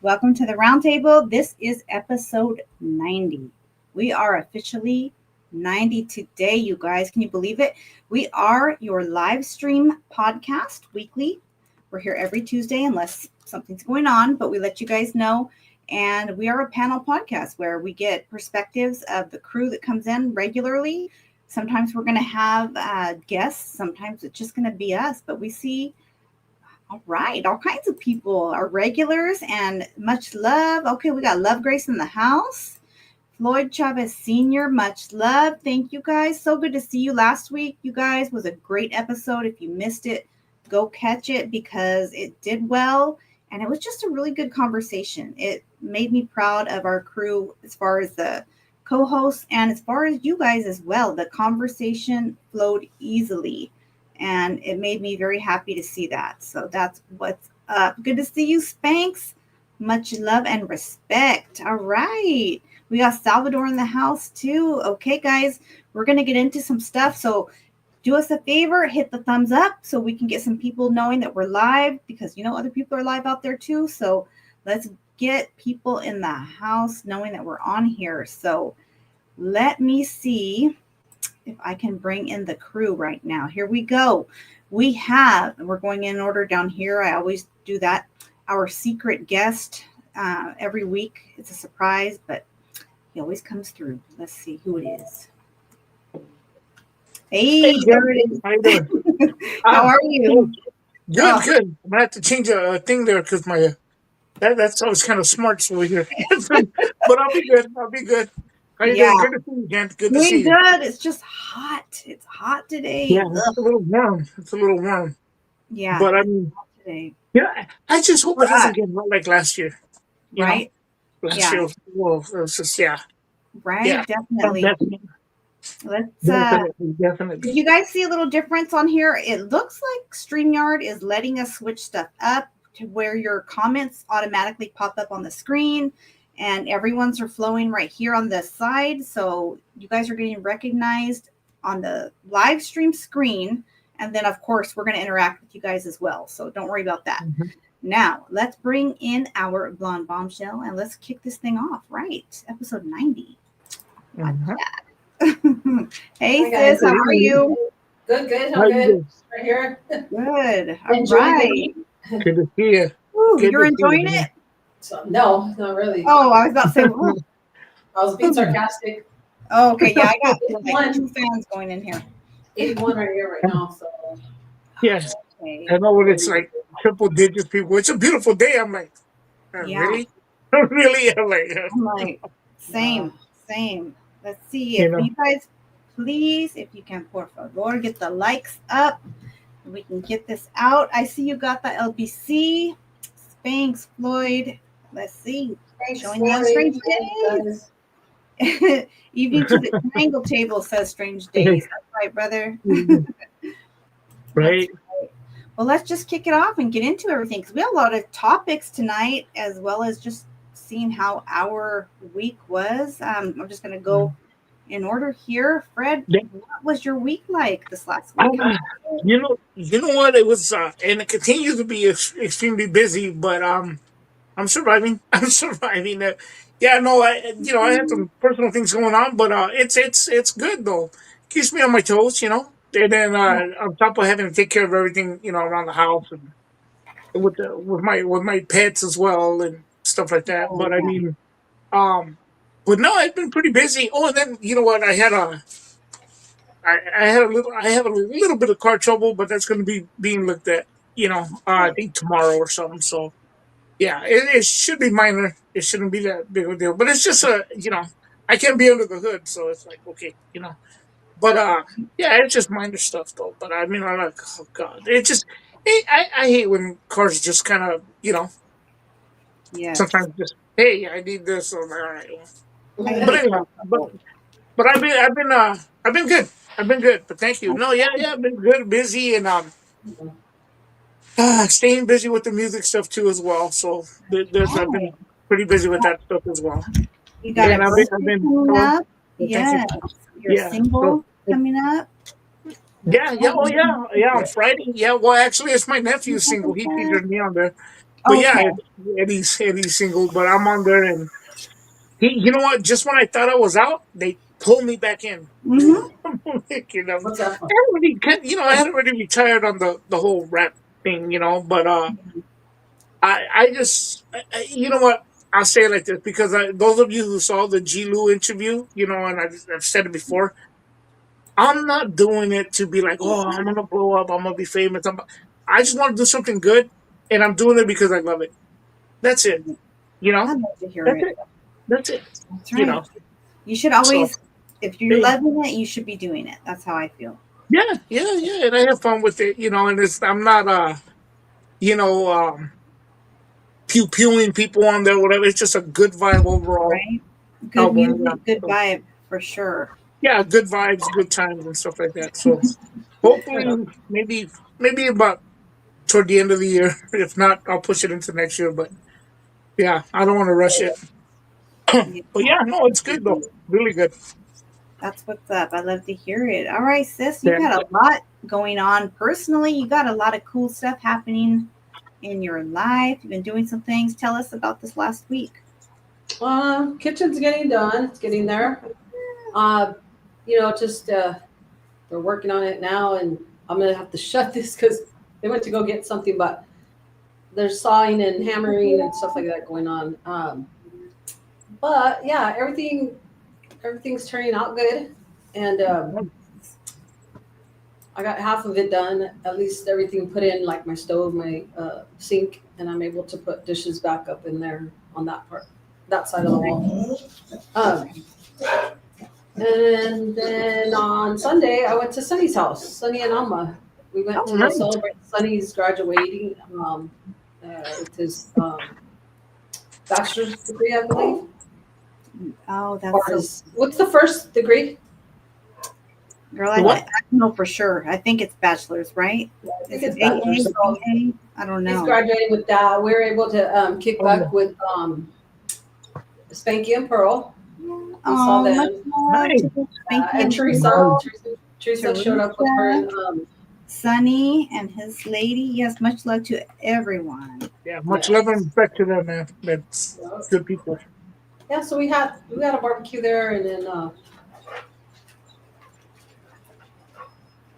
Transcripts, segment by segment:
Welcome to the roundtable. This is episode 90. We are officially 90 today, you guys. Can you believe it? We are your live stream podcast weekly. We're here every Tuesday unless something's going on, but we let you guys know. And we are a panel podcast where we get perspectives of the crew that comes in regularly. Sometimes we're going to have guests, sometimes it's just going to be us, but we see all right, all kinds of people are regulars and much love. Okay, we got Love Grace in the house. Floyd Chavez Sr., much love. Thank you guys. So good to see you last week. You guys was a great episode. If you missed it, go catch it because it did well. And it was just a really good conversation. It made me proud of our crew as far as the co hosts and as far as you guys as well. The conversation flowed easily and it made me very happy to see that. So that's what's up. Good to see you, Spanx. Much love and respect. All right. We got Salvador in the house too. Okay, guys, we're going to get into some stuff. So do us a favor, hit the thumbs up so we can get some people knowing that we're live because other people are live out there too. So let's get people in the house knowing that we're on here. So let me see if I can bring in the crew right now. Here we go. We're going in order down here. I always do that. Our secret guest every week. It's a surprise, but he always comes through. Let's see who it is. Hey, there it is. How you doing? How are you? Good, Oh, good. I'm gonna have to change a thing there because that's always kind of smart over here. But I'll be good. I'll be good. How you yeah, doing? Good to see you, Jen. Good to doing see you. good. It's just hot. It's hot Yeah, today. it's Ugh. a little warm. It's a little warm. Yeah, But I it's mean, hot today. I just hope For it doesn't us, get hot like last year. You know, right? last Yeah, year was just yeah. right. Definitely. Definitely, Let's definitely, Did definitely. you guys see a little difference on here? It looks like StreamYard is letting us switch stuff up to where your comments automatically pop up on the screen and everyone's are flowing right here on the side. So you guys are getting recognized on the live stream screen. And then, of course, we're going to interact with you guys as well. So don't worry about that. Mhm, Now, let's bring in our blonde bombshell and let's kick this thing off. Right. Episode 90. Watch mhm. that. Hey, Hi guys, sis. how How Hey, are are you? you? Good, good, how I'm you good. doing? Right here, Good. All enjoying the right. heat. Good to see you. Ooh, Good you're to see you, enjoying man. it? So no, not really. Oh, I was about to say, well, I was being sarcastic. oh, okay. Yeah, I got like 81, two fans going in here. 81 right here right now. So Yes. Okay. I know when it's really, like triple digits people. It's a beautiful day. I'm like, Yeah. really? Really? I'm like, I'm like, yeah. same, same. Let's see you if know, you guys, please, if you can, por favor, get the likes up. We can get this out. I see you got the LBC. Spanx, Floyd. Let's see. Thanks, Showing young Lori. strange Thanks, days. guys. Evening to the triangle table says strange days. That's right, brother. That's right? right. Well, let's just kick it off and get into everything because we have a lot of topics tonight, as well as just seeing how our week was. I'm just going to go in order here. Fred, Yeah. what was your week like this last week? How Uh, was you know what? It was, and it continues to be extremely busy, but I'm surviving. I'm surviving. Yeah, no, I had it? some personal things going on, but it's good though. Keeps me on my toes, And then Yeah, on top of having to take care of everything, around the house and with my pets as well and stuff like that. oh, But I yeah. mean, um, but no, I've been pretty busy. Oh, and then you know what? I have a little bit of car trouble, but that's going to be being looked at. I think tomorrow or something. So yeah, it should be minor. It shouldn't be that big of a deal. But it's just I can't be under the hood, so it's like okay. But yeah, it's just minor stuff though. But I mean, I'm like, oh god, I hate when cars just kind of Yes. sometimes just hey, I need this. So I'm like, all right. Well. I But hate anyhow, car trouble. but I've been good. I've been good. But thank you. No, yeah, Okay. yeah, I've been good, busy, and staying busy with the music stuff too as well. So I've All been pretty busy with that stuff as well. You got a And I've birthday been coming hello. up. Yeah, thank you. Yes. Your Yeah. So single coming up. yeah, yeah, oh yeah, yeah. On Friday, yeah. Well, actually, it's my nephew's single. He Yes. featured me on there. But yeah, Okay. Eddie's single, but I'm on there, and you know what? Just when I thought I was out, they pulled me back in. Mm-hmm. You know, What's that for? I hadn't already retired on the whole rap thing, but I just, you know what? I'll say it like this because those of you who saw the G. Lou interview, and I've said it before, I'm not doing it to be like, oh, I'm gonna blow up, I'm gonna be famous. I just want to do something good, and I'm doing it because I love it. That's it. You know, I'd love to hear that's it. it. That's it. That's You right. know. You should So always, if you're yeah, loving it, you should be doing it. That's how I feel. yeah, and I have fun with it. And I'm not you know, pew pewing people on there, whatever. It's just a good vibe overall Right? Good album. Yeah. music, good So, vibe for sure. yeah, good vibes, good times, and stuff like that. So hopefully, maybe about toward the end of the year. If not, I'll push it into next year. But yeah, I don't want to rush it. Yeah. But yeah, no, it's good though. Really good. That's what's up. I love to hear it. All right, sis, you've Yeah. had a lot going on personally. You got a lot of cool stuff happening in your life. You've been doing some things. Tell us about this last week. Kitchen's getting done. It's getting there. Just they're working on it now, and I'm gonna have to shut this because they went to go get something, but there's sawing and hammering and stuff like that going on. But yeah, everything's turning out good, and I got half of it done. At least everything put in, like my stove, my sink, and I'm able to put dishes back up in there on that side of the wall. And then on Sunday, I went to Sunny's house, Sunny and Alma. We went to nice. celebrate Sunny's graduating with his bachelor's degree, I believe. Oh, that's Or so what's the first degree? girl. The what? I don't know for sure. I think it's bachelor's, right? I think Is it's it AA, bachelor's. So BA? I don't he's know. graduating with that. We were able to kick back with Spanky and Pearl. saw Oh, them. much love Nice. to Spanky And Teresa Pearl. showed up with her. And, Sonny and his lady. Yes, much love to everyone. Yeah, much Yes. love and respect to them, man. That's good people. yeah, so we had a barbecue there, and then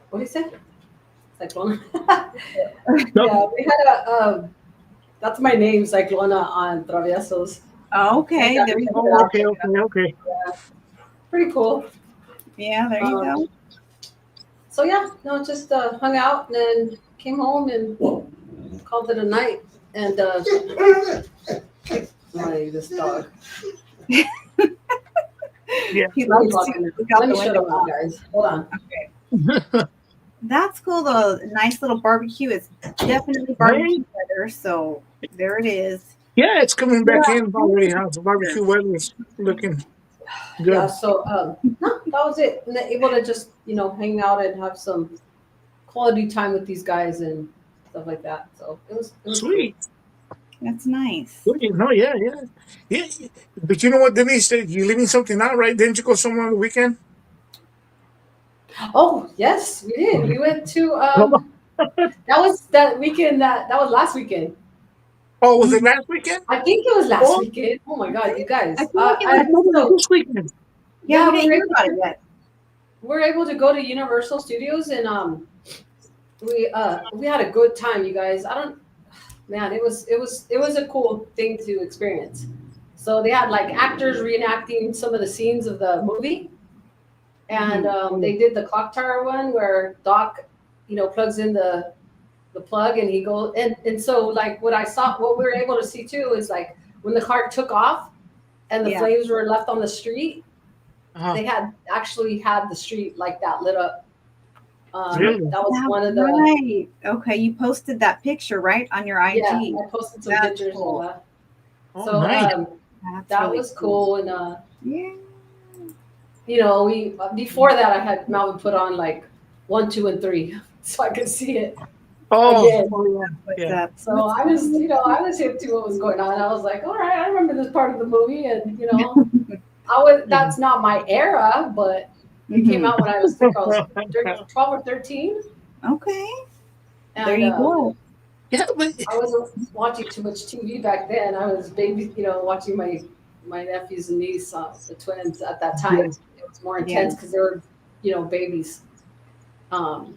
what do you say? Cyclona. Yeah, we had that's my name, Cyclona, on Traviesos. Oh, okay, Yeah, there you go. Oh, okay. Pretty cool. Yeah, there you go. So yeah, no, just hung out and then came home and called it a night. And this dog. Yeah. He Let loves to look out me the shut window. up, guys. Hold on. That's cool though. Nice little barbecue. It's definitely barbecue weather, so there it is. Yeah, it's coming back in already. Huh? The barbecue weather is looking good. Yeah, so no, that was it. And then able to just hang out and have some quality time with these guys and stuff like that. So it was Sweet. That's nice. Sweet. No, yeah. But you know what, Denise? You leaving something out, right? Didn't you go somewhere on the weekend? Oh yes, we did. We went to that was that weekend. That was last weekend. Oh, was it last weekend? I think it was last weekend. Oh my god, you guys! I feel like it I thought it was this weekend. Yeah, we we're didn't hear able about to- it yet. We're able to go to Universal Studios and we had a good time, you guys. It was a cool thing to experience. So they had like actors reenacting some of the scenes of the movie, and they did the clock tower one where Doc, plugs in the plug and he goes and so like what we were able to see too is like when the car took off and the flames were left on the street. They actually had the street like that lit up. Really? That was one of the right. Okay, you posted that picture right on your IG. yeah. I posted some That's pictures cool. of that. Oh, So nice. that really was cool. And Yeah. we before that I had Melvin put on like 1, 2, and 3 so I could see it. Oh, again. What's Yeah. up? So I was hip to what was going on. I was like, all right, I remember this part of the movie, and that's not my era, but it came out when I was 12 or 13. Okay. And, There you go. Yeah, but I wasn't watching too much TV back then. I was baby, watching my nephews and niece, the twins at that time. yes, It was more Yeah. intense because they were, babies. Um,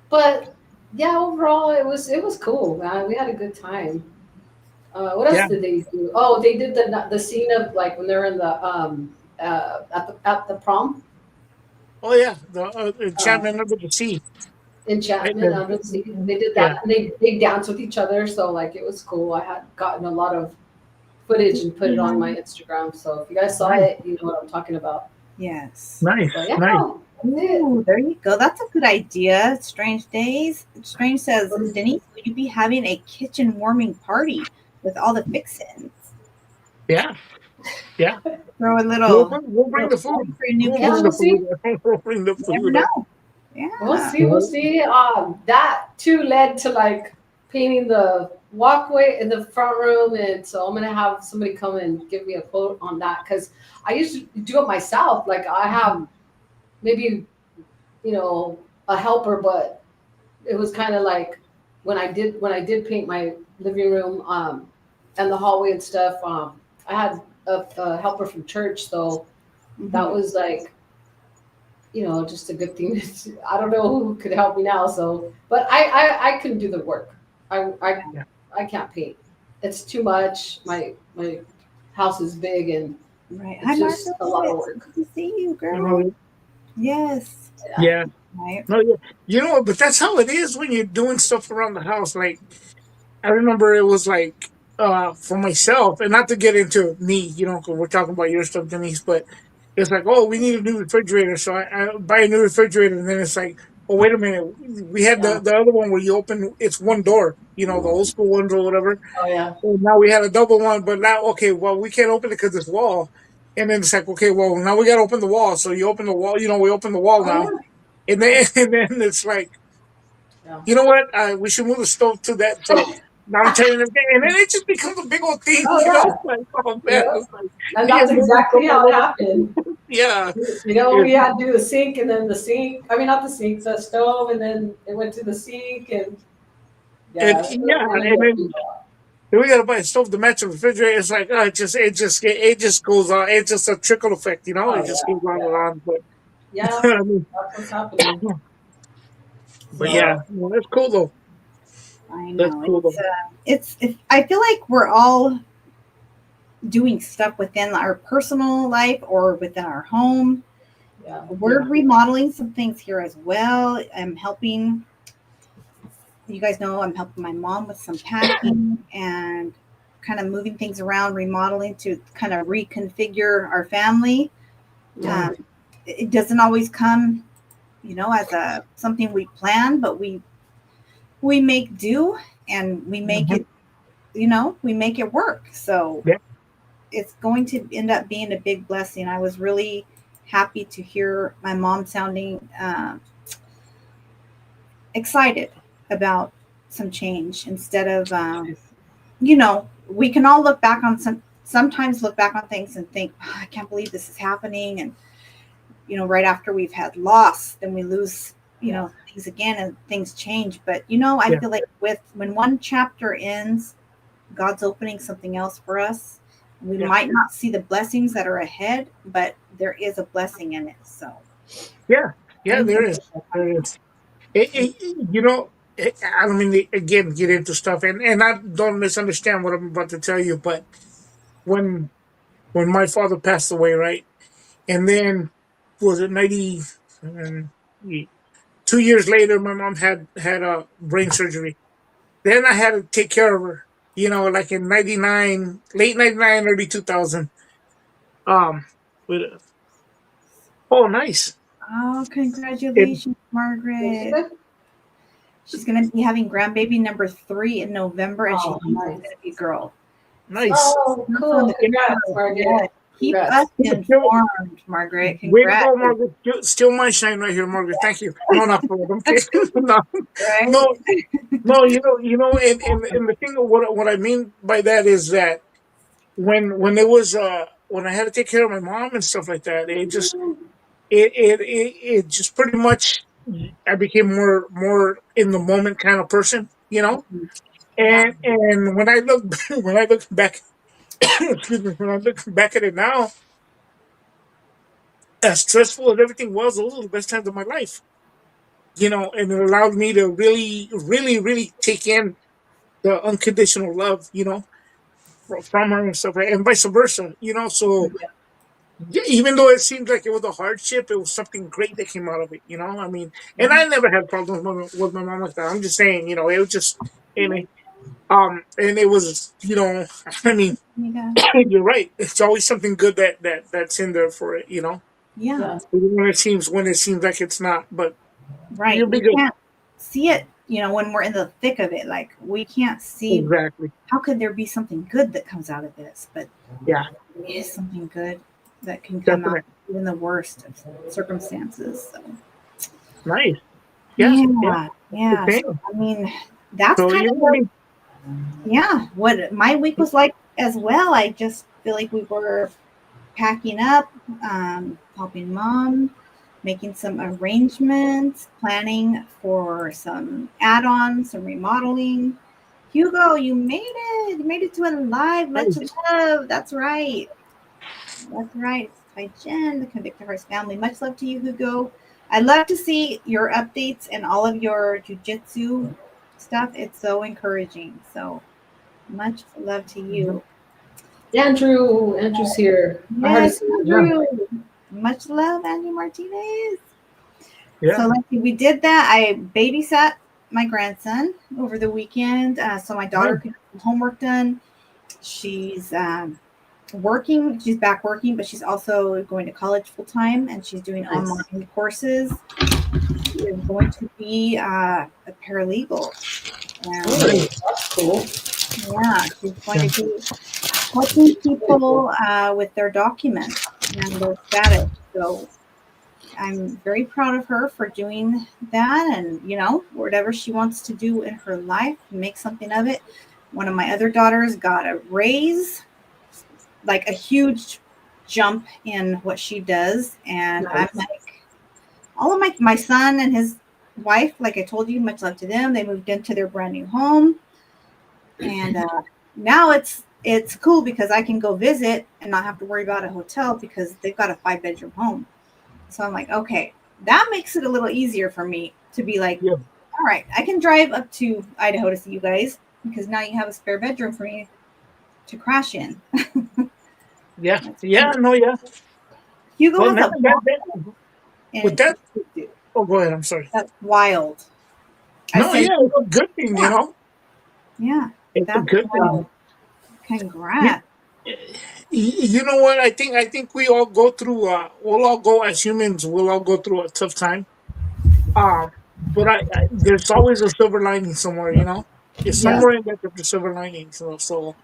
but yeah, overall, it was cool, man. We had a good time. What else yeah. did they do? Oh, they did the scene of like when they're in the at the prom. Oh yeah, the Uh, enchantment under the sea. Right Enchantment there. under the sea. They did Yeah, that, and they danced with each other. So like it was cool. I had gotten a lot of footage and put it on my Instagram. So if you guys saw nice, it, you know what I'm talking about. Yes. nice, But yeah, nice. that's it. Ooh, there you go. That's a good idea. Strange Days. Strange says, Denise, will you be having a kitchen warming party with all the fixins? Yeah, yeah. Throw a We'll bring little the food. for a new We'll Yeah, bring kitchen. the we'll food. see. We'll bring the You never food. know. We'll Yeah. see. We'll see. That too led to like painting the walkway in the front room, and so I'm gonna have somebody come and give me a quote on that because I used to do it myself. Like I have maybe a helper, but it was kind of like when I did paint my living room and the hallway and stuff. I had a helper from church, so that Mhm. was like just a good thing. I don't know who could help me now, so but I couldn't do the work. I I Yeah. I can't paint. It's too much. My house is big and Right. Hi, it's just a lot of Margaret. work. Good to see you, You girl. know, Yes. Yeah. yeah. Right. No, yeah. You know what? But that's how it is when you're doing stuff around the house. Like I remember it was like for myself, and not to get into me, 'cause we're talking about your stuff, Denise, but it's like, oh, we need a new refrigerator, so I buy a new refrigerator, and then it's like, oh, wait a minute, we had Yeah. the other one where you open, it's one door, the old school ones or whatever. Oh yeah. And now we had a double one, but now okay, well we can't open it because it's wall, and then it's like, okay, well now we got to open the wall, so you open the wall, we open the wall Oh now, yeah. and then and then it's like, Yeah. you know what? We should move the stove to that. So now I'm telling them, and then it just becomes a big old thing. Oh yeah. Like, oh man, Yep. it's like And me that's and moving stuff exactly how all it over. happened. Yeah, We it's, had to do the sink and then the sink. I mean, not the sink, the stove, and then it went to the sink, and and yeah, yeah, we and ended up doing then we gotta buy a stove to match the refrigerator. It's like it just goes on. It's just a trickle effect, It Oh just goes on yeah, and yeah, on. But yeah. I mean, That's what's happening. but yeah, So Yeah. that's cool though. I That's know. cool though. I feel like we're all doing stuff within our personal life or within our home. yeah, We're remodeling some things here as well. I'm helping. You guys know I'm helping my mom with some packing and kind of moving things around, remodeling to kind of reconfigure our family. yeah, It doesn't always come, as a something we plan, but we make do and we make Mhm. it, we make it work. So Yeah, it's going to end up being a big blessing. I was really happy to hear my mom sounding excited about some change instead of we can all look back on sometimes look back on things and think, "Oh, I can't believe this is happening," and right after we've had loss, then we lose things again and things change. But I yeah, feel like when one chapter ends, God's opening something else for us. We yeah, might not see the blessings that are ahead, but there is a blessing in it. So yeah, yeah. thank you There for is. There is. You know, I don't mean to again get into stuff, and I don't misunderstand what I'm about to tell you, but when when my father passed away, right, and then was it 90? 2 years later, my mom had a brain surgery. Then I had to take care of her. Like in '99, late '99, early 2000. Um, with oh, nice. Oh, It, congratulations, what'd you Margaret. say? She's going to be having grandbaby number 3 in November, and she Oh, thinks it's nice. going to be a girl. nice. Oh, That's on cool. the Congrats, show. Margaret. Yeah. Keep us Congrats. Still, informed, Margaret. way to Congrats. go, Margaret. Still my shine right here, Margaret. Thank you. No, not for it. I'm kidding. No, Right? no, no. And the thing of what I mean by that is that when it was when I had to take care of my mom and stuff like that, it just pretty much I became more in the moment kind of person. you know. Yeah. And when I look when I look back, excuse me, when I look back at it now, as stressful as everything was, those were the best times of my life. You know, and it allowed me to really, really, really take in the unconditional love, you know, from her and stuff, and vice versa, you know. So yeah, even though it seemed like it was a hardship, it was something great that came out of it, you know. I mean, and I never had problems with my mom like that. I'm just saying, you know, it was just, and and it was, you know, I mean, Yeah. you're right. It's always something good that's in there for it, you know. Yeah. Yeah. Even when it seems like it's not, but Right. you'll be We good. can't see it, when we're in the thick of it. Like we can't see Exactly. how could there be something good that comes out of this, but Yeah. there is something good that can come out Definitely. in the worst of circumstances. So Nice. Yeah. Yeah. yeah, The yeah. So same. I mean, that's So kind you of what, really, yeah, what my week was like as well. I just feel like we were packing up, helping mom, making some arrangements, planning for some add-ons, some remodeling. Hugo, you made it. You made it to a live. Much nice. love. That's right. That's right. It's by Jen, the Convicted Hearts family. Much love to you, Hugo. I'd love to see your updates and all of your jujitsu stuff. It's so encouraging. So much love to Mhm. you. Andrew's here. I heard Yes, see you. Yeah. Andrew. Much love, Andy Martinez. Yeah. So let's see. We did that. I babysat my grandson over the weekend, so my daughter Nice. could get some homework done. She's working. She's back working, but she's also going to college full time, and she's doing Nice. online courses. She is going to be a paralegal. Oh, And that's cool. yeah, she's going Yeah. to be helping people with their documents and their status. So I'm very proud of her for doing that, and whatever she wants to do in her life, make something of it. One of my other daughters got a raise, like a huge jump in what she does, and I'm Nice. like, all of my son and his wife, like I told you, much love to them. They moved into their brand new home, and now it's cool because I can go visit and not have to worry about a hotel because they've got a 5-bedroom home. So I'm like, okay, that makes it a little easier for me to be like, Yeah. all right, I can drive up to Idaho to see you guys because now you have a spare bedroom for me to crash in. Yeah. That's Yeah. cute. No. Yeah. Hugo Well, has now a that with in that. Oh, go ahead. I'm sorry. that's wild. I No. said, Yeah. It's a good thing. You yeah, know. yeah, It's a that's good thing. wild. Congrats. You know what? I think we all go through. We'll all go as humans. We'll all go through a tough time. But there's always a silver lining somewhere. You know, it's Yeah. somewhere in there there's a silver lining. So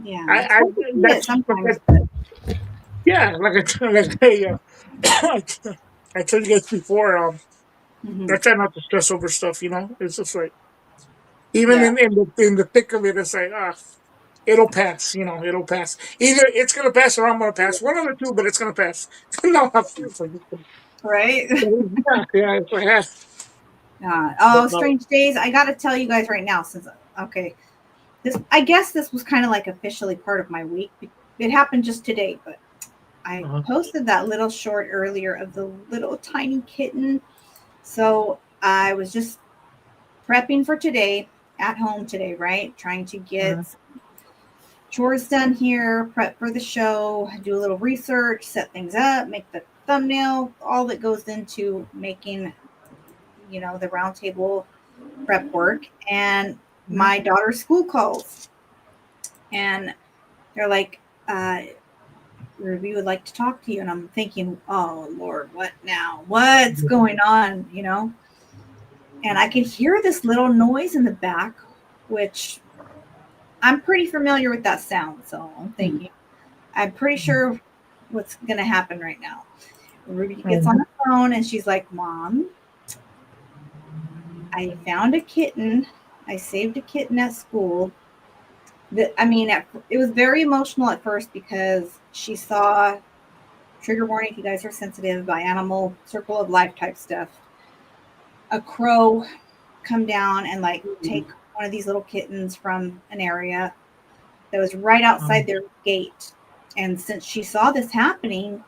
Yeah, I, it's I hard to see it that's sometimes, that, but yeah. I told you guys before. I mhm. try not to stress over stuff. You know, it's just like even Yeah. in the thick of it, it's like it'll pass. You know, it'll pass. Either it's gonna pass or I'm gonna pass. One of the two, but it's gonna pass. No, it's like, Right? yeah, yeah, it's like, but Oh, no, strange days. I got to tell you guys right now, since okay, I guess this was kind of like officially part of my week. It happened just today, but I uh-huh. posted that little short earlier of the little tiny kitten. So I was just prepping for today at home today, right? Trying to get Uh-huh. chores done here, prep for the show, do a little research, set things up, make the thumbnail, all that goes into making, the roundtable prep work. And my daughter's school calls and they're like, Ruby would like to talk to you. And I'm thinking, oh Lord, what now? What's going on? And I could hear this little noise in the back, which I'm pretty familiar with that sound. So I'm thinking, I'm pretty sure what's going to happen right now. Ruby gets on the phone and she's like, Mom, I found a kitten. I saved a kitten at school. It was very emotional at first because she saw, trigger warning if you guys are sensitive, by animal circle of life type stuff, a crow come down and like take one of these little kittens from an area that was right outside their gate. And since she saw this happening,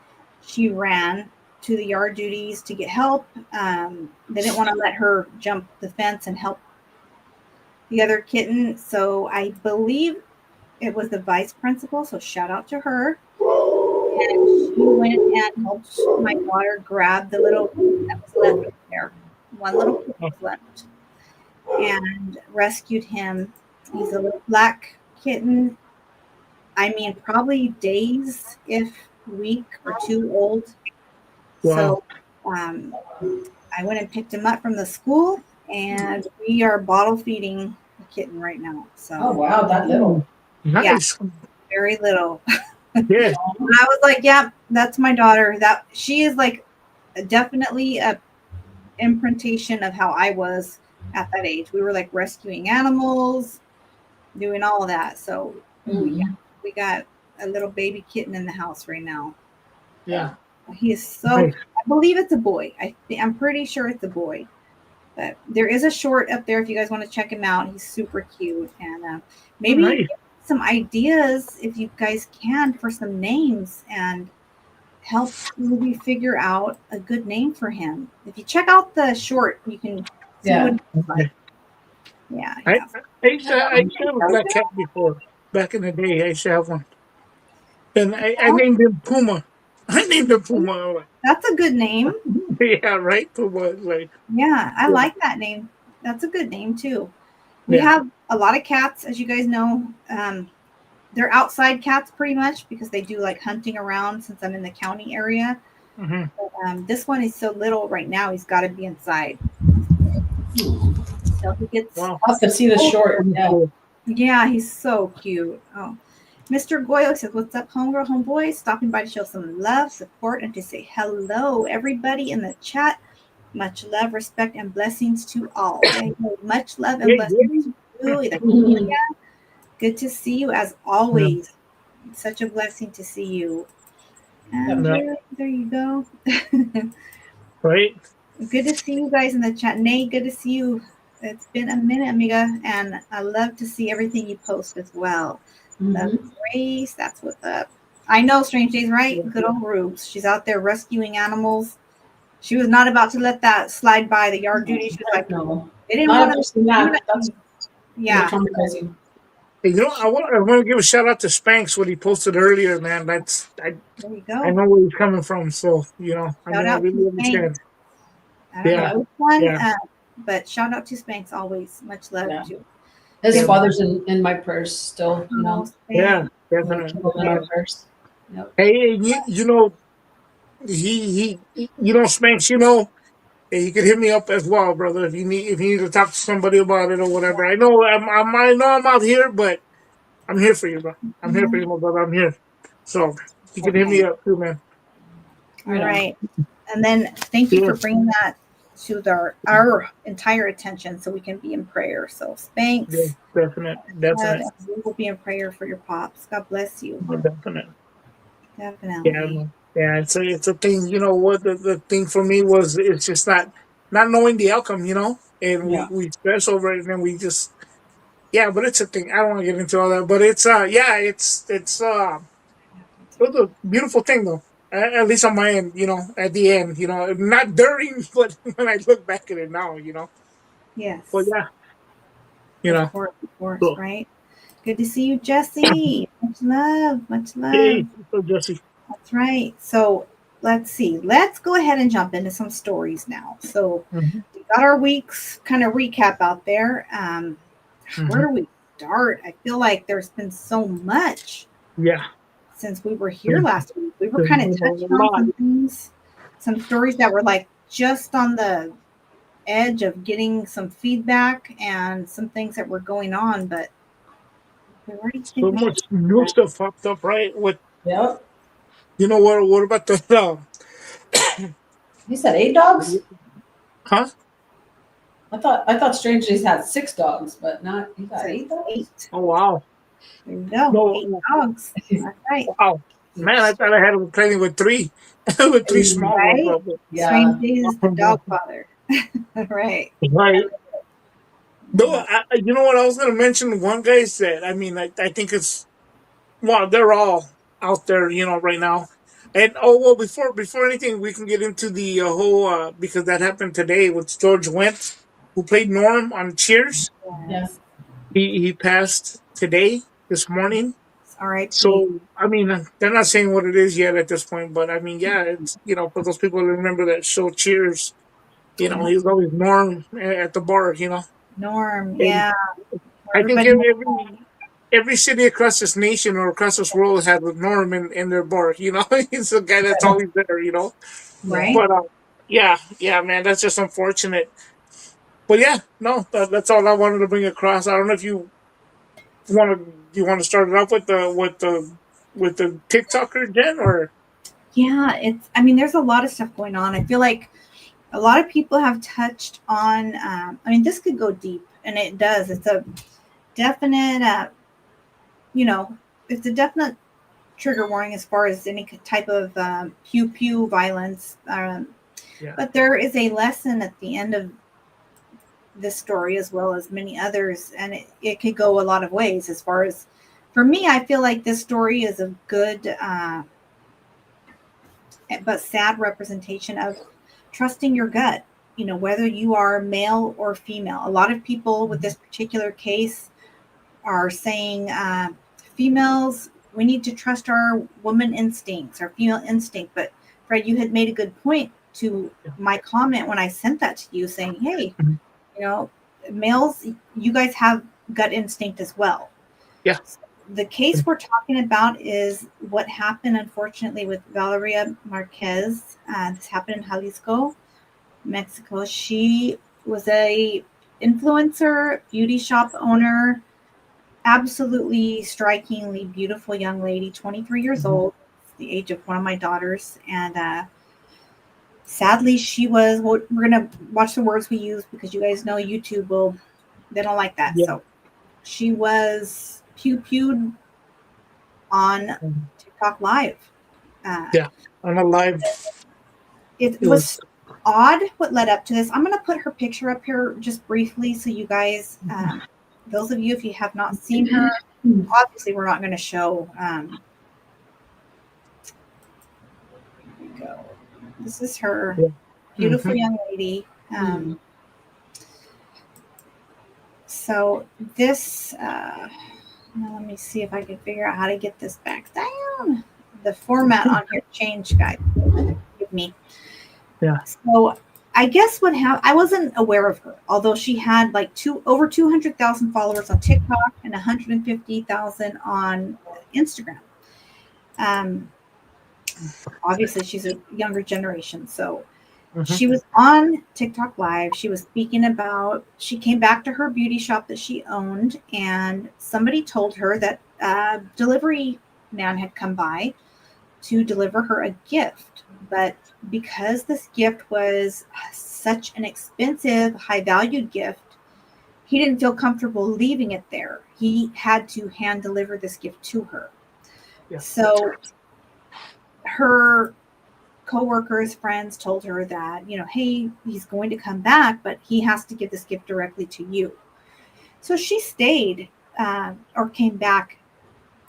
she ran to the yard duties to get help. They didn't want to let her jump the fence and help the other kitten. So I believe it was the vice principal. So shout out to her. And she went and helped my daughter grab the little kitten that was left there. One little kitten was left. And rescued him. He's a little black kitten. I mean, probably days, if week or two old. Wow. So I went and picked him up from the school, and we are bottle feeding the kitten right now. So Oh wow, that little. Nice. very little. Yeah. I was like, yeah, that's my daughter. That she is like definitely a imprintation of how I was at that age. We were like rescuing animals, doing all of that. So yeah, we got a little baby kitten in the house right now. Yeah. He is so. Nice. I believe it's a boy. I'm pretty sure it's a boy. But there is a short up there if you guys want to check him out. He's super cute, and maybe Nice. some ideas if you guys can for some names and help maybe figure out a good name for him. If you check out the short, you can see Yeah. what he's like. Yeah, I used to have a yeah. black cat before. Back in the day, I used to have one. And I named him Puma. I named him Puma. That's a good name. Yeah, right? Puma. Like, Yeah, I Yeah. like that name. That's a good name too. We Yeah. have a lot of cats, as you guys know. They're outside cats pretty much because they do like hunting around since I'm in the county area. mhm. But, this one is so little right now, he's got to be inside. So he gets, Wow. I'll have to see the short. Yeah. Cool. yeah, he's so cute. Oh, Mr. Goyo says, "What's up, homegirl, homeboy? Stopping by to show some love, support, and to say hello, everybody in the chat. Much love, respect, and blessings to all. Hey, much love and Hey, blessings to you. Good to see you as always. Such a blessing to see you. And Yeah. there you go. Right? Good to see you guys in the chat. Nate, good to see you. It's been a minute, amiga, and I love to see everything you post as well. Love Grace, that's what's up. I know, Strange Days, right? Yeah. Good old Rubes. She's out there rescuing animals. She was not about to let that slide by the yard duty. She was like, No. they didn't Not want after to. seeing that. That's Yeah, traumatizing. Hey, you know, I want to give a shout out to Spanx what he posted earlier, man. I there you I go. know where he's coming from, so you know, I Shout mean, I out really to understand. I don't Yeah. know which one, Yeah. but shout out to Spanx always. Much love Yeah. to His Yeah. father's in my prayers still. You know, Yeah, keep definitely. him in our prayers. Hey, you know, you know, Spanx, you know, hey, you can hit me up as well, brother, if you need to talk to somebody about it or whatever. I know I know I'm out here, but I'm here for you, bro. I'm here for you, my brother. I'm here. So you can hit me up too, man. All right. And then thank you for bringing that to our entire attention so we can be in prayer. So Spanx. Yeah, definite. We will be in prayer for your pops. God bless you. Definite. Definitely. Yeah, it's a thing, you know what the thing for me was it's just not knowing the outcome, you know? And we stress over it and then we just but it's a thing. I don't want to get into all that, but it's it was a beautiful thing though. At least on my end, you know, at the end, you know, not during, but when I look back at it now, you know. Yes. But yeah, you know. Of course, So, right? Good to see you, Jesse. Much love, much love. hey, so Jesse. That's right. So let's see. Let's go ahead and jump into some stories now. So we got our week's kind of recap out there. Where do we start? I feel like there's been so much. Yeah. Since we were here last week. We were kind of touching on some things, some stories that were like just on the edge of getting some feedback and some things that were going on, but we already So much new stuff popped up, right? With you know what about the He said 8 dogs? Huh? I thought Strange Days had 6 dogs, but not he got 8 dogs. 8. Oh wow. There you go. No, 8 dogs. That's right. Wow. Man, I thought I had him playing with 3. with 3 small ones. Strange Days is the dog father. Right. Right. No, you know what I was going to mention? One guy said, I mean, I think it's, well, they're all out there, right now. And oh well, before anything, we can get into the whole because that happened today with George Wendt, who played Norm on Cheers. Yeah. Yes. He passed today, this morning. R.I.P. So I mean, they're not saying what it is yet at this point, but I mean, yeah, it's for those people who remember that show Cheers, Yeah. he was always Norm at the bar. Norm. And Yeah. I think Everybody. every city across this nation or across this world has a Norm in their bar. He's the guy that's always there. Right. But yeah, man, that's just unfortunate. But yeah, no, that's all I wanted to bring across. I don't know if you want to start it off with the TikToker, Jen, or Yeah. I mean, there's a lot of stuff going on. I feel like a lot of people have touched on. I mean, this could go deep, and it does. It's a definite. You know, it's a definite trigger warning as far as any type of pew pew violence. yeah, But there is a lesson at the end of this story as well as many others, and it could go a lot of ways. As far as for me, I feel like this story is a good but sad representation of trusting your gut, whether you are male or female. A lot of people with this particular case are saying females, we need to trust our woman instincts, our female instinct. But Fred, you had made a good point to my comment when I sent that to you, saying, hey, Mhm. males, you guys have gut instinct as well. yeah, The case we're talking about is what happened, unfortunately, with Valeria Marquez. This happened in Jalisco, Mexico. She was a influencer, beauty shop owner, absolutely strikingly beautiful young lady, 23 years Mhm. old, the age of one of my daughters. And sadly, she was, well, we're going to watch the words we use because you guys know YouTube they don't like that. yeah, So she was pewed on Mhm. TikTok Live. Uh, yeah. On a live, it it was was odd what led up to this. I'm going to put her picture up here just briefly so you guys, those of you, if you have not seen her, obviously we're not going to show. Here we go. This is her, yeah. beautiful Hmm. young lady. So this, now let me see if I can figure out how to get this back down. The format on here changed, guys. Give me. Yeah, So I guess what happened, I wasn't aware of her, although she had like over 200,000 followers on TikTok and 150,000 on Instagram. Um, Obviously, she's a younger generation. So hmm, she was on TikTok Live. She was speaking about, she came back to her beauty shop that she owned, and somebody told her that a delivery man had come by to deliver her a gift. But because this gift was such an expensive, high valued gift, he didn't feel comfortable leaving it there. He had to hand deliver this gift to her. yeah, So her coworkers, friends told her that, hey, he's going to come back, but he has to give this gift directly to you. So she stayed or came back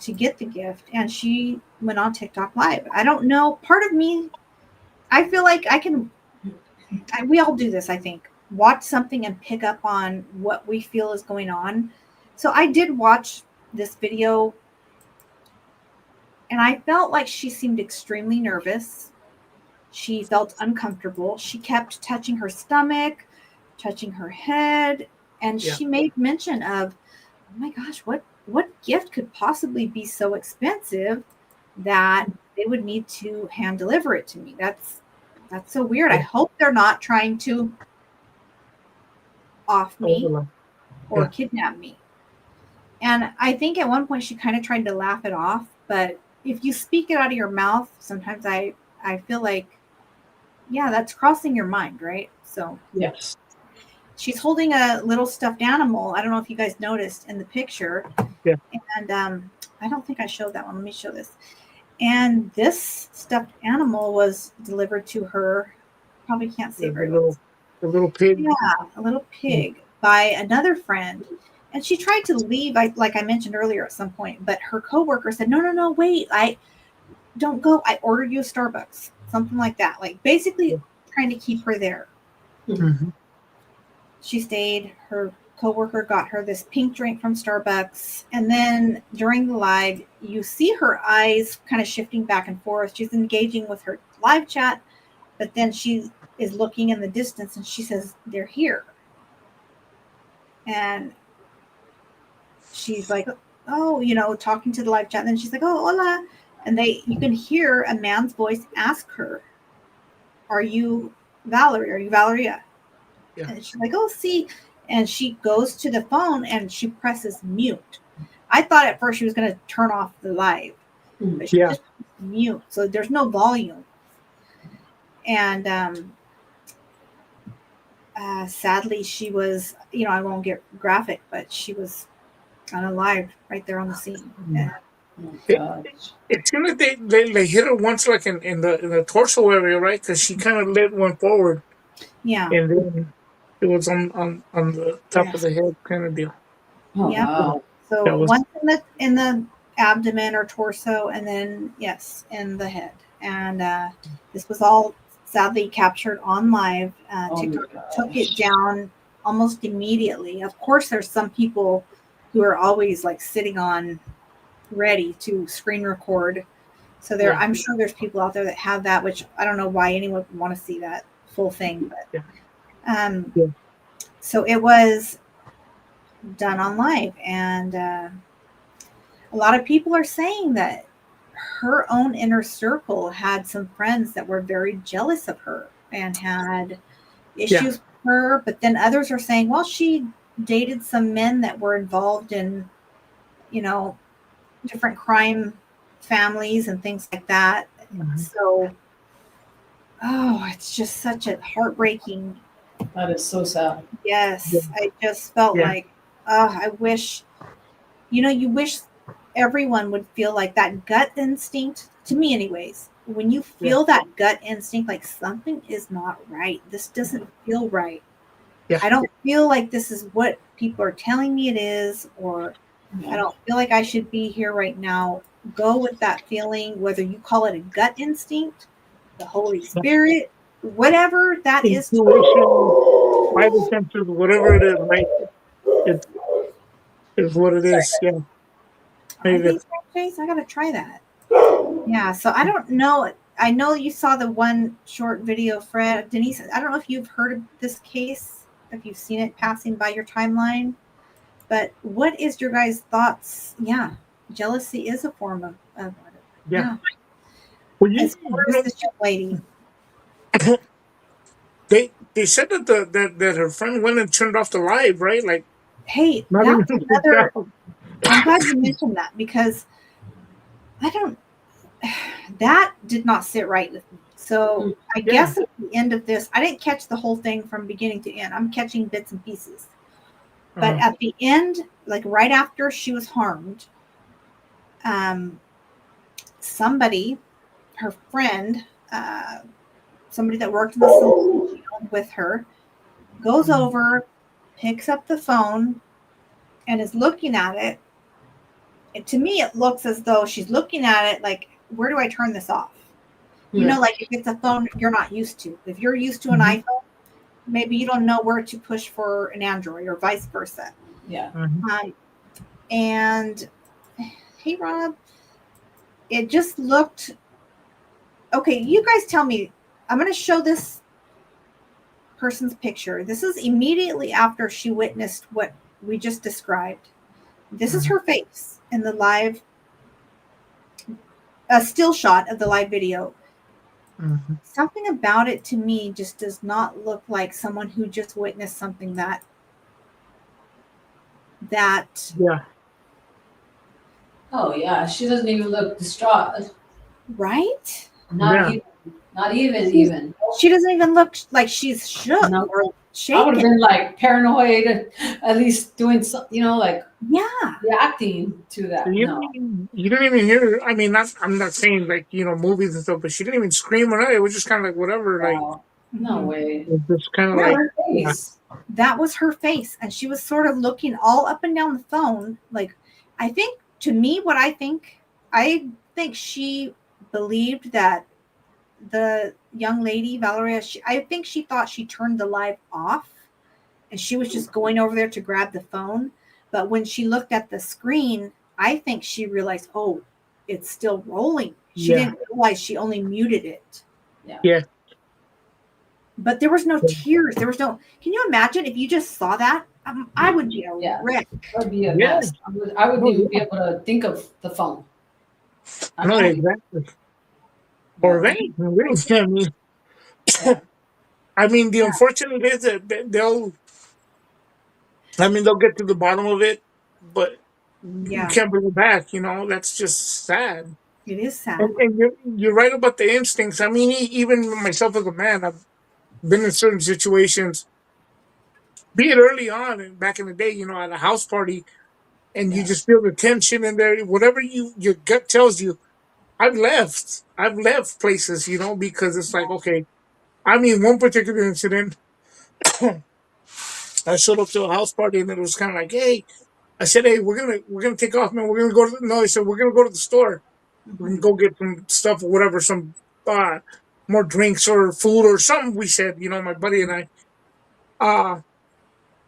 to get the gift, and she went on TikTok Live. I don't know. Part of me, I feel like we all do this, I think. Watch something and pick up on what we feel is going on. So I did watch this video, and I felt like she seemed extremely nervous. She felt uncomfortable. She kept touching her stomach, touching her head, and yeah. she made mention of, "Oh my gosh, what gift could possibly be so expensive that they would need to hand deliver it to me?" That's so weird. I Yeah. hope they're not trying to off me or Yeah. kidnap me. And I think at one point she kind of tried to laugh it off, but if you speak it out of your mouth, sometimes I feel like, yeah, that's crossing your mind, right? So Yes. she's holding a little stuffed animal. I don't know if you guys noticed in the picture. Yeah. And I don't think I showed that one. Let me show this. And this stuffed animal was delivered to her. Probably can't see Yeah, very well. the little pig. Yeah, a little pig. by another friend. And she tried to leave, like I mentioned earlier at some point, but her coworker said, no, wait, I don't go. I ordered you a Starbucks, something like that. Like basically trying to keep her there. Mhm. She stayed. Her coworker got her this pink drink from Starbucks. And then during the live, you see her eyes kind of shifting back and forth. She's engaging with her live chat, but then she is looking in the distance and she says, they're here. And she's like, oh, talking to the live chat. And then she's like, oh, hola. And you can hear a man's voice ask her, are you Valerie? Are you Valeria? Yeah. And she's like, oh, see. And she goes to the phone and she presses mute. I thought at first she was going to turn off the live, but she just mute. So there's no volume. And sadly, she was, I won't get graphic, but she was unalive right there on the scene. And, It seemed like they hit her once, like in the torso area, right? Because she kind of led one forward, yeah. and then it was on the top of the head, kind of deal. Oh, Yeah. wow. So That was- once in the abdomen or torso, and then in the head. And this was all sadly captured on live. TikTok took it down almost immediately. Of course, there's some people who are always like sitting on ready to screen record. So I'm sure there's people out there that have that, which I don't know why anyone would want to see that full thing. But so it was done on live, and a lot of people are saying that her own inner circle had some friends that were very jealous of her and had issues with her, but then others are saying, well, she dated some men that were involved in different crime families and things like that. So it's just such a heartbreaking. That is so sad. Yes. I just felt like I wish you wish everyone would feel like that gut instinct, to me anyways, when you feel that gut instinct, like something is not right, this doesn't feel right. I don't feel like this is what people are telling me it is, or I don't feel like I should be here right now. Go with that feeling, whether you call it a gut instinct, the Holy Spirit, whatever that is. Intuition, Bible senses, whatever it is, right? It's what it is. Yeah. Maybe. I gotta try that. Yeah, so I don't know. I know you saw the one short video, Fred. Denise, I don't know if you've heard of this case, if you've seen it passing by your timeline, but what is your guys' thoughts? Yeah, jealousy is a form of Well, as far as this young lady. They said that her friend went and turned off the live, right? Like, hey, that's another. I'm glad you mentioned that, because that did not sit right with me. So I guess at the end of this, I didn't catch the whole thing from beginning to end. I'm catching bits and pieces. But at the end, like right after she was harmed, somebody, her friend, somebody that worked in the saloon with her, goes over, picks up the phone, and is looking at it. And to me, it looks as though she's looking at it like, where do I turn this off? Like if it's a phone you're not used to. If you're used to an iPhone, maybe you don't know where to push for an Android or vice versa. Yeah. And hey, Rob, it just looked okay. You guys tell me. I'm going to show this person's picture. This is immediately after she witnessed what we just described. This is her face in the live, a still shot of the live video. Something about it to me just does not look like someone who just witnessed something that Oh yeah, she doesn't even look distraught. Right? Not even. She doesn't even look like she's shook or shaken. I would have been like paranoid, at least doing something, like reacting to that. You didn't even hear. I mean, I'm not saying like movies and stuff, but she didn't even scream or nothing. It was just kind of like whatever. Wow. No Mhm. way. It's just kind of Yeah, like, her yeah, face. That was her face, and she was sort of looking all up and down the phone. Like, I think to me, I think she believed that the young lady Valeria. I think she thought she turned the live off, and she was just going over there to grab the phone. But when she looked at the screen, I think she realized, oh, it's still rolling. She yeah, didn't realize she only muted it. Yeah. yeah. But there was no tears. There was no. Can you imagine if you just saw that? I would be a Yeah. wreck. That would be a Yeah. mess. I wouldn't Oh, even be yeah. able to think of the phone. I No, can't. exactly. Or Yeah. they, really, Yeah. I mean, the unfortunate is that they'll get to the bottom of it, but you Yeah, can't bring it back. That's just sad. it is And, sad. and you're right about the instincts. I mean, even myself as a man, I've been in certain situations, be it early on and back in the day, at a house party, and you Yeah. just feel the tension in there. Whatever your gut tells you. I've left places, because it's like, okay. I mean, one particular incident, I showed up to a house party and it was kind of like, hey, I said, hey, we're gonna take off, man. We're gonna go to no. They said we're gonna go to the store. We can Mhm. go get some stuff or whatever, some uh, more drinks or food or something. We said, my buddy and I. Uh,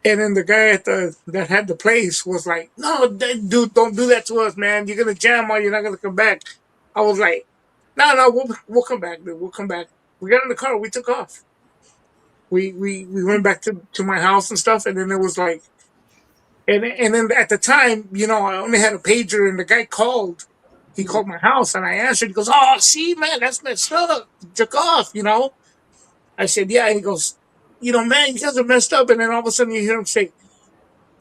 and then the guy that had the place was like, no, dude, don't do that to us, man. You're gonna jam or you're not gonna come back. I was like, no, we'll come back, dude. We'll come back. We got in the car. We took off. We went back to my house and stuff, and then it was like, and then at the time, I only had a pager, and the guy called. He called my house, and I answered. He goes, "Oh, see, man, that's messed up. Took off." I said, "Yeah." He goes, "Man, you guys are messed up." And then all of a sudden, you hear him say,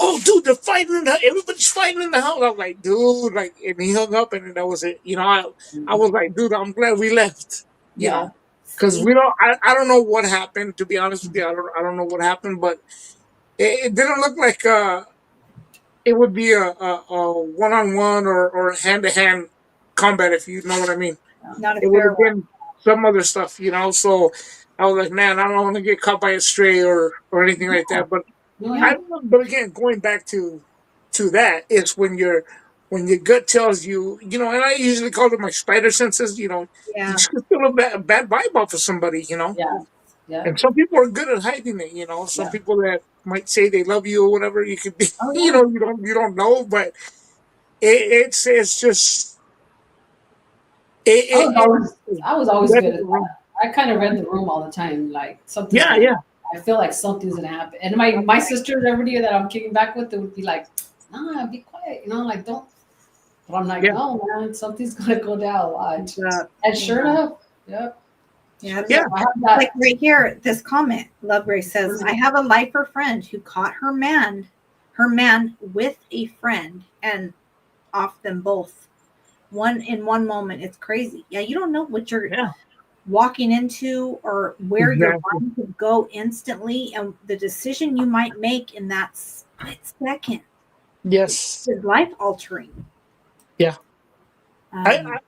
"Oh, dude, they're fighting in the. Everybody's fighting in the house." I was like, "Dude," and he hung up, and then that was it. I was like, "Dude, I'm glad we left." You Yeah. know, because See, we don't. I don't know what happened. To be honest with you, I don't know what happened, but it didn't look like it would be a one-on-one or hand-to-hand combat, if you know what I mean. not a It would fair have one. been some other stuff. So I was like, man, I don't want to get caught by a stray or anything like that. But No, Yeah, yeah. but again, going back to that, it's when your gut tells you, and I usually call it my spider senses. You yeah, just feel a bad vibe off of somebody. Yeah. Yeah. And some people are good at hiding it. Some Yeah. people that might say they love you or whatever, you could be, Oh yeah. you don't know, but it's just I was it, always I was always read good the at room. that. I kind of read the room all the time. Like something's Yeah, gonna. yeah, I feel like something's gonna happen. And my sister, everybody that I'm kicking back with, they would be like, "Nah, be quiet," like don't. But I'm like, yeah, no, man, something's gonna go down. Watch. the, And sure yeah, enough, yep. yeah. yeah, I have that. Like right here, this comment, Love Grace says, I have a lifer friend who caught her man with a friend and off them both. One moment. It's crazy. Yeah, you don't know what you're yeah, walking into or where your exactly. mind could go instantly, and the decision you might make in that split second Yes, is life altering. yeah. I, Um, I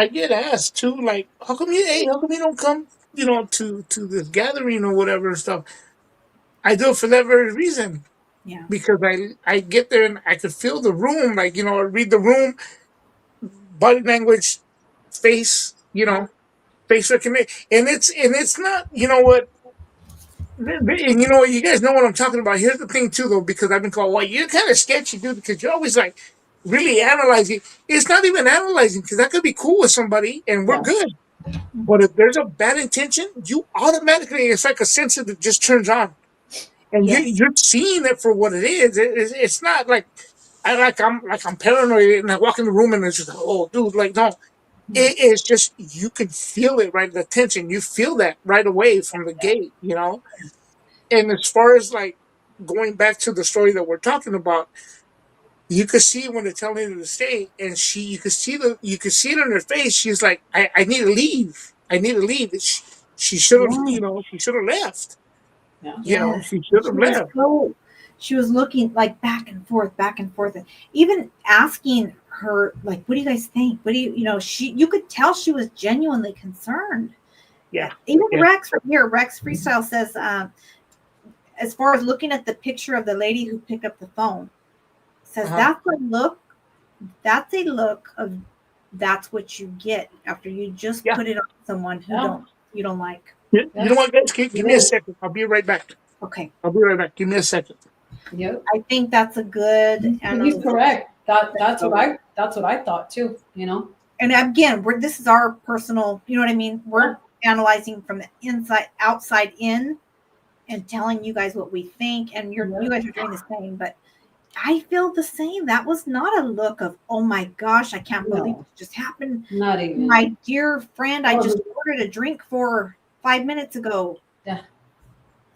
I get asked too, like, how come you don't come, to this gathering or whatever and stuff. I do it for that very reason yeah, because I get there and I could feel the room, like I read the room, body language, face, face recognition, and it's not, what. And you guys know what I'm talking about. Here's the thing too, though, because I've been called, well, you're kind of sketchy, dude, because you're always like really analyzing. It's not even analyzing because I could be cool with somebody and we're Yeah. good. But if there's a bad intention, you automatically, it's like a sensor that just turns on, and yeah, you're seeing it for what it is. It's not like I'm paranoid and I walk in the room and it's just, oh, dude, like no. It's just you can feel it right, the tension. You feel that right away from the gate. And as far as like going back to the story that we're talking about, you could see when they're telling her to stay, and you could see it in her face. She's like, I need to leave. I need to leave. She should have, yeah. she should have left. Yeah. Yes, She should she have was left. so. She was looking like back and forth, and even asking her like, "What do you guys think? What do you?" You could tell she was genuinely concerned, Yeah. Even Yeah. Rex from here, Rex Freestyle says, as far as looking at the picture of the lady who picked up the phone, says that's a look. That's a look of that's what you get after you just Yeah. put it on someone who you don't like. You know what, guys? Give me a second. I'll be right back. Okay. I'll be right back. Give me a second. Yep. I think that's a good. He's correct. That's what I thought too. You know. And again, this is our personal. You know what I mean? We're analyzing from the outside in, and telling you guys what we think. And you guys are doing the same, but I feel the same. That was not a look of, oh my gosh, I can't believe it just happened. Not even. My dear friend, I just ordered a drink for 5 minutes ago. Yeah.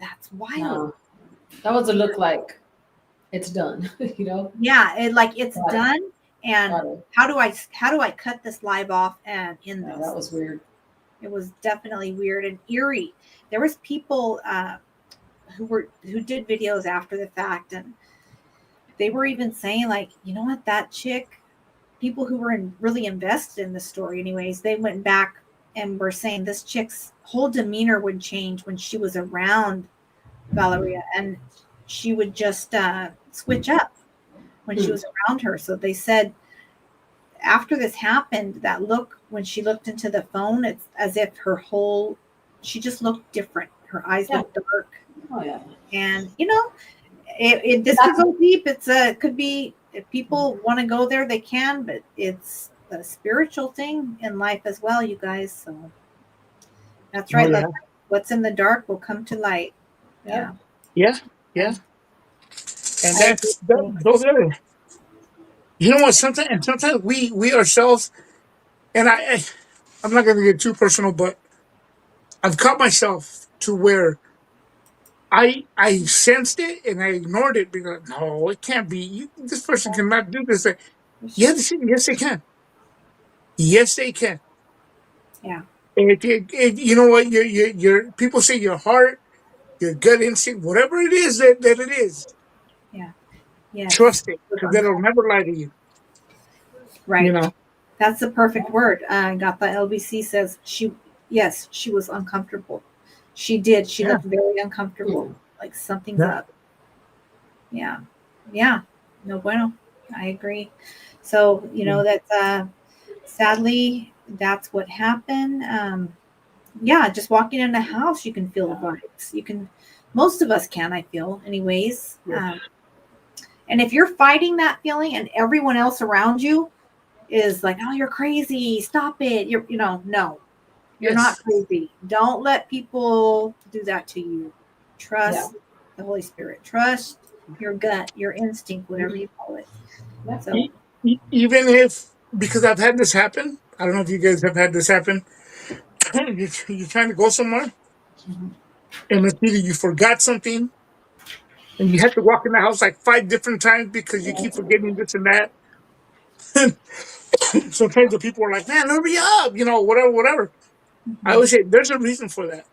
That's wild. No. That was a look like it's done, you know? Yeah, it's done. And how do I cut this live off and end this? That was weird. It was definitely weird and eerie. There was people who did videos after the fact, and they were even saying, like, you know what, that chick, people who were really invested in the story anyways, they went back and were saying this chick's whole demeanor would change when she was around Valeria, and she would just switch up when she was around her. So they said after this happened, that look, when she looked into the phone, it's as if she just looked different. Her eyes looked dark. Oh yeah. And this could go deep. Could be, if people want to go there, they can, but it's a spiritual thing in life as well, you guys. So that's right. Like, what's in the dark will come to light. Yeah. And those are, you know what? Sometimes we ourselves, and I'm not going to get too personal, but I've caught myself to where I sensed it and I ignored it because no, it can't be. This person cannot do this. Yes, they can. Yes, they can. Yeah. And if you know what, your people say your heart, your gut instinct, whatever it is that it is. Yeah. Yes. Trust it, because that'll never lie to you. Right. You know. That's the perfect word. Got the LBC says she was uncomfortable. She did. She looked very uncomfortable. Like something's up. Yeah. Yeah. No bueno. I agree. So, that sadly, that's what happened. Just walking in the house, you can feel the vibes. Most of us can, I feel, anyways. Yeah. And if you're fighting that feeling and everyone else around you is like, oh, you're crazy, stop it. No, you're not crazy. Don't let people do that to you. Trust the Holy Spirit. Trust your gut, your instinct, whatever you call it. So, even if, because I've had this happen, I don't know if you guys have had this happen. You're trying to go somewhere, and it's either you forgot something, and you have to walk in the house like 5 different times because you keep forgetting this and that. Sometimes the people are like, "Man, hurry up!" Whatever. I always say there's a reason for that.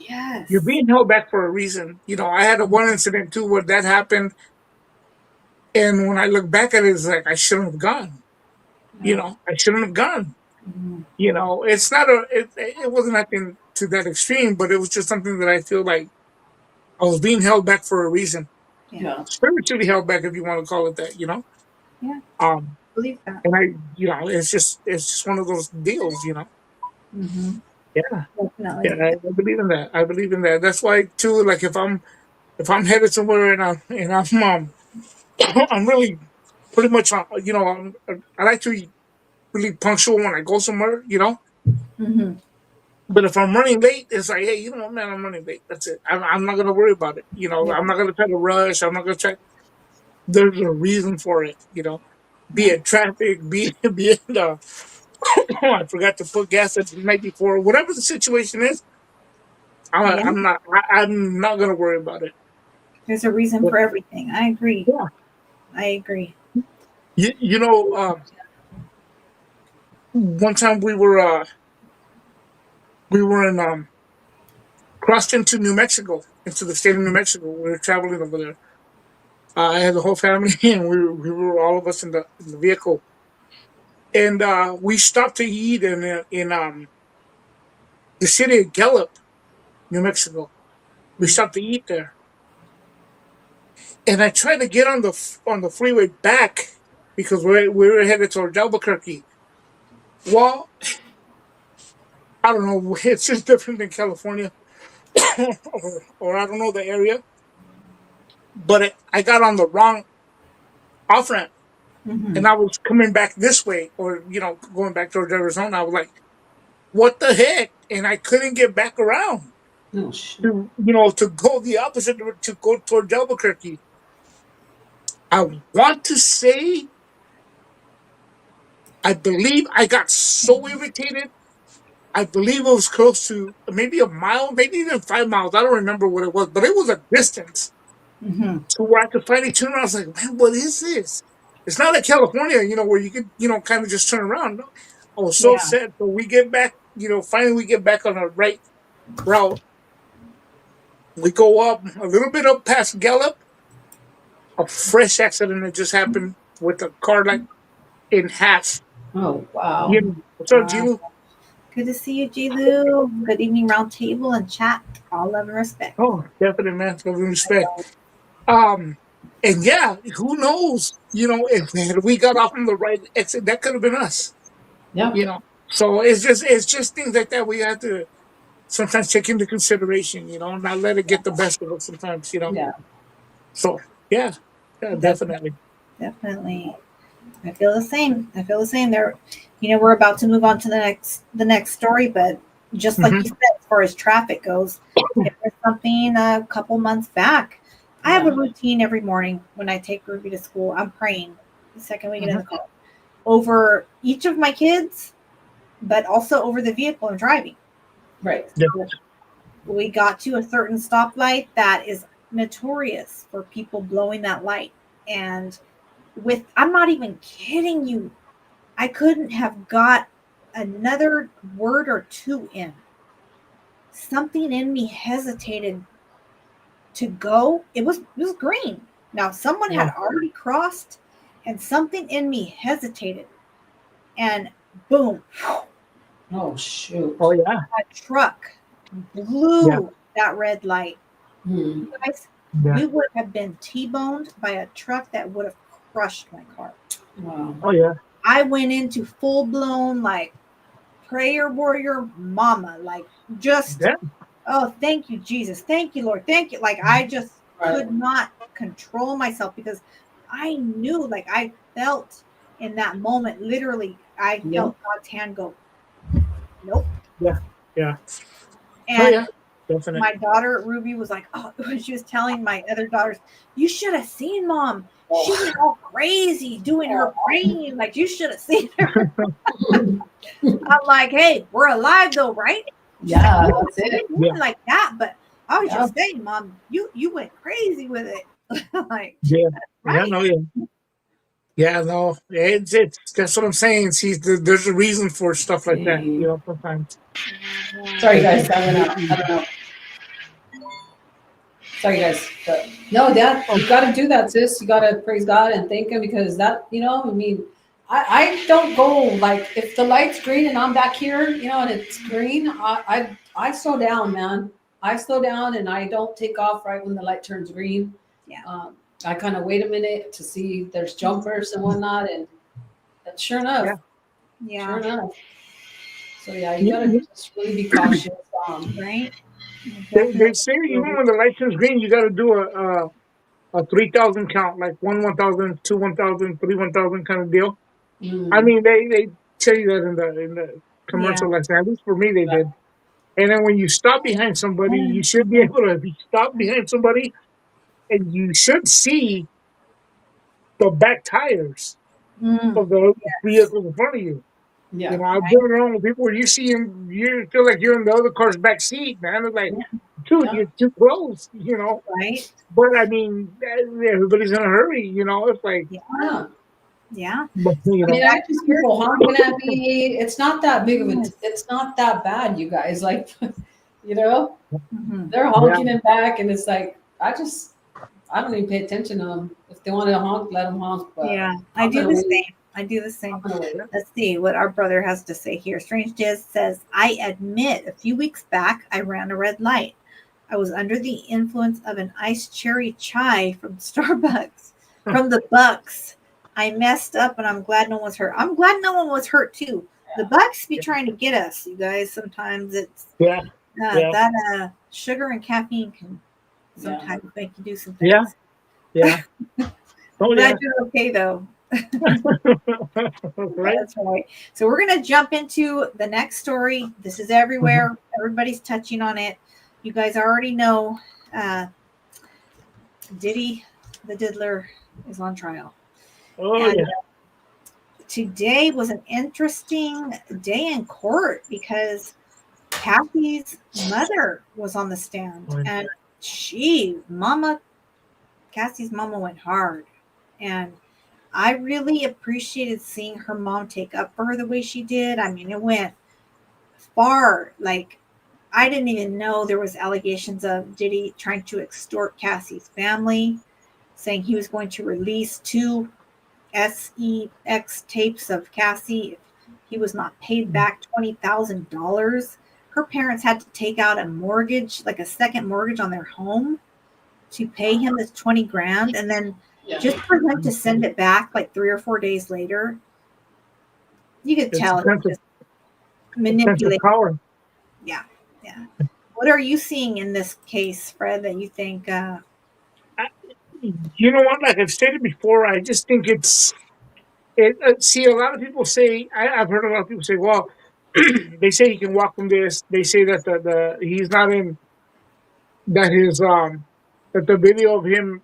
yes, You're being held back for a reason. I had one incident too where that happened, and when I look back at it, it's like I shouldn't have gone. I shouldn't have gone. It's not it wasn't nothing to that extreme, but it was just something that I feel like I was being held back for a reason. Yeah. Spiritually held back, if you want to call it that. Yeah. Believe that. And it's just one of those deals. Mm-hmm. Yeah. Definitely. Yeah, I believe in that. I believe in that. That's why too. Like if I'm headed somewhere and I'm really pretty much I like to be really punctual when I go somewhere. Mm-hmm. But if I'm running late, it's like, hey, man, I'm running late. That's it. I'm not gonna worry about it. I'm not gonna try to rush. I'm not gonna try. There's a reason for it. Be it traffic, be it I forgot to put gas at the night before. Whatever the situation is, I'm not gonna worry about it. There's a reason for everything. I agree. Yeah, I agree. One time we were in crossed into New Mexico, into the state of New Mexico. We were traveling over there. I had the whole family, and we were all of us in the vehicle, and we stopped to eat in the city of Gallup, New Mexico. We stopped to eat there, and I tried to get on the freeway back because we were headed towards Albuquerque. Well, I don't know. It's just different than California, or I don't know the area. But I got on the wrong off ramp, Mhm. and I was coming back this way, or going back towards Arizona. I was like, "What the heck?" And I couldn't get back around Oh shit. to go the opposite, to go towards Albuquerque. I want to say, I believe I got so irritated. I believe it was close to maybe a mile, maybe even 5 miles. I don't remember what it was, but it was a distance Mhm. to where I could finally turn around. I was like, man, what is this? It's not like California, where you could, kind of just turn around. No, I was so Yeah. sad. But we get back, finally we get back on the right route. We go up a little bit up past Gallup. A fresh accident that just happened with a car like in half. Oh wow. What's up, Gilu? Good to see you, Jilu. Good evening, round table and chat. All love and respect. Oh, definitely, man. Love and respect. And yeah, who knows? If we got off on the right exit, that could have been us. Yeah. So it's just things like that we have to sometimes take into consideration. Not let it get the best of us sometimes. Yeah. So yeah, definitely. Definitely. I feel the same. There, we're about to move on to the next story, but just like you said, as far as traffic goes, there was something a couple months back. I have a routine every morning when I take Ruby to school. I'm praying the second we get in the car over each of my kids, but also over the vehicle I'm driving. Right. Yeah. We got to a certain stoplight that is notorious for people blowing that light. And I'm not even kidding you, I couldn't have got another word or two in. Something in me hesitated to go. It was green. Now someone had already crossed, and something in me hesitated. And boom, Oh shoot. Oh yeah. a truck blew that red light. Hmm. Guys, Yeah. we would have been T-boned by a truck that would have crushed my car. Wow. Oh yeah. I went into full blown like prayer warrior mama, like just Yeah. oh, thank you, Jesus, thank you, Lord, thank you. Like I just Right. could not control myself because I knew, like I felt in that moment, literally, I felt God's hand go, nope. Yeah. Yeah. And Oh yeah. Definitely. my daughter Ruby was like, oh, she was telling my other daughters, you should have seen Mom. She went all crazy doing her praying. Like you should have seen her. I'm like, hey, we're alive though, right? Yeah, that's it. Like that, but I was just saying, Mom, you went crazy with it. Like, yeah. right? Yeah. No. Yeah. Yeah. No. It's that's what I'm saying. See, there's a reason for stuff like that. Sometimes. Sorry guys, I don't know. Sorry guys. But no, Dad, you gotta do that, sis. You gotta praise God and thank him because that, I mean, I don't go like if the light's green and I'm back here, and it's green, I slow down, man. I slow down and I don't take off right when the light turns green. Yeah. I kind of wait a minute to see if there's jumpers and whatnot, and sure enough, Yeah. sure enough. So yeah, you gotta just really be cautious. Right. They say even when the light turns green, you got to do a 3,000 count, like 1,000, 2 1,000, 3 1,000 kind of deal. I mean, they tell you that in the commercial like that. At least for me, they did. And then when you stop behind somebody, you should be able to stop behind somebody, and you should see the back tires of the vehicle in front of you. Yeah. I've driven around with people where you see them, you feel like you're in the other car's back seat, man. It's like, dude, you're too close, Right. But I mean, everybody's in a hurry, It's like, Yeah. Yeah. but, I mean, I just people honking at me. It's not that big of a. It's not that bad, you guys. Like, they're honking it back, and it's like I don't even pay attention to them. If they want to honk, let them honk. But Yeah, I do the same. I do the same. I'm gonna wait. Let's see what our brother has to say here. Strange Diz says, I admit a few weeks back I ran a red light. I was under the influence of an iced cherry chai from Starbucks, from the Bucks. I messed up and I'm glad no one was hurt. I'm glad no one was hurt too. The Bucks be trying to get us, you guys. Sometimes it's Yeah. Yeah. that sugar and caffeine can sometimes make you do some things. Yeah. Yeah. Oh, Glad yeah. you're okay though. Right. That's right. So we're going to jump into the next story. This is everywhere. Everybody's touching on it. You guys already know Diddy the Diddler is on trial. Oh, And yeah. Today was an interesting day in court because Kathy's mother was on the stand. Oh, yeah. And Cassie's mama went hard. And I really appreciated seeing her mom take up for her the way she did. I mean, it went far. Like, I didn't even know there was allegations of Diddy trying to extort Cassie's family, saying he was going to release 2 SEX tapes of Cassie if he was not paid back $20,000. Her parents had to take out a mortgage, like a second mortgage on their home, to pay him this 20 grand, and then just for him to send it back like 3 or 4 days later, you could tell it was just manipulated. Power. Yeah. What are you seeing in this case, Fred, that you think? You know what? Like I've stated before, I just think it's. See, a lot of people say. I've heard a lot of people say, "Well, they say he can walk from this." They say that the he's not in. That his that the video of him,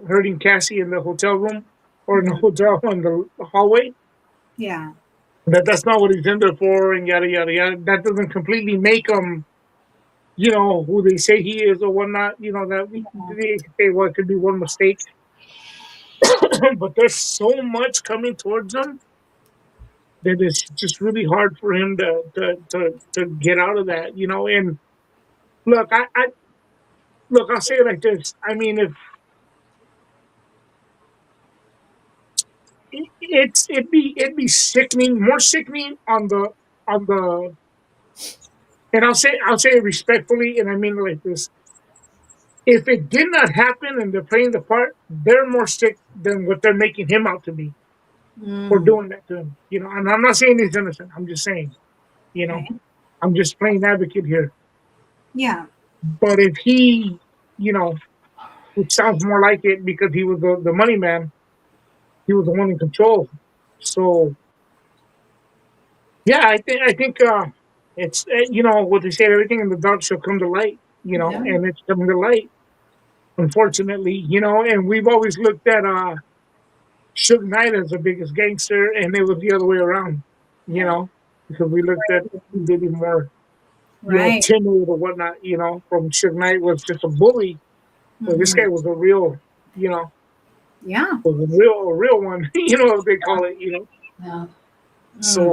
hurting Cassie in the hotel room or in the hotel in the hallway. Yeah. That's not what he's in there for, and yada yada yada. That doesn't completely make him, who they say he is or whatnot. That they say, well, it could be one mistake, but there's so much coming towards him that it's just really hard for him to get out of that. And look, I'll say it like this. I mean, if it'd be sickening, more sickening on the and I'll say it respectfully, and I mean it like this. If it did not happen and they're playing the part, they're more sick than what they're making him out to be for doing that to him. And I'm not saying he's innocent. I'm just saying, Okay. I'm just playing advocate here. Yeah. But if he, which sounds more like it because he was the money man, he was the one in control. So, yeah, I think it's what they say, everything in the dark shall come to light. Yeah. And it's coming to light, unfortunately. And we've always looked at Suge Knight as the biggest gangster, and it was the other way around. Because we looked at Diddy more, Right. timid or whatnot. From Suge Knight was just a bully. But this guy was a real, Yeah. was a real one. As they call it. Yeah. So.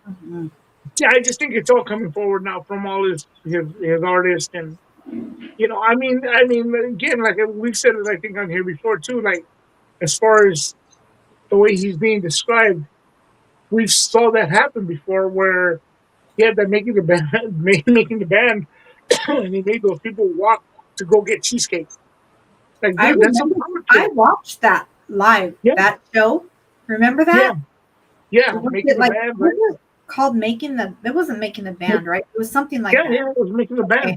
Mhm. Yeah, I just think it's all coming forward now from all his artists, and I mean, again, like we've said it, I think on here before too. Like as far as the way he's being described, we've saw that happen before, where he had that making the band, and he made those people walk to go get cheesecake. Like, I dude, that's some remember. power I trip. watched that live. Yeah. That show. Remember that? Yeah, Was making it the like band. what Right? was it called? Making the. It wasn't making the band, right? It was something like that. Yeah, it was making the band. Okay.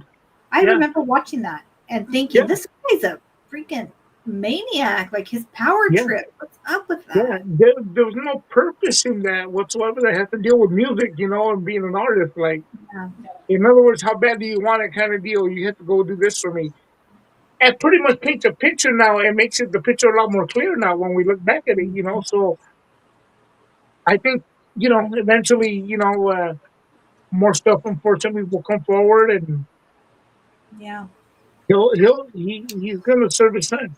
I Yeah. remember watching that and thinking, Yeah. this guy's a freaking maniac. Like his power Yeah. trip. What's up with that? Yeah, there was no purpose in that whatsoever. That had to deal with music, and being an artist. Like, Yeah. in other words, how bad do you want it kind of deal? You have to go do this for me. It pretty much paints a picture now and makes the picture a lot more clear now when we look back at it, So I think, eventually, more stuff unfortunately will come forward, and Yeah. he's gonna serve his time.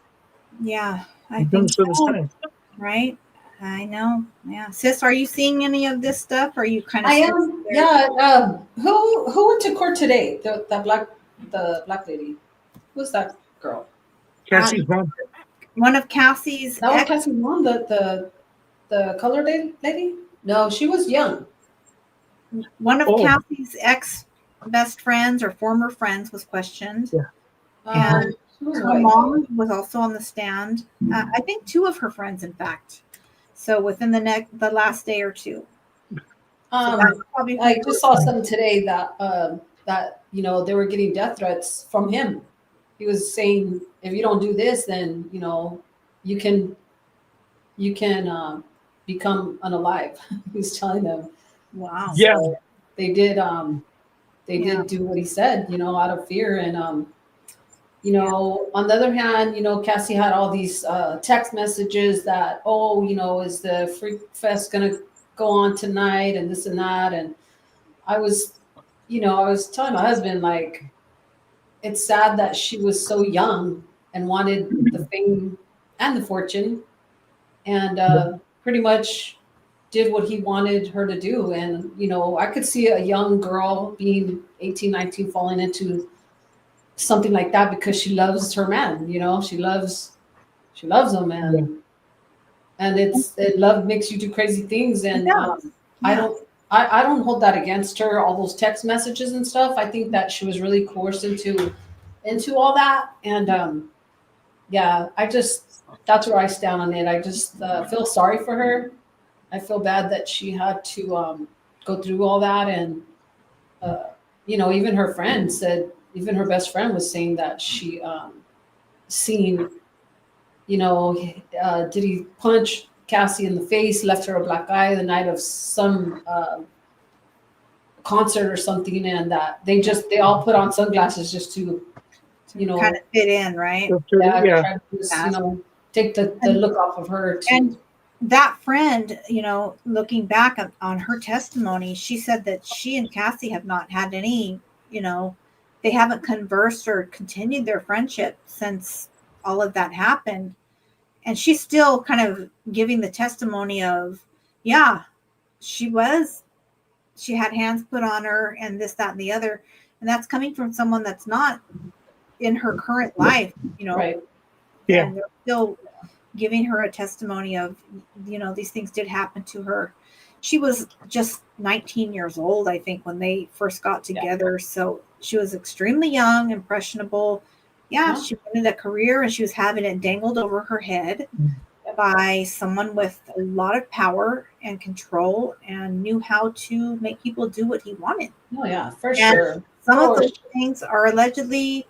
Yeah. I He's gonna think serve his so. time. Right. I know. Yeah. Sis, are you seeing any of this stuff? Or are you kind of I am. Yeah. Who went to court today? The black lady. Who's that girl? Cassie's mom. one of Cassie's That was ex. Cassie's mom. the colored lady? No, she was young. One of Oh. Kathy's ex best friends or former friends was questioned. Yeah. And She was her white. mom was also on the stand. I think two of her friends, in fact. So within the last day or two. So that's probably I just saw something today that they were getting death threats from him. He was saying, if you don't do this, then you can become unalive. He's telling them. wow. Yeah. So they did Yeah. do what he said, out of fear. And on the other hand, Cassie had all these text messages that, is the Freak Fest gonna go on tonight and this and that. And I was telling my husband, like, it's sad that she was so young and wanted the fame and the fortune, and pretty much did what he wanted her to do. And I could see a young girl being 18, 19 falling into something like that because she loves her man. She loves him, and love makes you do crazy things. And It does. I don't hold that against her, all those text messages and stuff. I think that she was really coerced into all that. And that's where I stand on it. I just feel sorry for her. I feel bad that she had to go through all that. And even her friend said, even her best friend was saying that she seen, did he punch Cassie in the face, left her a black eye the night of some concert or something, and that they all put on sunglasses just to kind of fit in, right? Yeah. try to just, take the look off of her. And that friend, looking back on her testimony, she said that she and Cassie have not had any, they haven't conversed or continued their friendship since all of that happened. And she's still kind of giving the testimony of, yeah, she had hands put on her and this, that, and the other. And that's coming from someone that's not in her current life, Right. Yeah. And they're still giving her a testimony of, these things did happen to her. She was just 19 years old, I think, when they first got together. Yeah. So she was extremely young, impressionable. Yeah, she wanted a career and she was having it dangled over her head by someone with a lot of power and control and knew how to make people do what he wanted. Oh, yeah, for sure. Some of those things are allegedly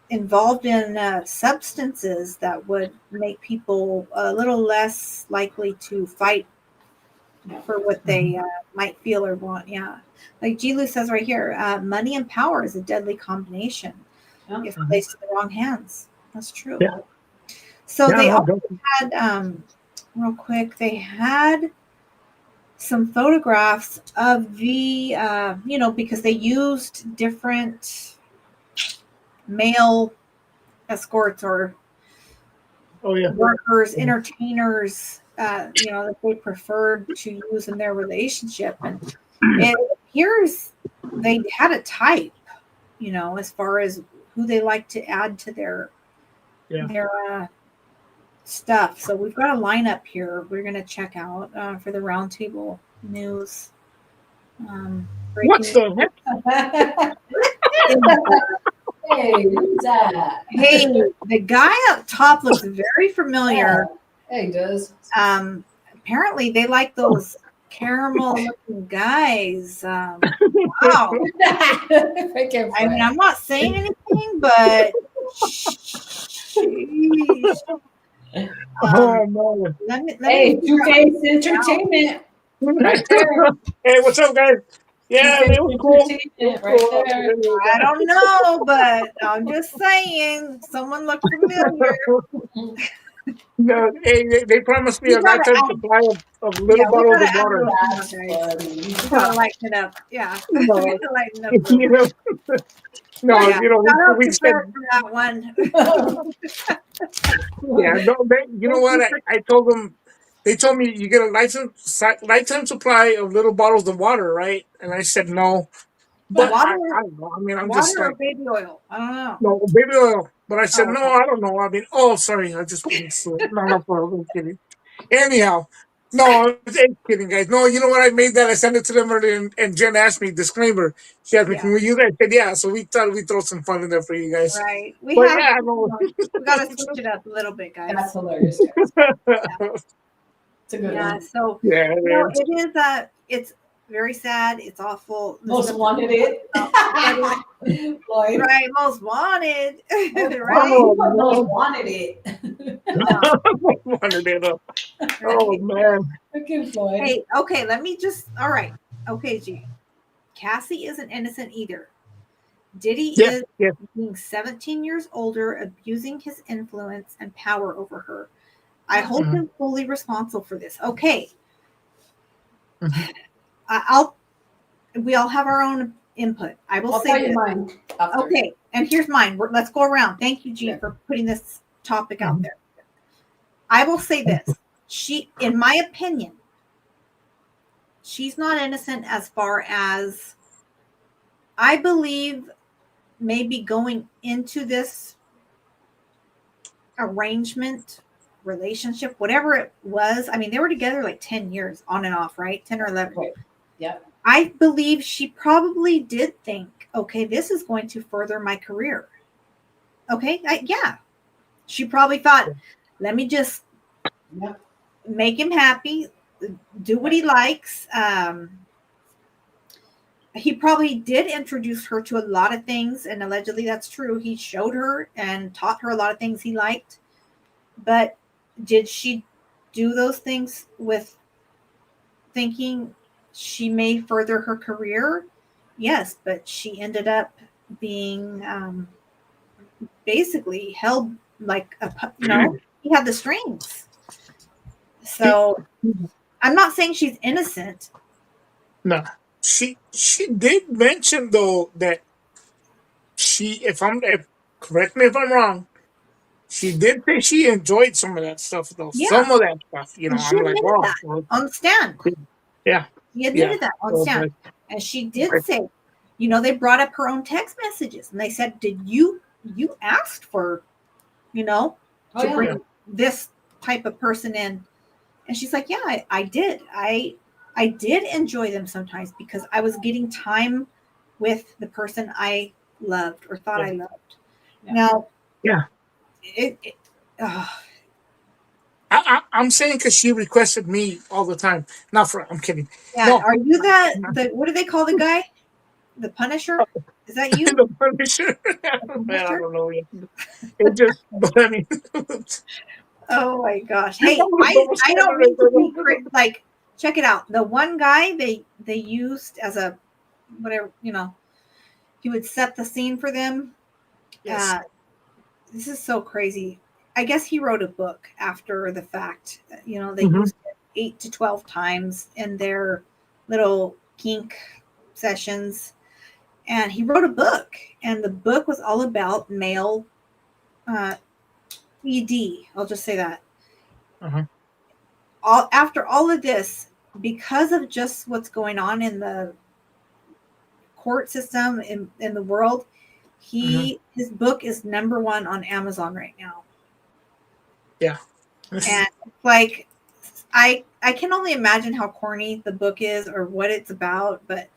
involved in substances that would make people a little less likely to fight for what they might feel or want. Yeah. Like Jilu says right here, money and power is a deadly combination if placed in the wrong hands. That's true. Yeah. So they also had, real quick, they had some photographs of the, because they used different male escorts or workers, entertainers, that they preferred to use in their relationship. And it appears they had a type, as far as who they like to add to their stuff. So we've got a lineup here we're going to check out for the roundtable news. What's the heck? Hey, who's that? Hey, the guy up top looks very familiar. Yeah, he does. Apparently they like those caramel looking guys. Wow. I mean, I'm not saying anything, but no. Hey, Two-Face Entertainment. Right there. Hey, what's up, guys? Yeah, it was cool. Right there. I don't know, but I'm just saying, someone looked familiar. No, hey, they promised me a lifetime supply of little bottles of water. You gotta lighten it up. Yeah. No, lighten up. We said that one. Yeah, no, you know what? I told them. They told me you get a lifetime supply of little bottles of water, right? And I said no. But water, I don't know. I mean, I'm water just like or baby oil. I don't know. No, baby oil. But I said no. I don't know. I mean, sorry. I just no, I'm kidding. Anyhow, no, I'm kidding, guys. No, you know what? I made that. I sent it to them earlier, and Jen asked me, disclaimer. She asked me, Yeah. can we use that? I said, yeah. So we thought we'd throw some fun in there for you guys. Right. We But have, yeah, no. we got to switch it up a little bit, guys. That's hilarious, guys. It's a good Yeah. one. So, Yeah, no, it is. it is, it's very sad. It's awful. The Most stuff- wanted it. Lloyd. Right. Most wanted. Most Right. Oh, Most no. wanted it. Yeah. Wanted it up. Right. Oh, man. Freaking Floyd. Hey, okay, let me just, all right. Okay, G. Cassie isn't innocent either. Diddy Yeah, is yeah. being 17 years older, abusing his influence and power over her. I hold Mhm. him fully responsible for this. Okay. Mhm. We all have our own input. I will I'll say tell you this. mine after. Okay, and here's mine. Let's go around. Thank you, G, Okay. for putting this topic out Mhm. there. I will say this. She, in my opinion, she's not innocent as far as I believe maybe going into this arrangement, relationship, whatever it was. I mean, they were together like 10 years on and off, right? 10 or 11. Okay. Yep. I believe she probably did think, okay, this is going to further my career. Okay. Yeah. She probably thought, let me just Yep. make him happy, do what he likes. He probably did introduce her to a lot of things, and allegedly that's true. He showed her and taught her a lot of things he liked. But did she do those things with thinking she may further her career? Yes, but she ended up being basically held like he had the strings. So I'm not saying she's innocent. No. She did mention though that correct me if I'm wrong, she did say she enjoyed some of that stuff though. Yeah. Some of that stuff, you know. And she I'm like, admitted wow. that Well, on the stand. yeah. He admitted Yeah. that on So, stand. And she did Right. say, they brought up her own text messages and they said, did you asked for, Oh, to yeah. bring this type of person in? And she's like, yeah, I did. I did enjoy them sometimes because I was getting time with the person I loved or thought I loved. Yeah. Now, Yeah. I'm saying because she requested me all the time. I'm kidding. yeah. No. Are you what do they call the guy? The Punisher? Is that you? The Punisher. Man, I don't know. It just, but I mean, Oh my gosh. Hey, I don't mean to be like, check it out. The one guy they used as a whatever, he would set the scene for them. yes. This is so crazy. I guess he wrote a book after the fact. They Mhm. used it 8 to 12 times in their little kink sessions. And he wrote a book, and the book was all about male ED. I'll just say that. Uh-huh. After all of this, because of just what's going on in the court system in the world, his book is #1 on Amazon right now. Yeah. And like I can only imagine how corny the book is or what it's about, but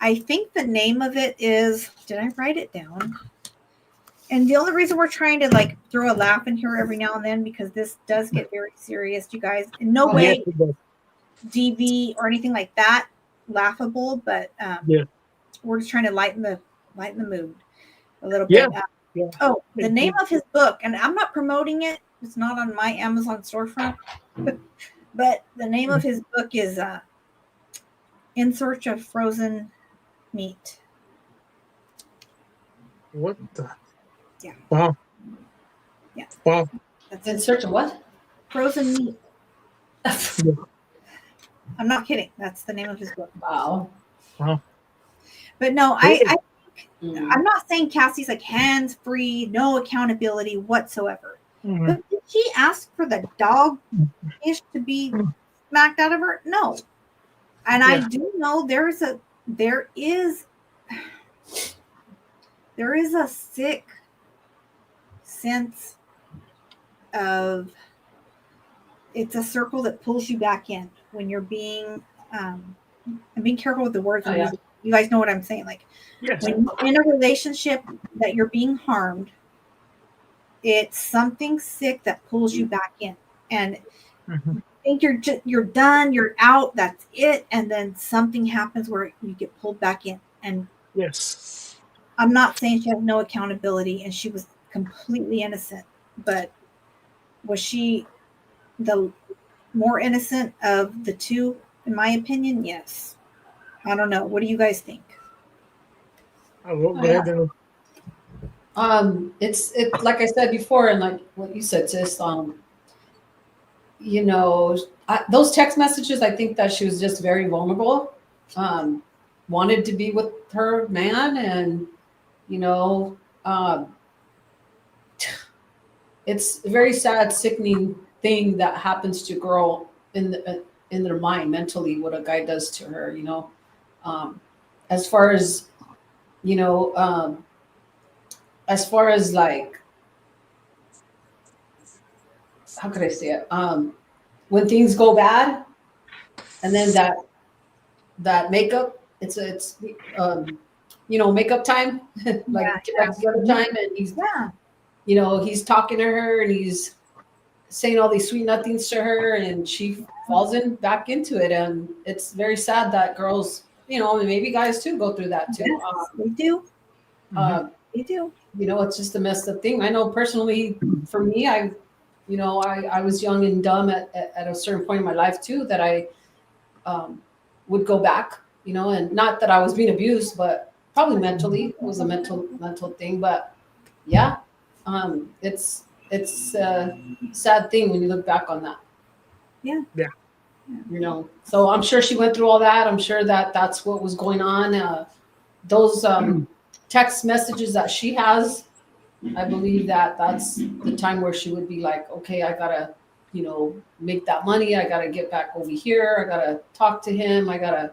I think the name of it is, did I write it down? And the only reason we're trying to like throw a laugh in here every now and then, because this does get very serious, you guys. In no way DV or anything like that laughable, but we're just trying to lighten the mood a little bit. Yeah. Oh, the name of his book, and I'm not promoting it. It's not on my Amazon storefront, but the name of his book is In Search of Frozen Meat. What the? Yeah. Wow. Yeah. Wow. That's In search of what? Frozen Meat. I'm not kidding. That's the name of his book. Wow. But no, Mm. I'm not saying Cassie's like hands free, no accountability whatsoever. Mhm. But did she ask for the dog ish to be smacked out of her? No. And I do know there is a sick sense of it's a circle that pulls you back in when you're being. I'm being careful with the words. Oh, yeah. You guys know what I'm saying. Like Yes. when you're in a relationship that you're being harmed, it's something sick that pulls you back in, and Mm-hmm. you think you're done, you're out, that's it, and then something happens where you get pulled back in. And Yes. I'm not saying she has no accountability, and she was completely innocent, but was she the more innocent of the two? In my opinion, yes. I don't know. What do you guys think? Go Oh, yeah. ahead. Then. It's like I said before, and like what you said, sis. You know, those text messages. I think that she was just very vulnerable. Wanted to be with her man, and you know, it's a very sad, sickening thing that happens to a girl in their mind mentally. What a guy does to her, you know. As far as you know, as far as like, how could I say it? When things go bad, and then that makeup, it's you know, makeup time, like Yeah, get back together time, and he's Yeah. you know, he's talking to her and he's saying all these sweet nothings to her, and she falls back into it, and it's very sad that girls, you know, and maybe guys too go through that too. Yes, they do. They do. You know, it's just a messed up thing. I know personally, for me, you know, I was young and dumb at a certain point in my life too, that I would go back, you know, and not that I was being abused, but probably mentally it was a mental thing. But yeah, it's a sad thing when you look back on that. Yeah. Yeah. You know, so I'm sure she went through all that. I'm sure that that's what was going on. Those text messages that she has, I believe that that's the time where she would be like, okay, I gotta, you know, make that money. I gotta get back over here. I gotta talk to him. I gotta,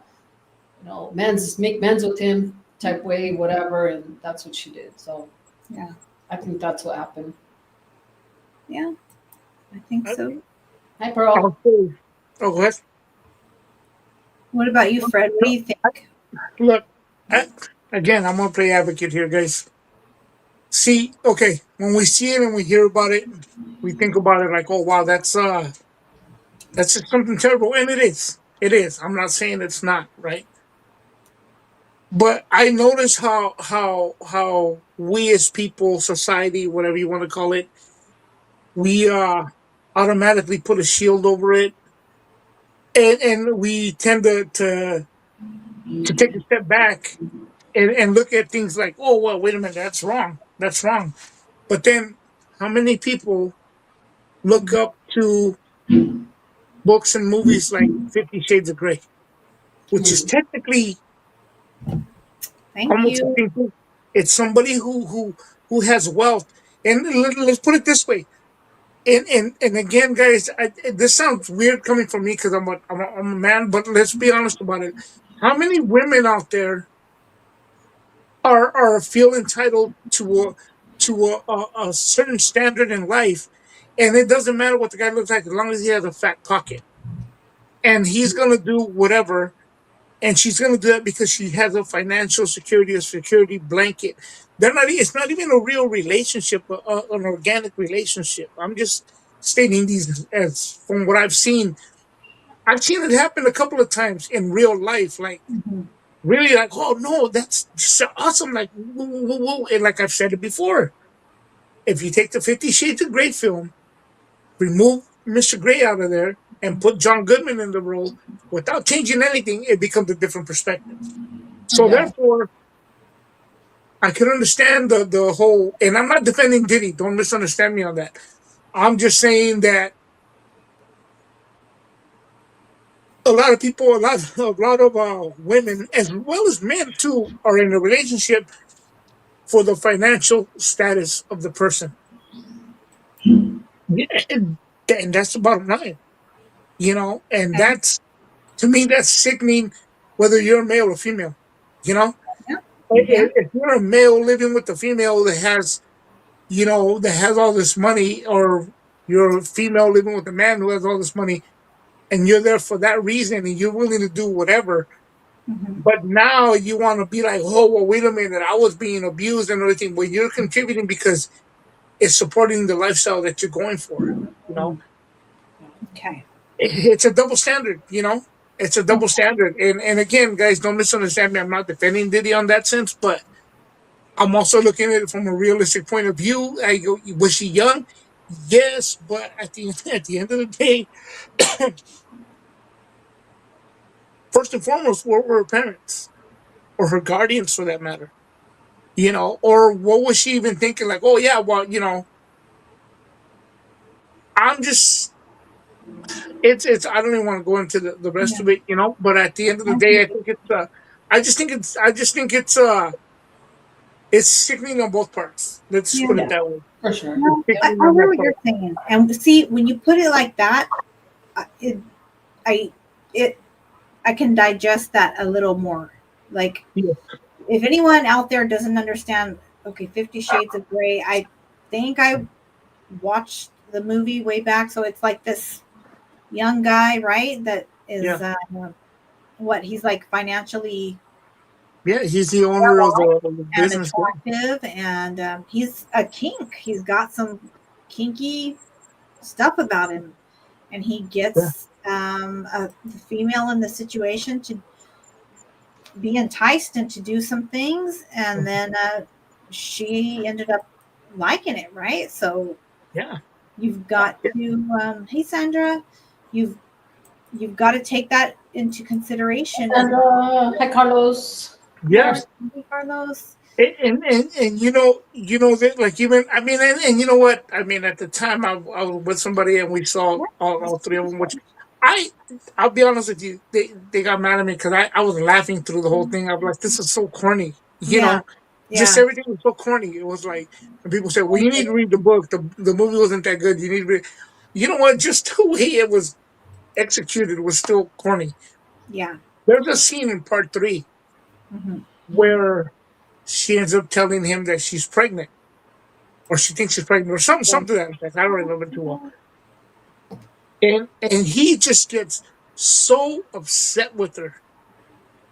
you know, make amends with him type way, whatever. And that's what she did. So Yeah. I think that's what happened. Yeah. I think so. Hi, Pearl. Oh, go ahead. What about you, Fred? What do you think? Look, again, I'm gonna play advocate here, guys. See, okay, when we see it and we hear about it, we think about it like, oh wow, that's just something terrible, and it is. It is. I'm not saying it's not, right? But I notice how we as people, society, whatever you want to call it, we automatically put a shield over it, and we tend to take a step back and look at things like, oh well, wait a minute, that's wrong. That's wrong. But then, how many people look up to books and movies like 50 Shades of Grey, which is technically Thank almost the you. same thing. It's somebody who has wealth. And let's put it this way. And again, guys, this sounds weird coming from me because I'm a man, but let's be honest about it. How many women out there are feel entitled to a certain standard in life, and it doesn't matter what the guy looks like as long as he has a fat pocket, and he's gonna do whatever, and she's gonna do that because she has a financial security, a security blanket. They're not. It's not even a real relationship, an organic relationship. I'm just stating these as from what I've seen. I've seen it happen a couple of times in real life, like really like, oh no, that's just awesome. Like, whoa, whoa, whoa. And like I've said it before, if you take the 50 Shades of Grey film, remove Mr. Grey out of there, and put John Goodman in the role without changing anything, it becomes a different perspective. So Yeah. therefore, I can understand the whole, and I'm not defending Diddy. Don't misunderstand me on that. I'm just saying that a lot of people, a lot of women, as well as men too, are in a relationship for the financial status of the person. Yeah, and that's the bottom line, and Okay. that's, to me, that's sickening, whether you're a male or female, you know? Yeah. Yeah. If you're a male living with a female that has all this money, or you're a female living with a man who has all this money, and you're there for that reason, and you're willing to do whatever. Mhm. But now you want to be like, oh, well, wait a minute, I was being abused and everything. Well, you're contributing because it's supporting the lifestyle that you're going for. You know, Okay. it's a double standard. You know, it's a double standard. And again, guys, don't misunderstand me. I'm not defending Diddy on that sense, but I'm also looking at it from a realistic point of view. I go, was she young? Yes, but at the end of the day, first and foremost, what were her parents or her guardians, for that matter? You know, or what was she even thinking? Like, oh yeah, well, you know, I'm just it's I don't even want to go into the rest Yeah. of it, you know. But at the end of the day, I think it's it's sickening on both parts. Let's Yeah. put it that way. For sure. No, It's I sickening on hear that what you're part. saying, and see, when you put it like that, it, I, it, I can digest that a little more. Like, Yeah. if anyone out there doesn't understand, okay, 50 Shades of Grey, I think I watched the movie way back. So it's like this young guy, right? That is, Yeah, what he's like financially yeah. He's the owner well of off the and business. attractive, and he's a kink. He's got some kinky stuff about him, and he Yeah, gets the female in the situation to be enticed and to do some things, and then she ended up liking it, right? So yeah, you've got yeah. to, hey Sandra, you've you've got to take that into consideration. And hi, Carlos. Yeah. Hey, Carlos. And you know that, like, even I mean, and you know what I mean. At the time, I was with somebody and we saw all three of them. Which I I'll be honest with you, they got mad at me because I was laughing through the whole thing. I was like, this is so corny. You Yeah, know, just yeah, everything was so corny. It was like, and people said, well, you need to read the book. The movie wasn't that good. You need to read. You know what? Just the way it was executed was still corny. yeah. There's a scene in part three Hmm. where she ends up telling him that she's pregnant, or she thinks she's pregnant, or something to that effect. I don't remember too well. And he just gets so upset with her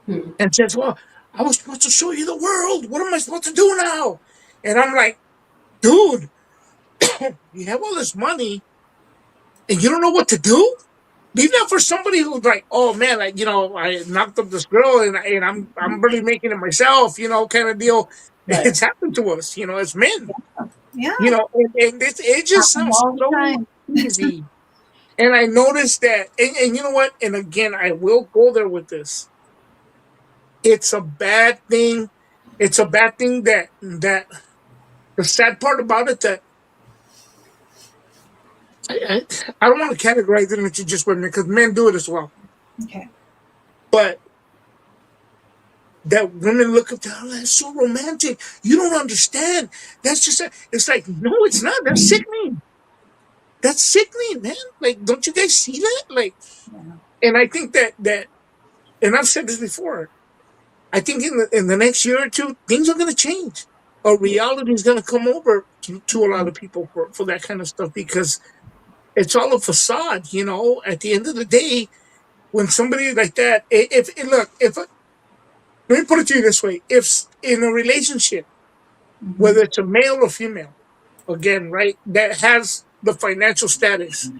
Hmm. and says, "Well, I was supposed to show you the world. What am I supposed to do now?" And I'm like, "Dude, you have all this money and you don't know what to do? Leave that for somebody who's like, oh man, like, I knocked up this girl and I'm really making it myself, kind of deal." Right. It's happened to us, as men. Yeah, And it just happens sounds all the so time. easy. And I noticed that, and you know what? And again, I will go there with this. It's a bad thing. It's a bad thing that the sad part about it that I don't want to categorize it into just women because men do it as well. Okay. But that women look up to, oh, that's so romantic. You don't understand. That's just it's like, no, it's not. That's sickening. That's sickening, man. Like, don't you guys see that? Like, Yeah. and I think that and I've said this before. I think in the next year or two, things are going to change. A reality is going to come over to a lot of people for that kind of stuff because it's all a facade. At the end of the day, when somebody like that, look, let me put it to you this way: if in a relationship, Mhm. whether it's a male or female, again, right, that has the financial status.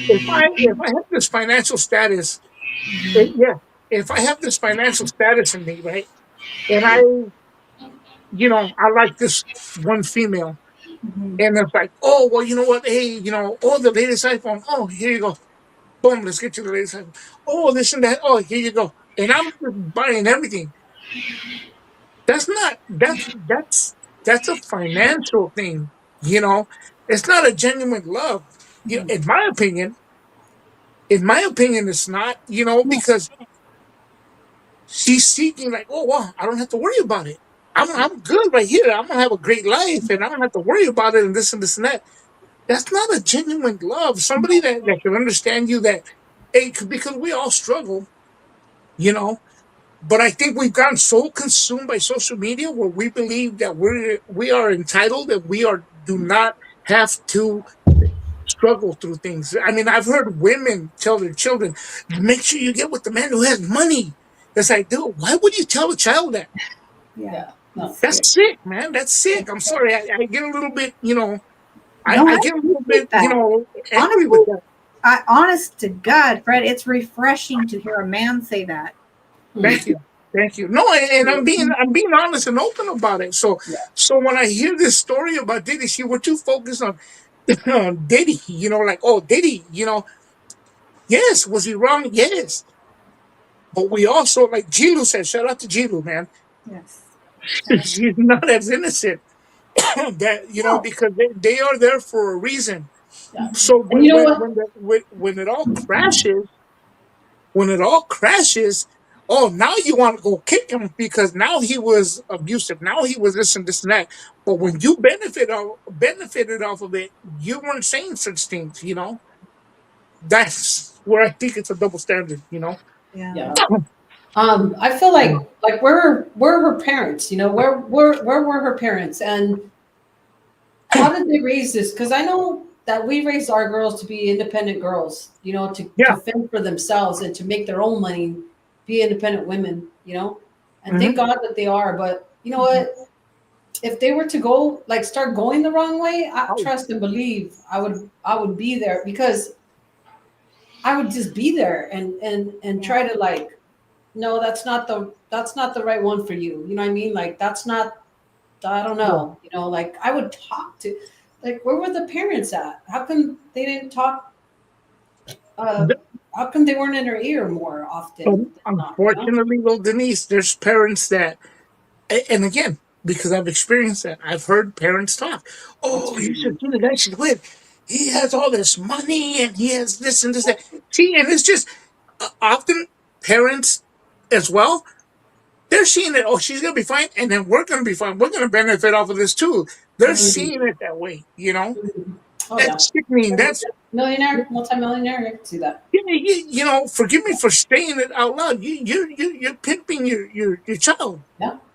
If I have this financial status, yeah, if I have this financial status in me, right, and I like this one female, Mhm. and it's like, oh, well, you know what? Hey, oh, the latest iPhone. Oh, here you go. Boom, let's get you the latest iPhone. Oh, this and that. Oh, here you go. And I'm just buying everything. That's a financial thing. It's not a genuine love. Mhm. In my opinion, it's not. Yeah. Because she's seeking like, oh wow, I don't have to worry about it. I'm good right here. I'm gonna have a great life, and I don't have to worry about it, and this and this and that. That's not a genuine love. Somebody that can understand you that, hey, because we all struggle, you know. But I think we've gotten so consumed by social media where we believe that we are entitled and we do not have to struggle through things. I mean, I've heard women tell their children, make sure you get with the man who has money. It's like, dude, why would you tell a child that? Yeah. Yeah. No. That's sick, man. That's sick. I'm sorry. I get a little bit, No, I I get a little appreciate bit, that. angry Honestly, with that. honest to God, Fred, it's refreshing to hear a man say that. Thank you. Thank you. No, and I'm being honest and open about it. So Yeah. so when I hear this story about Diddy, see, we're too focused on Diddy, like, oh, Diddy, yes, was he wrong? Yes. But we also, like Gilu said, shout out to Gilu, man. Yes. She's not as innocent that, No. because they are there for a reason. Yeah. So And you know what? when it all crashes, oh, now you want to go kick him because now he was abusive. Now he was this and this and that. But when you benefited off of it, you weren't saying such things. That's where I think it's a double standard. Yeah. Yeah. I feel like where her parents, where were her parents, and how did they raise this? Because I know that we raised our girls to be independent girls, to Yeah. fend for themselves and to make their own money, be independent women, and thank God that they are. But you know what? If they were to go start going the wrong way, I trust and believe I would be there, because I would just be there and try to no, that's not the right one for you. You know what I mean? That's not, I don't know. I would talk to, where were the parents at? How come they didn't talk? How come they weren't in her ear more often? Unfortunately, though, Denise, there's parents that, and again, because I've experienced that, I've heard parents talk. Oh, you should see the guy she's with. He has all this money and he has this and this. That. See, and it's just often parents as well. They're seeing that, oh, she's going to be fine, and then we're going to be fine. We're going to benefit off of this too. They're seeing it that way. Oh, yeah. That's sickening. That's Multimillionaire. I can see that. Forgive me for saying it out loud. You're pimping your child.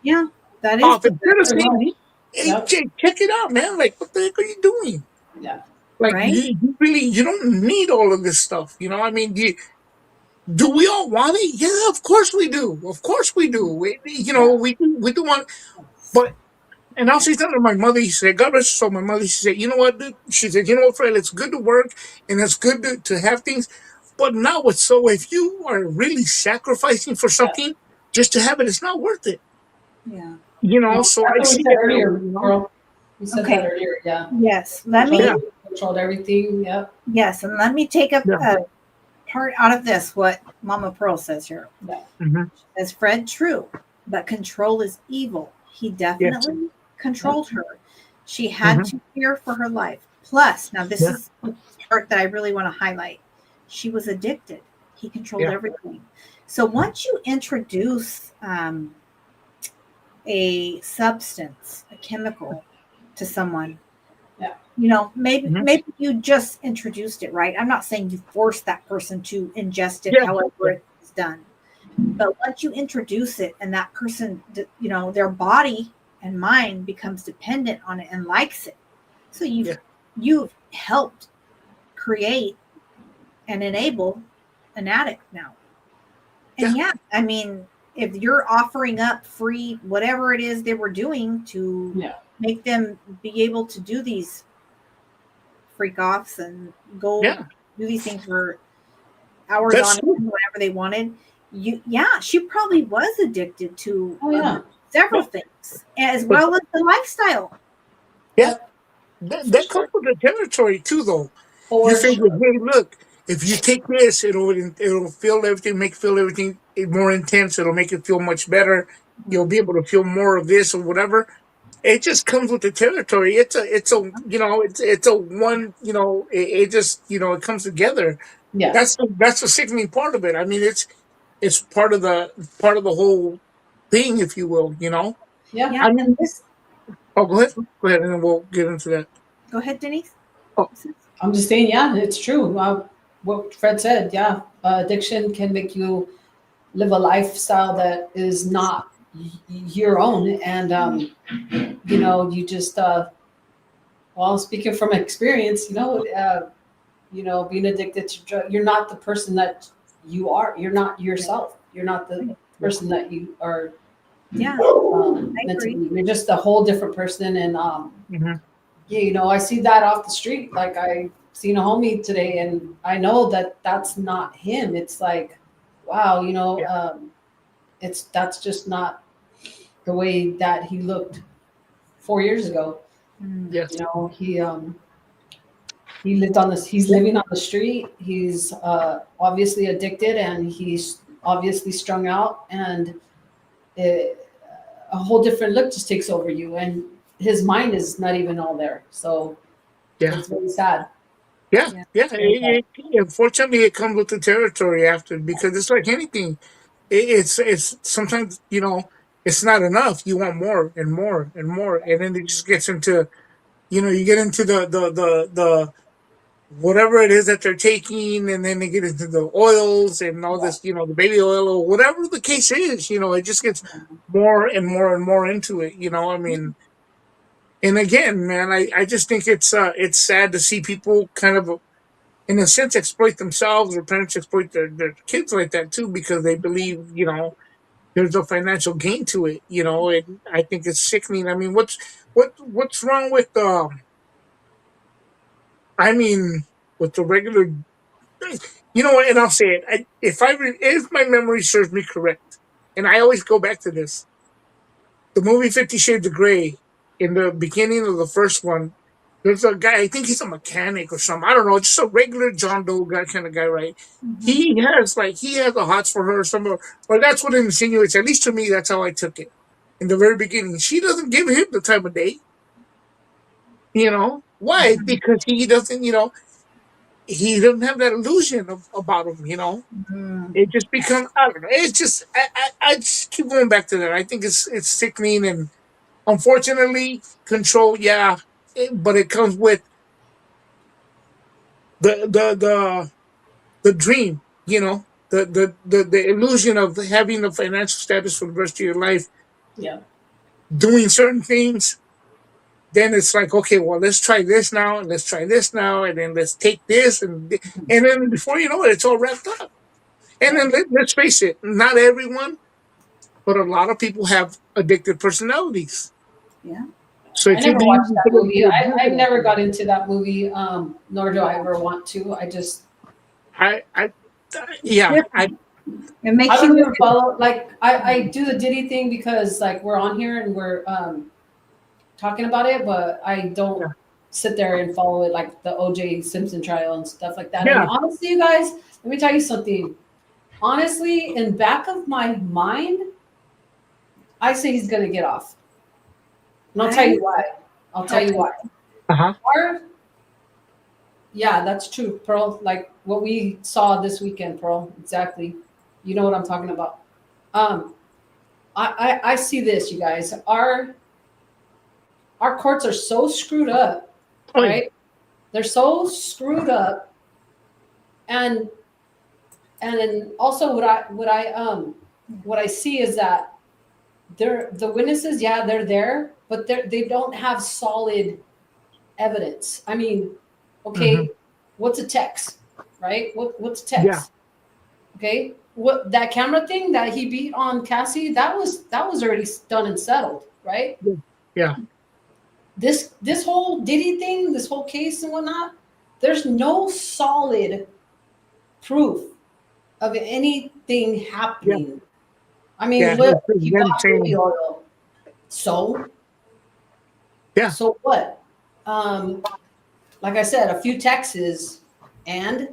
Yeah. That is. Off instead of saying, hey, Yep. check it out, man. Like, what the heck are you doing? Yeah. Like, Right? you don't need all of this stuff. I mean, do we all want it? Yeah, of course we do. Of course we do. We do want, but. And I'll say something to my mother. She said, God rest her soul. My mother, she said, you know what, dude? She said, you know what, Fred? It's good to work and it's good to have things. But now it's so, if you are really sacrificing for something just to have it, it's not worth it. Yeah. So I That's what see we said it earlier, now. girl. We said Okay. that earlier. Yeah. Yes. Let me. Yeah. Controlled everything. Yeah. Yes, and let me take a part out of this. What Mama Pearl says here. Mhm. Says Fred, true, but control is evil. He definitely controlled her. She had to fear for her life. Plus, now this is the part that I really want to highlight. She was addicted. He controlled everything. So once you introduce a substance, a chemical to someone, maybe you just introduced it, right? I'm not saying you force that person to ingest it, however it's done. But once you introduce it and that person, their body and mind becomes dependent on it and likes it. So you've helped create and enable an addict now. And I mean, if you're offering up free whatever it is they were doing to make them be able to do these freak offs and go do these things for hours on end, whatever they wanted. She probably was addicted to several things, as well as the lifestyle. Yeah, that comes with the territory too, though. You figure, hey, look, if you take this, it'll feel everything more intense. It'll make it feel much better. You'll be able to feel more of this or whatever. It just comes with the territory. It's a one. It just it comes together. Yeah. That's the sickening part of it. I mean, it's part of the whole thing, if you will. Yeah. I mean, Oh, go ahead, and then we'll get into that. Go ahead, Denise. Oh. I'm just saying, it's true. What Fred said, addiction can make you live a lifestyle that is not your own, and you just speaking from experience, being addicted to drugs. You're not the person that you are. You're not yourself. You're not the person that you are Yeah, meant to agree. be. You're just a whole different person. And Mhm. yeah, I see that off the street. Like I seen a homie today, and I know that that's not him. It's like, wow, Yeah. that's just not the way that he looked 4 years ago. Mm. Yes. He lived on this. He's living on the street. He's obviously addicted, and he's obviously strung out, and it, a whole different look just takes over you, and his mind is not even all there. So Yeah. it's very sad. Yeah. Yeah. Yeah. Unfortunately, it comes with the territory after because it's like anything. It's sometimes it's not enough. You want more and more and more, and then it just gets into you get into the whatever it is that they're taking, and then they get into the oils and all this, the baby oil or whatever the case is. It just gets more and more and more into it. I mean, and again, man, I just think it's sad to see people kind of in a sense exploit themselves or parents exploit their kids like that too because they believe there's a financial gain to it, and I think it's sickening. I mean, what's wrong with I mean, with the regular, what? And I'll say it. If my memory serves me correct, and I always go back to this, the movie 50 Shades of Grey. In the beginning of the first one, there's a guy. I think he's a mechanic or something. I don't know. Just a regular John Doe guy kind of guy, right? Mhm. He has a hots for her or something, or that's what it insinuates. At least to me, that's how I took it. In the very beginning, she doesn't give him the time of day. Why? Because he doesn't have that illusion about him. Mhm. It just becomes, I don't know. It's just I just keep going back to that. I think it's sickening and unfortunately control. Yeah, but it comes with the the the the dream. The illusion of having the financial status for the rest of your life, Yeah. doing certain things. Then it's like, okay, well, let's try this now, and let's try this now, and then let's take this, and then before you know it, it's all wrapped up. And Yeah. then let's face it, not everyone, but a lot of people have addictive personalities. Yeah. So I it's never either watched you that to movie. I abuse never it. got into that movie, nor do I ever want to. I, It's yeah, different. It I makes you don't look even at follow. Like I do the Diddy thing because like we're on here and we're talking about it, but I yeah, don't sit there and follow it like the OJ Simpson trial and stuff like that. And yeah, honestly, you guys, let me tell you something. Honestly, in back of my mind, I say he's gonna get off. And I'll tell I you why. I'll tell you okay. why. uh-huh, Our Yeah, that's true, Pearl. Like what we saw this weekend, Pearl. Exactly. You know what I'm talking about. Um, I see this, you guys. Our courts are so screwed up, oh yeah, right? They're so screwed up, and then also what I see is that the witnesses, yeah, they're there, but they don't have solid evidence. I mean, hmm okay, what's a text, right? What's a yeah, text? Okay, what that camera thing that he beat on Cassie, that was already done and settled, right? yeah, yeah, This whole Diddy thing, this whole case and whatnot, there's no solid proof of anything yeah, happening. I mean, yeah. look, It's he them bought baby saying, oil. So, yeah, so what? Um, like I said, a few texts, and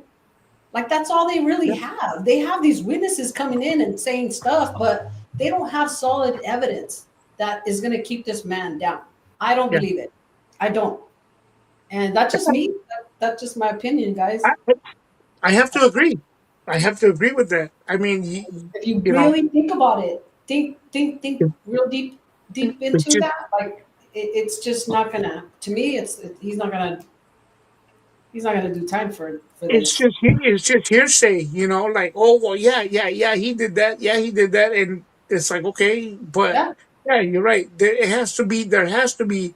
like that's all they really yeah, have. They have these witnesses coming in and saying stuff, but they don't have solid evidence that is going to keep this man down. I don't yeah. believe it. I don't. And that's just me. That's just my opinion, guys. I, I have to agree. I have to agree with that. I mean, If you you know, really think about it, think it- real deep it's into just that. Like it's just not gonna. To me, he's not gonna do time for it's this. just it's just hearsay, like, oh well, yeah, yeah, yeah, he did that, yeah, he did that, and it's like, okay, but Yeah, yeah, you're right. There has to be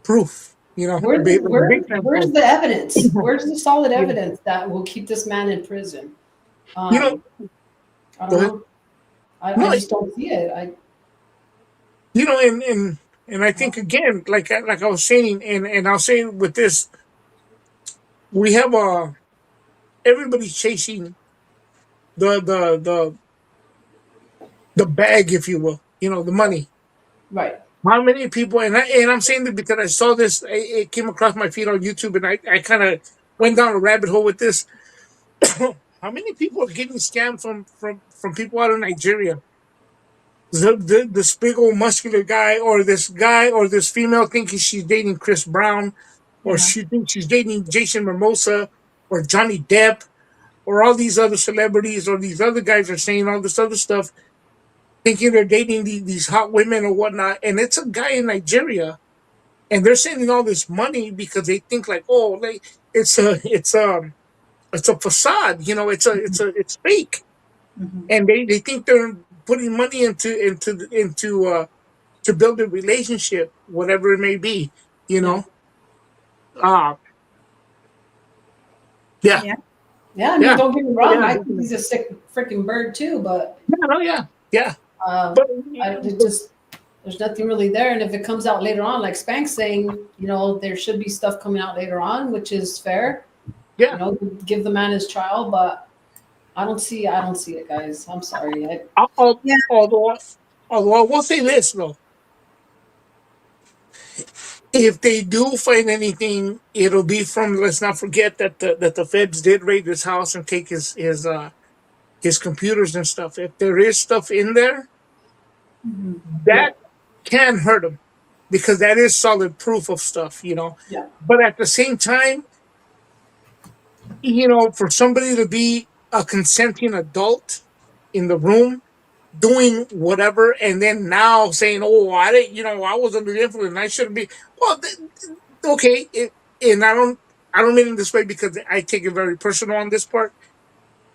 proof. You know, Where's the evidence? fraud. Where's the solid You evidence that will keep this man in prison? know, I go don't ahead. know. I No, just don't see it. you know, and I think again, like I was saying, and I'll say with this, we have everybody's chasing the the the the bag, if you will, you know, the money. Right. How many people, and I'm saying that because I saw this, it came across my feed on YouTube, and I kind of went down a rabbit hole with this. How many people are getting scammed from people out of Nigeria? This big old muscular guy or this female thinking she's dating Chris Brown, or Yeah. she thinks she's dating Jason Mimosa or Johnny Depp, or all these other celebrities, or these other guys are saying all this other stuff, thinking they're dating these hot women or whatnot, and it's a guy in Nigeria, and they're sending all this money because they think like, oh, like it's a facade, you know, it's fake, Mhm. and they think they're putting money into to build a relationship, whatever it may be, you Yeah. know. Uh yeah, Yeah. Yeah. I mean, yeah, don't get me oh, wrong. yeah, I think definitely. he's a sick freaking bird too, but Yeah, no, yeah, yeah, uh, but it just there's nothing really there. And if it comes out later on, like Spank's saying, you know, there should be stuff coming out later on, which is fair. You yeah, know, give the man his trial, but I don't see it, guys. I'm sorry. Al- Yeah. although although I will say this though, if they do find anything, it'll be from. Let's not forget that the feds did raid his house and take his computers and stuff. If there is stuff in there, Mhm. Yeah. that can hurt him because that is solid proof of stuff, you know. Yeah. But at the same time, you know, for somebody to be a consenting adult in the room doing whatever, and then now saying, "Oh, I didn't, you know, I was under the influence, I shouldn't be." Well, okay, and I don't mean it this way because I take it very personal on this part.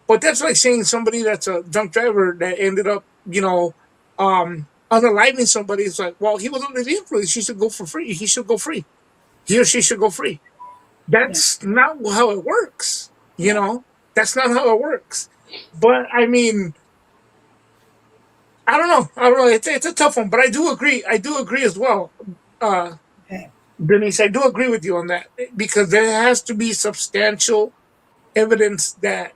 But that's like saying somebody that's a drunk driver that ended up, you know, unaliving somebody. It's like, well, he was under the influence. He should go for free. He should go free. He or she should go free. Yeah. That's not how it works. You Yeah. know, that's not how it works. But I mean, I don't know. I don't know. It's a tough one, but I do agree. I do agree as well. Uh, Okay. Denise, I do agree with you on that because there has to be substantial evidence that,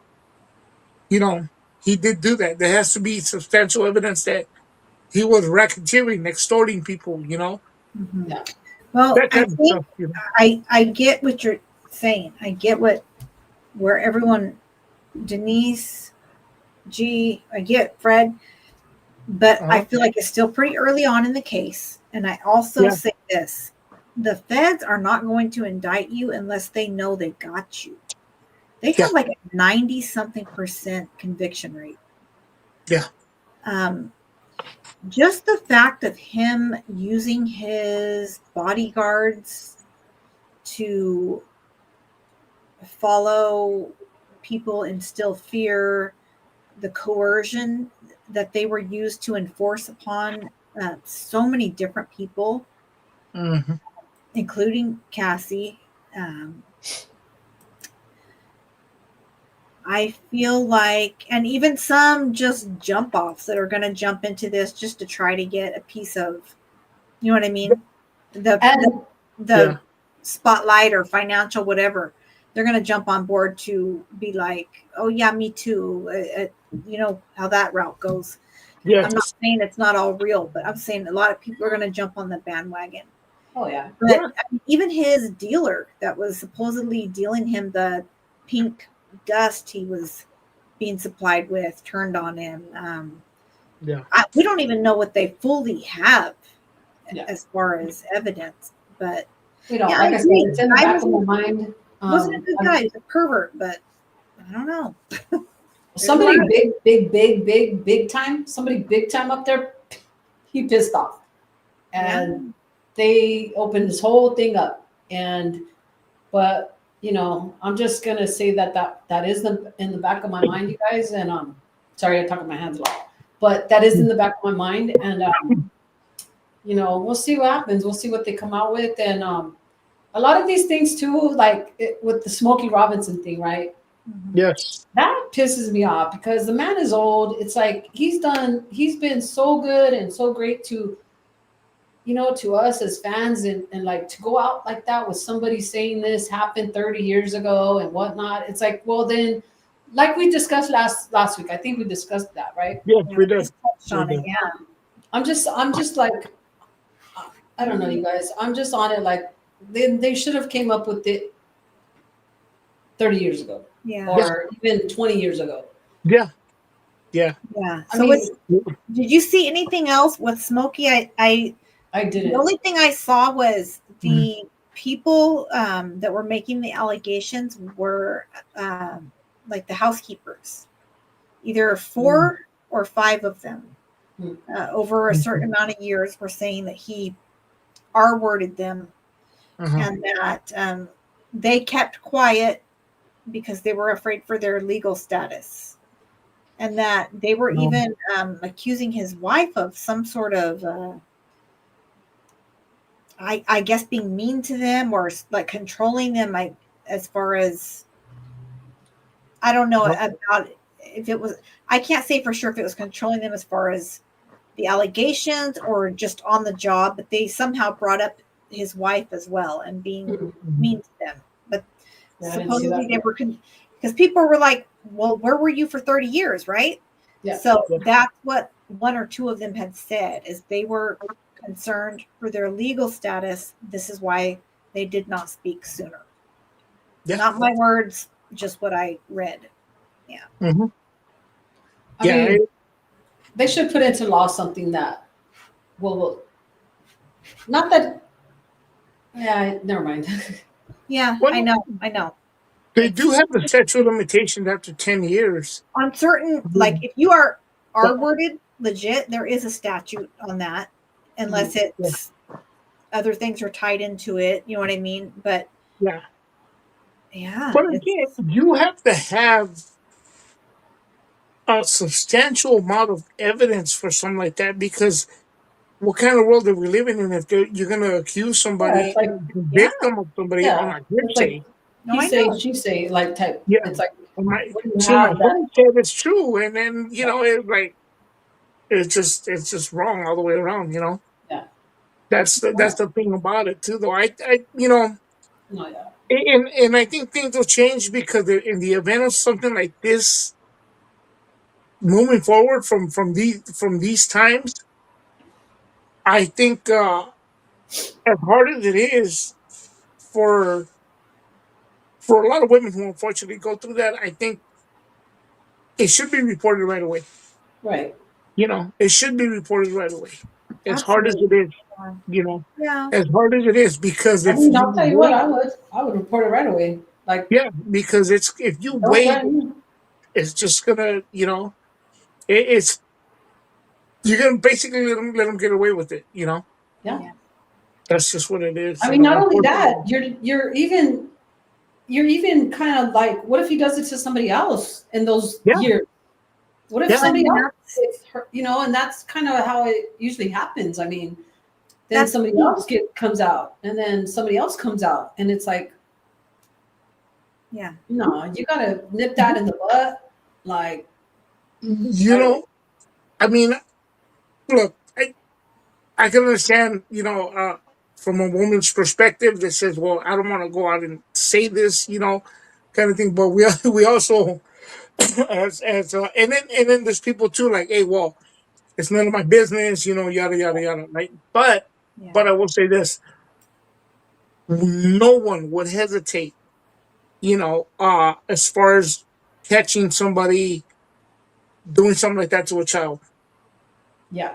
you know, he did do that. There has to be substantial evidence that he was racketeering, extorting people, you know, Mhm. Yeah. Well, that I kind of think stuff, you know. I get what you're saying. I get where everyone, Denise, G, I get Fred, but I Uh-huh. feel like it's still pretty early on in the case. And I also Yeah, say this: the feds are not going to indict you unless they know they got you. They yeah, have like a 90 something percent conviction rate. yeah. Um, just the fact of him using his bodyguards to follow people, instill fear, the coercion that they were used to enforce upon so many different people, Hmm. including Cassie. Um, I feel like, and even some just jump offs that are going to jump into this just to try to get a piece of, you know what I mean? The And the Yeah, spotlight or financial whatever. They're going to jump on board to be like, oh yeah, me too. You know how that route goes. yeah, I'm not saying it's not all real, but I'm saying a lot of people are going to jump on the bandwagon. oh yeah. But yeah, I mean, even his dealer that was supposedly dealing him the pink dust he was being supplied with turned on him. yeah, We don't even know what they fully have Yeah. as far as evidence. But You know, yeah, I like I said, agree. it's The in the guy back of my mind. wasn't a good I'm guy. He's a pervert, but I don't know. There's a lot somebody of, big time, somebody big time up there, he pissed off. yeah. And they opened this whole thing up. But you know, I'm just gonna say that is in the back of my mind, you guys. And sorry, I talk with my hands a lot, but that is in the back of my mind. And you know, we'll see what happens. We'll see what they come out with. And a lot of these things too, like with the Smokey Robinson thing, right? Yes. That pisses me off because the man is old. It's like he's been so good and so great to, to us as fans, and like to go out like that with somebody saying this happened 30 years ago and whatnot. It's like, well, then, like we discussed last week, I think we discussed that, right? Yes, Yeah, we did. touched on it, yeah. I'm just like, I don't know, you guys. I'm just on it like they should have came up with it 30 years ago Yeah. or even 20 years ago. Yeah. Yeah. Yeah. I So mean, did you see anything else with Smokey? I The didn't. only thing I saw was the people that were making the allegations were like the housekeepers, either 4 or 5 of them over a certain amount of years were saying that he R-worded them and that they kept quiet because they were afraid for their legal status. And that they were even accusing his wife of some sort of I guess being mean to them or like controlling them, as far as I don't know about if it was, I can't say for sure if it was controlling them as far as the allegations or just on the job, but they somehow brought up his wife as well and being mean to them. But supposedly they were, because people were like, well, where were you for 30 years, right? Yeah. So that's what 1 or 2 of them had said, is they were concerned for their legal status. This is why they did not speak sooner. Yeah. Not my words, just what I read. Yeah. Mm-hmm. I mean, they should put into law something that not that. Yeah, never mind. Yeah, Well, I know. They do have the statute of limitations after 10 years. On certain, like if you are R-worded legit, there is a statute on that, unless it's other things are tied into it. You know what I mean? But yeah. But again, you have to have a substantial amount of evidence for something like that, because what kind of world are we living in if you're going to accuse somebody, like, convict them of somebody on a hearsay? He say, she say, like type. Yeah. It's like, My friend said it's true, and then it's like it's just wrong all the way around. Yeah. That's the thing about it too, though. No, yeah. And I think things will change, because in the event of something like this moving forward from these times, I think as hard as it is for a lot of women who unfortunately go through that, I think it should be reported right away. Right. It should be reported right away. As hard as it is, Yeah. as hard as it is, because I mean, I'll tell you what, I would report it right away. Like, yeah, because if you wait, it's just gonna, it's you're gonna basically let them get away with it. Yeah. That's just what it is. I mean, not only that, you're even kind of like, what if he does it to somebody else in those years? What if somebody else gets hurt, and that's kind of how it usually happens. I mean, then somebody else comes out, and then somebody else comes out, and it's like, yeah, no, you gotta nip that in the butt. Like, I mean, look, I can understand, from a woman's perspective that says, well, I don't want to go out and say this, kind of thing. But we also, and then there's people too, like, hey, well, it's none of my business, yada yada yada, right? But I will say this: no one would hesitate, as far as catching somebody doing something like that to a child. Yeah.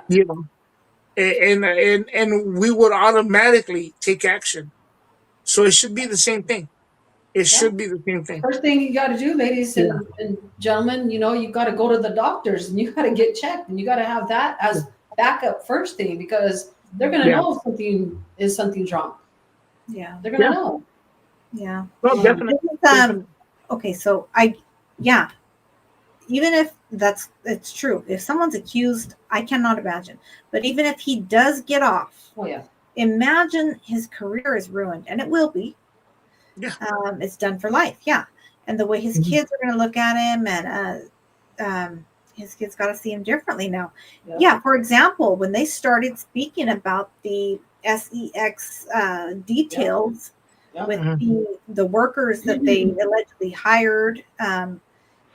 And we would automatically take action. So it should be the same thing. It should be the same thing. First thing you got to do, ladies and gentlemen, you got to go to the doctors and you got to get checked, and you got to have that as backup first thing, because they're going to know if something's wrong. Yeah. They're going to know. Yeah. Well, definitely. Okay. So even if it's true, if someone's accused, I cannot imagine. But even if he does get off, imagine his career is ruined, and it will be. Yeah. It's done for life. Yeah. And the way his Mhm. kids are going to look at him, and his kids got to see him differently now. Yeah. Yeah. For example, when they started speaking about the SEX details Yeah. with Mhm. the workers that they allegedly hired,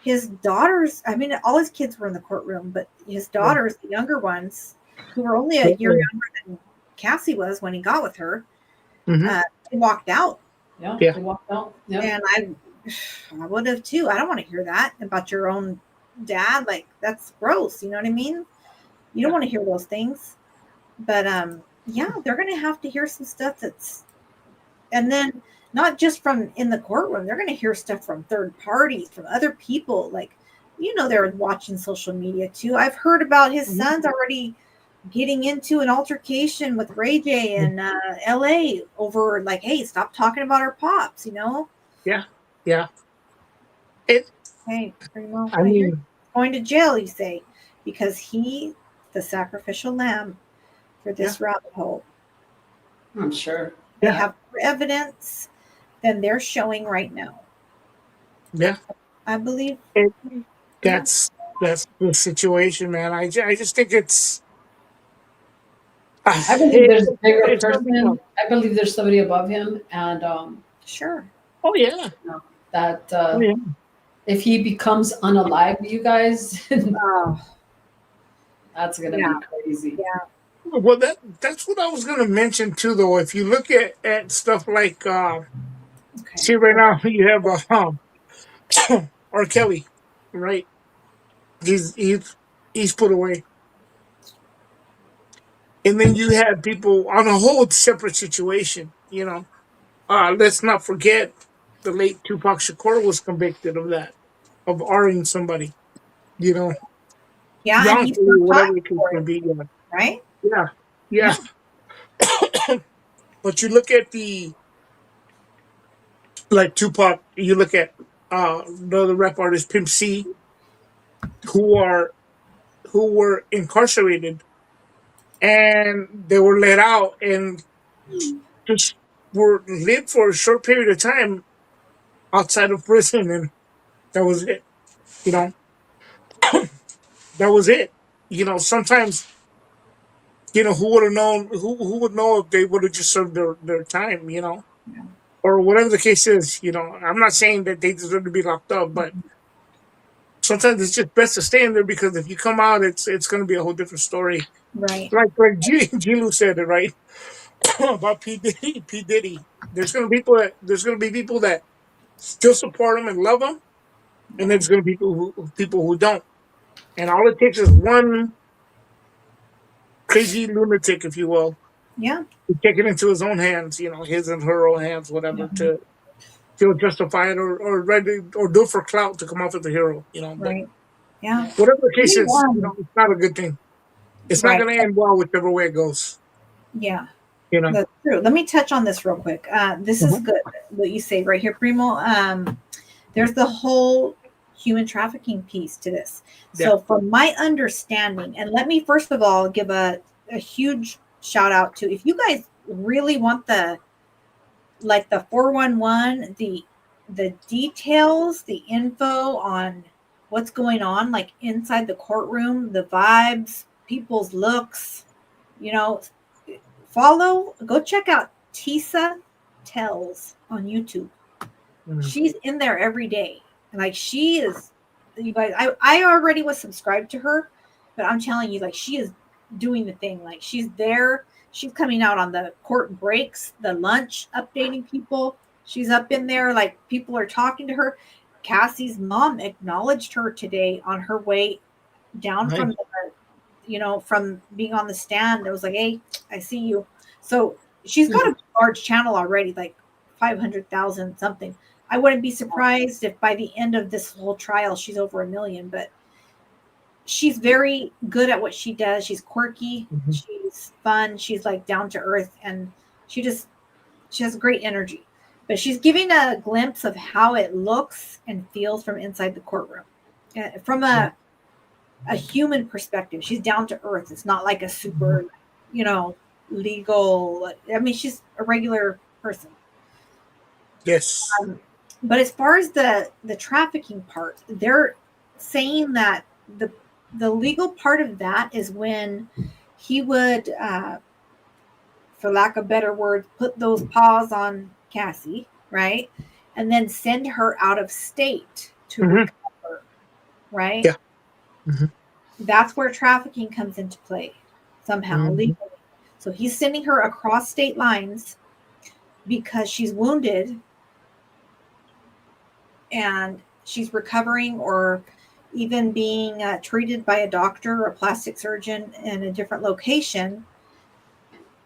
his daughters, I mean, all his kids were in the courtroom, but his daughters, the younger ones, who were only a year younger than Cassie was when he got with her, Mhm. they walked out. Yeah. Yeah. They walked out. Yeah. And I would have too. I don't want to hear that about your own dad. Like, that's gross. You know what I mean? You don't Yeah. want to hear those things. But yeah, they're going to have to hear some stuff that's, and then not just from in the courtroom, they're going to hear stuff from third parties, from other people. Like, they're watching social media too. I've heard about his Mhm. sons already getting into an altercation with Ray J in LA over, like, hey, stop talking about our pops, Yeah. Yeah. It. Hey, Primo, I I hear you mean, going to jail, you say, because he, the sacrificial lamb for yeah. this rabbit hole. I'm sure. They Yeah. have more evidence than they're showing right now. Yeah. I believe. It, Yeah. that's the situation, man. I just think it's I believe there's a bigger it's gonna be tough. person. I believe there's somebody above him, and Sure. Oh yeah. that Oh yeah. if he becomes unalive, you guys, Oh, that's gonna yeah. be crazy. Yeah. Well, that's what I was gonna mention too, though. If you look at stuff like, Okay. see right now you have R. Kelly, right? He's he's he's put away, and then you have people on a whole separate situation. Let's not forget the late Tupac Shakur was convicted of that, of R-ing somebody. You know, Yeah, and he's wrongfully, not whatever talking the case for may it, be. right? Yeah, yeah. Yeah. But you look at like Tupac, you look at the rap artist Pimp C, who are who were incarcerated and they were let out and just were lived for a short period of time outside of prison, and that was it. You know, that was it. Sometimes who would have known? Who would know if they would have just served their time? Yeah. Or whatever the case is. I'm not saying that they deserve to be locked up, but sometimes it's just best to stay in there because if you come out, it's going to be a whole different story. Right. Like G. Lu said it right about P Diddy. P Diddy. There's going to be people that still support him and love him, and Yeah. there's going to be people who don't. And all it takes is one crazy lunatic, if you will, Yeah. to take it into his own hands. His and her own hands, Yeah. whatever, to feel justified or ready or do it for clout to come off as a hero. But Right. Yeah. whatever the case Me is, one. it's not a good thing. It's not Right. going to end well whichever way it goes. Yeah. You know. That's true. Let me touch on this real quick. This is Mhm. good. What you say right here, Primo. There's the whole human trafficking piece to this. Yeah. So, from my understanding, and let me first of all give a huge shout out to, if you guys really want the 411, the details, the info on what's going on, like inside the courtroom, the vibes, people's looks, you know, go check out Tisa Tells on YouTube. Mhm. She's in there every day. Like, she is, you guys, I already was subscribed to her, but I'm telling you, like, she is doing the thing. Like, she's there. She's coming out on the court breaks, the lunch, updating people. She's up in there. Like, people are talking to her. Cassie's mom acknowledged her today on her way down Nice. from from being on the stand. It was like, hey, I see you. So she's got a large channel already, like 500,000 something. I wouldn't be surprised if by the end of this whole trial she's over 1 million, but she's very good at what she does. She's quirky, Mhm. she's fun, she's like down to earth, and she has great energy. But she's giving a glimpse of how it looks and feels from inside the courtroom. From a human perspective. She's down to earth. It's not like a super, legal. I mean, she's a regular person. Yes. But as far as the trafficking part, they're saying that the legal part of that is when he would, for lack of better words, put those paws on Cassie, right, and then send her out of state to recover, right? Yeah. Mm-hmm. That's where trafficking comes into play somehow legally. So he's sending her across state lines because she's wounded and she's recovering or even being treated by a doctor or a plastic surgeon in a different location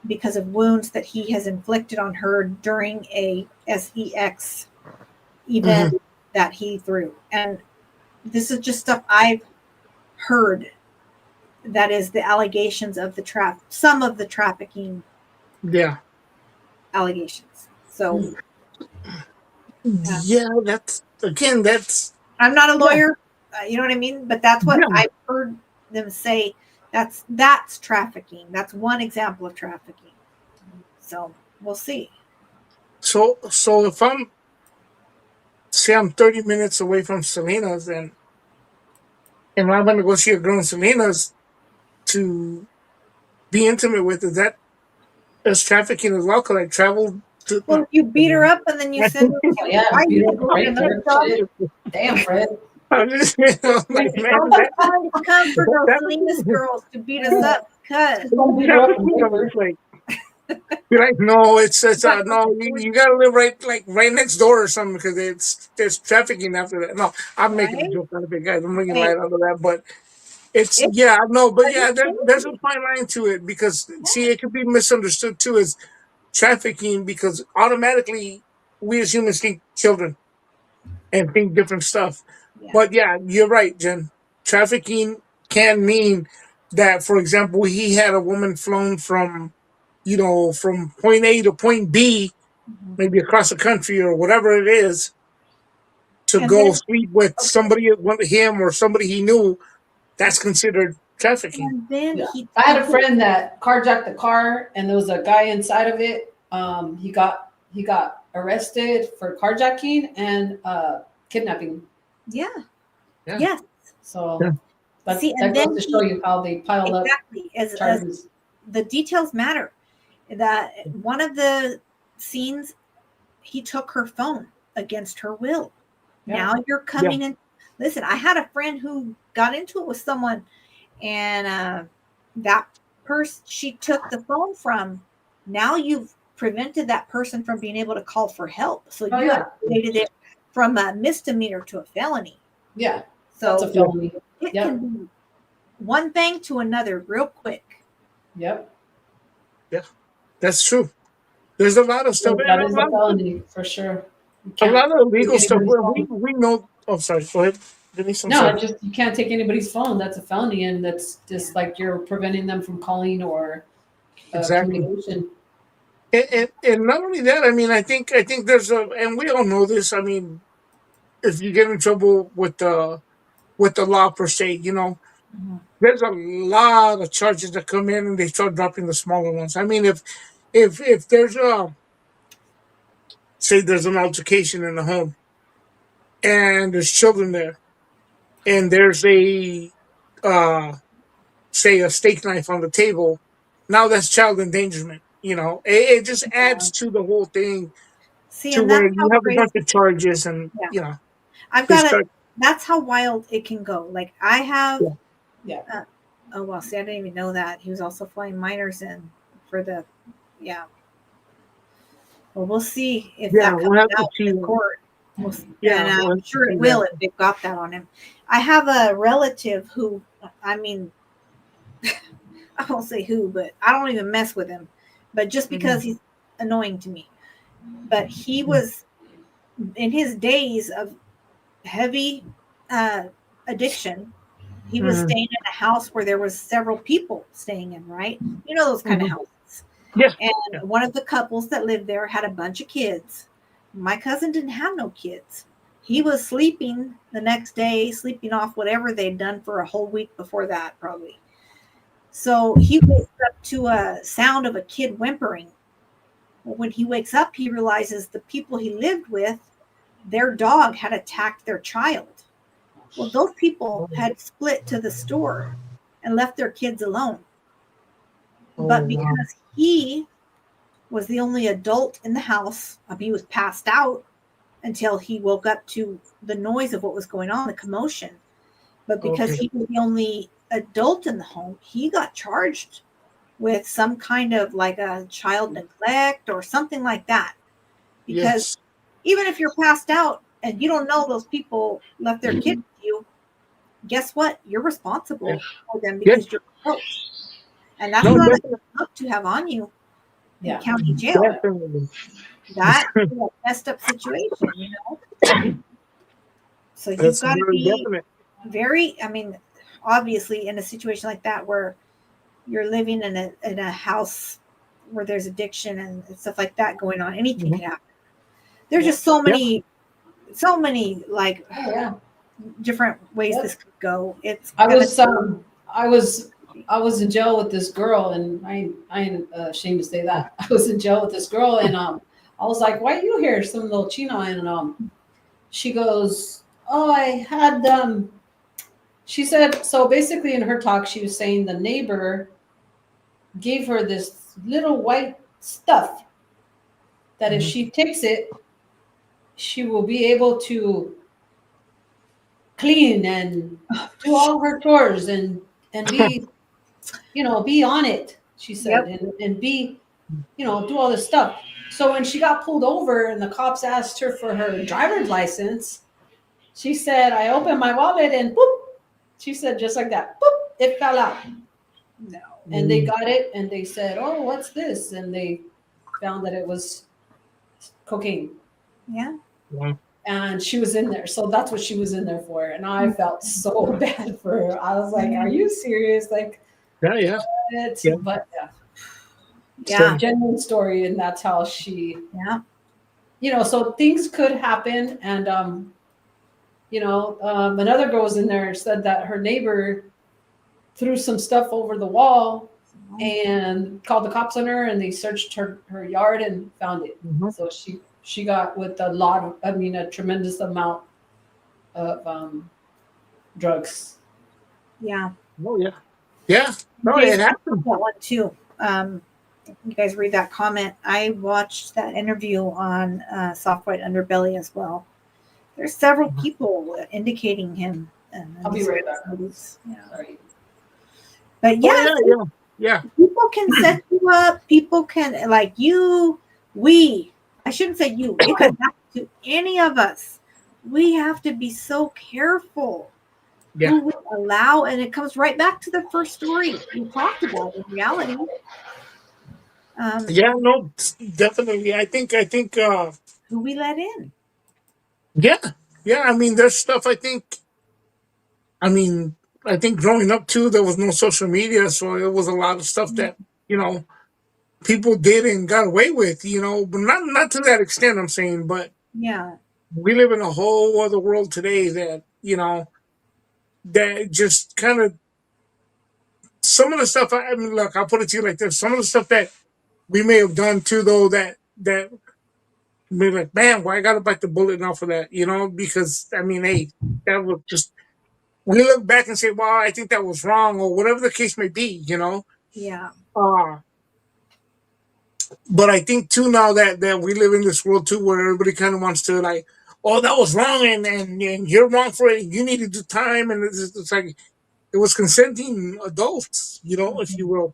because of wounds that he has inflicted on her during a sex event that he threw. And this is just stuff I've heard. That is the allegations of some of the trafficking allegations. So yeah, that's I'm not a lawyer, you know what I mean? But that's what I've heard them say. That's trafficking. That's one example of trafficking. So we'll see. So if I'm 30 minutes away from Selena's and I'm going to go see a girl in Selena's to be intimate with, is that as trafficking as well? Could I travel to? Well, you beat her up and then you send her. Beat her up right there. Damn, Fred. I'm just, like, man, come for those Selena's girls to beat us up because you're like, no, it's no, you gotta live right next door or something because there's trafficking after that. No, I'm making a joke out of it, guys. I'm making light out of that, but there's a fine line to it because see, it could be misunderstood too as trafficking because automatically we as humans think children and think different stuff. Yeah. But yeah, you're right, Jen. Trafficking can mean that, for example, he had a woman flown from point A to point B, maybe across the country or whatever it is, to go sleep with somebody, him or somebody he knew. That's considered trafficking. And then I had a friend that carjacked the car, and there was a guy inside of it. He got arrested for carjacking and kidnapping. Yeah. Yes. So that goes to show you how they pile up as charges. The details matter. That one of the scenes, he took her phone against her will. Yeah. Now you're coming in. Listen, I had a friend who got into it with someone, and that person she took the phone from. Now you've prevented that person from being able to call for help. So you elevated it from a misdemeanor to a felony. Yeah. So that's a felony. It can be one thing to another real quick. Yep. Yeah, that's true. There's a lot of stuff. That is a felony for sure. A lot of legal stuff where we know. Oh, sorry. Go ahead, Denise. You can't take anybody's phone. That's a felony, and that's just like you're preventing them from calling or communication. And not only that, I mean, I think there's and we all know this. I mean, if you get in trouble with the law per se, there's a lot of charges that come in, and they start dropping the smaller ones. I mean, if there's say there's an altercation in the home, and there's children there, and there's a say a steak knife on the table, now that's child endangerment. It just adds to the whole thing. To where you have a bunch of charges, and I've got it. That's how wild it can go. Like I have. Yeah. Oh well, see, I didn't even know that he was also flying minors in for the. Yeah. Well, we'll see if that comes out in court. And I'm sure it will if they've got that on him. I have a relative who, I mean, I won't say who, but I don't even mess with him. But just because he's annoying to me. But he was, in his days of heavy addiction, he was staying in a house where there was several people staying in, right? You know those kind of houses. Yeah. And one of the couples that lived there had a bunch of kids. My cousin didn't have no kids. He was sleeping the next day, sleeping off whatever they'd done for a whole week before that, probably. So he wakes up to a sound of a kid whimpering. Well, when he wakes up, he realizes the people he lived with, their dog had attacked their child. Well, those people had split to the store and left their kids alone. But because he was the only adult in the house, he was passed out until he woke up to the noise of what was going on, the commotion. But because he was the only adult in the home, he got charged with some kind of like a child neglect or something like that. Because even if you're passed out and you don't know those people left their kid with you, guess what? You're responsible for them because you're close. And that's not enough to have on you in county jail. Definitely. That is a messed up situation, you know? So you've got to be very, I mean, obviously in a situation like that where you're living in a house where there's addiction and stuff like that going on, anything can happen. There's just so many like different ways this could go. I was in jail with this girl, and I ain't ashamed to say that. I was in jail with this girl, and I was like, "Why are you here?" Some little Chino, and she goes, "Oh, I had." She said, so basically in her talk, she was saying the neighbor gave her this little white stuff that if she takes it, she will be able to clean and do all her chores and be, be on it, she said, and be, do all this stuff. So when she got pulled over and the cops asked her for her driver's license, she said, I opened my wallet and boop, she said just like that, boop, it fell out. No. And they got it and they said, oh, what's this? And they found that it was cocaine. Yeah. And she was in there. So that's what she was in there for. And I felt so bad for her. I was like, are you serious? Like, yeah. But yeah. Genuine story. And that's how she, so things could happen. And, another girl was in there and said that her neighbor threw some stuff over the wall and called the cops on her, and they searched her yard and found it. So she got with a tremendous amount of drugs. Yeah. Oh yeah. Yeah. No, it happened. That one too. You guys read that comment. I watched that interview on Soft White Underbelly as well. There's several people indicating him. I'll be right back. Sorry. But yeah. People can set you up. People can, like you, I shouldn't say you. It could happen to any of us. We have to be so careful who we allow. And it comes right back to the first story we talked about in reality. No, definitely. I think who we let in. Yeah. I mean, there's stuff I think growing up too, there was no social media, so it was a lot of stuff that, people did and got away with, but not to that extent, I'm saying, but we live in a whole other world today that, that just kind of, some of the stuff, look, I'll put it to you like this, some of the stuff that we may have done too, though, that be like, man, why I gotta bite the bullet now for that? Because hey, that was just, we look back and say, well, I think that was wrong, or whatever the case may be, Yeah. But I think too now that we live in this world too, where everybody kind of wants to like, oh, that was wrong, and you're wrong for it. You need to do time, and it's like it was consenting adults, if you will,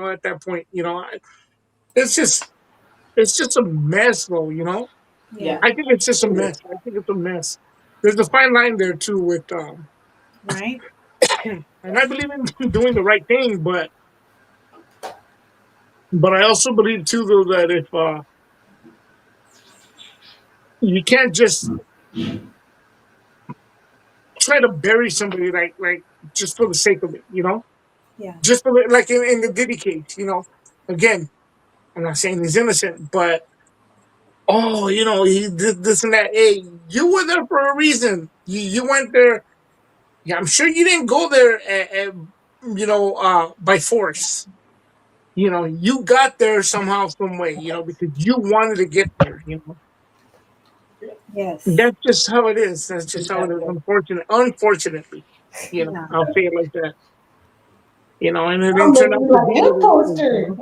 at that point, it's just a mess, though, Yeah. I think it's just a mess. I think it's a mess. There's a fine line there too with right. And I believe in doing the right thing, but I also believe too, though, that if you can't just try to bury somebody like just for the sake of it, just for like in the Diddy case, again, I'm not saying he's innocent, but he did this and that. Hey, you were there for a reason. You went there. Yeah, I'm sure you didn't go there, by force. you got there somehow, some way, because you wanted to get there. Yes. That's just how it is. That's just how it is. Exactly. Unfortunately, Yeah. I'll say it like that. And it I'm didn't turn out making to my be hip what it was. poster.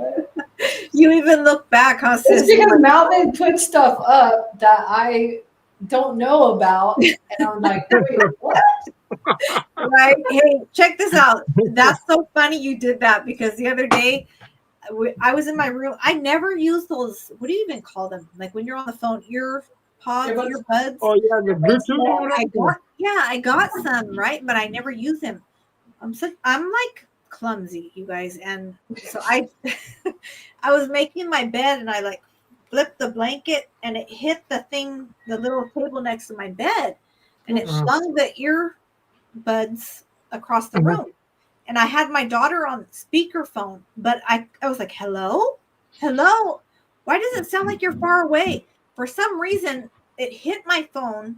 You even look back, huh, It's sis? because Malvin put stuff up that I don't know about, and I'm like, wait, what? Right? Hey, check this out. That's so funny you did that because the other day I was in my room. I never use those. What do you even call them? Like when you're on the phone, ear pods, Earbuds? earbuds. Oh yeah, the Bluetooth or whatever. I got some, right? But I never use them. I'm like clumsy, you guys, and so I I was making my bed and I like flipped the blanket and it hit the little table next to my bed, and it Uh, flung the earbuds across the uh-huh. room. And I had my daughter on speakerphone, but I was like, hello? Hello? Why does it sound like you're far away? For some reason, it hit my phone,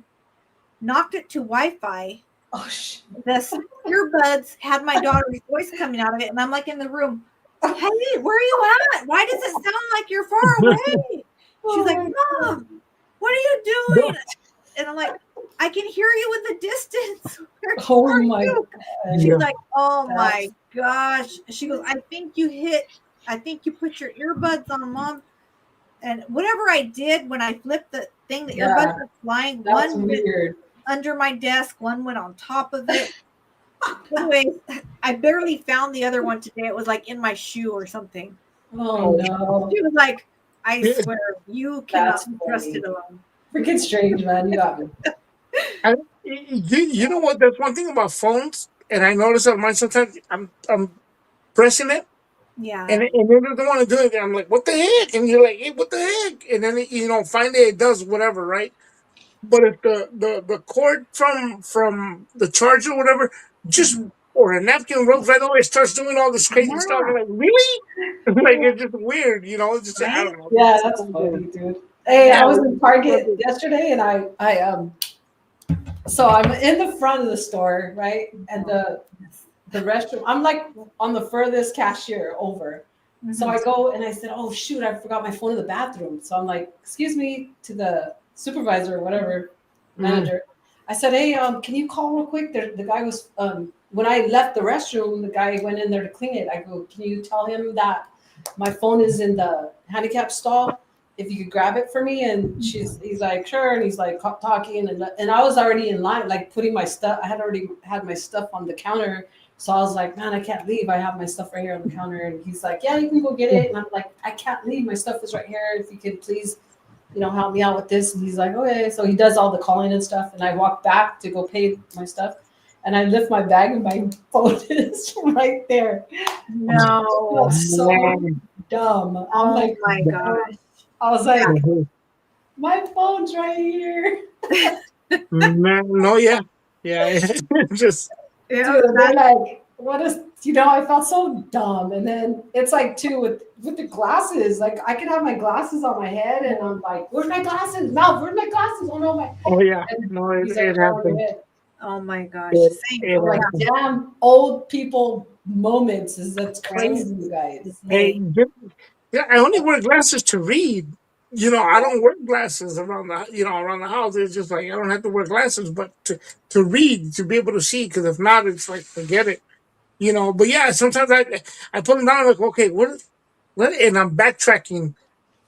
knocked it to Wi-Fi. Oh, shit. The earbuds had my daughter's voice coming out of it, and I'm like in the room, hey, where are you at? Why does it sound like you're far away? She's like, Mom, what are you No, doing? And I'm like, I can hear you in the distance. Where Oh are my you? God. She's yeah. like, oh my That's- gosh. She goes, I think you put your earbuds on, Mom. And whatever I did when I flipped the thing, the Yeah, earbuds were flying. that's One went weird. under my desk, one went on top of it. Anyways, I barely found the other one today. It was like in my shoe or something. Oh no, She was like, I Yeah. swear, you that's cannot be trusted funny. alone. Freaking strange, man. You got me. You know what? That's one thing about phones, and I notice on mine sometimes I'm pressing it, Yeah. and then it doesn't want to do it. And I'm like, what the heck? And you're like, hey, what the heck? And then finally it does whatever, right? But if the cord from the charger or whatever just Mhm. or a napkin rolls right over, it starts doing all this crazy stuff. I'm Yeah. like, really? Like it's just weird, It's just I Right? don't know. Yeah, It's that's so funny, weird. dude. Hey, I Yeah. was in Target yesterday, and so I'm in the front of the store, right, and the restroom. I'm like on the furthest cashier over. So I go and I said, "Oh shoot, I forgot my phone in the bathroom." So I'm like, "Excuse me," to the supervisor or whatever manager. I said, "Hey, can you call real quick?" The guy was when I left the restroom, the guy went in there to clean it. I go, "Can you tell him that my phone is in the handicap stall? If you could grab it for me?" And he's like, "Sure." And he's like talking, and I was already in line, like putting my stuff. I had already had my stuff on the counter. So I was like, man, I can't leave. I have my stuff right here on the counter. And he's like, yeah, you can go get it. And I'm like, I can't leave. My stuff is right here. If you could please, help me out with this. And he's like, okay. So he does all the calling and stuff. And I walk back to go pay my stuff. And I lift my bag and my phone is right there. I No. was so dumb. I'm Oh like, my gosh. I was like, my phone's right here. Man, no, yeah, just Dude, Yeah, they're like, what is, I felt so dumb. And then it's like, too, with the glasses, like I could have my glasses on my head and I'm like, where's my glasses? Mouth, where's my glasses? Oh no, my. oh yeah, And no, he's like, it oh, happens. yeah. oh my gosh. It, Same. it I'm like, happens. damn, old people moments that's crazy, you guys. Hey, yeah, I only wear glasses to read. I don't wear glasses around the house. It's just like I don't have to wear glasses, but to read, to be able to see, because if not, it's like forget it. But yeah, sometimes I put them down like, okay, what, and I'm backtracking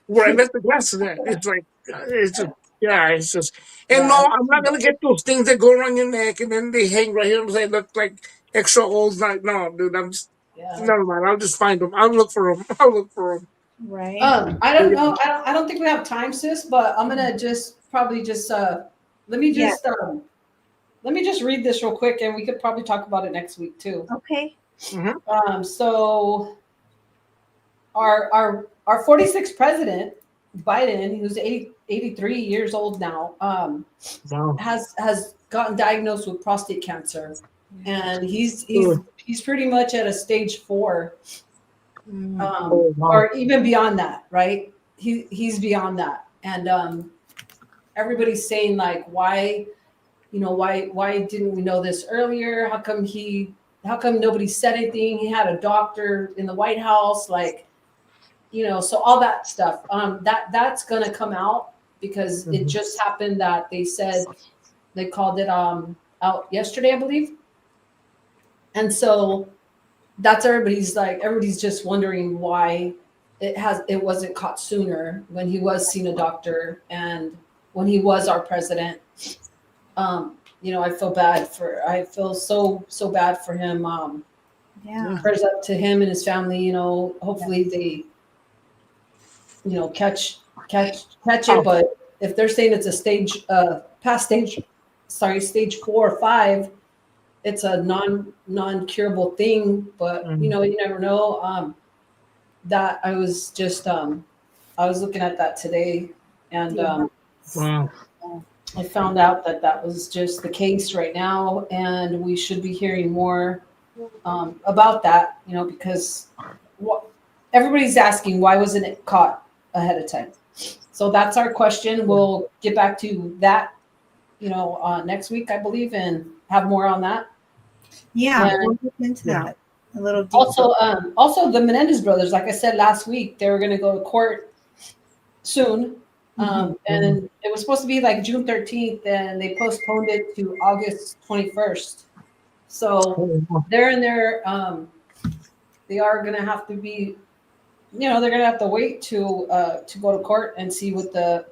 where I left the glasses at. It's like it's just yeah, it's just and no, Yeah. I'm not gonna get those things that go around your neck and then they hang right here and they look like extra holes. Like no, dude, I'm just Yeah. never mind. I'll just find them. I'll look for them. I'll look for them. Right. I don't know. I don't think we have time, sis, but I'm gonna probably just let me Yeah. just let me just read this real quick and we could probably talk about it next week too. Okay. So our 46th president, Biden, who's 83 years old now, Wow. has gotten diagnosed with prostate cancer. And he's Sure. pretty much at a stage 4. Oh, wow. Or even beyond that, right? He's beyond that, and everybody's saying like, why didn't we know this earlier? How come nobody said anything? He had a doctor in the White House, like so all that stuff. That's gonna come out because it just happened that they said they called it out yesterday, I believe. And so that's everybody's just wondering why it wasn't caught sooner when he was seen a doctor and when he was our president. I feel so bad for him. Yeah. Prayers up to him and his family. Hopefully they, catch it. But if they're saying it's a stage, stage 4 or 5, it's a non-curable thing. But you never know. That I was just I was looking at that today, and Wow. I found out that was just the case right now, and we should be hearing more about that, because everybody's asking why wasn't it caught ahead of time. So that's our question. We'll get back to that, next week, I believe, and have more on that. Yeah, And we'll look into that a little deeper. Also the Menendez brothers, like I said last week, they were going to go to court soon. And it was supposed to be like June 13th, and they postponed it to August 21st. So they're in there. They are going to have to be, they're going to have to wait to go to court and see what the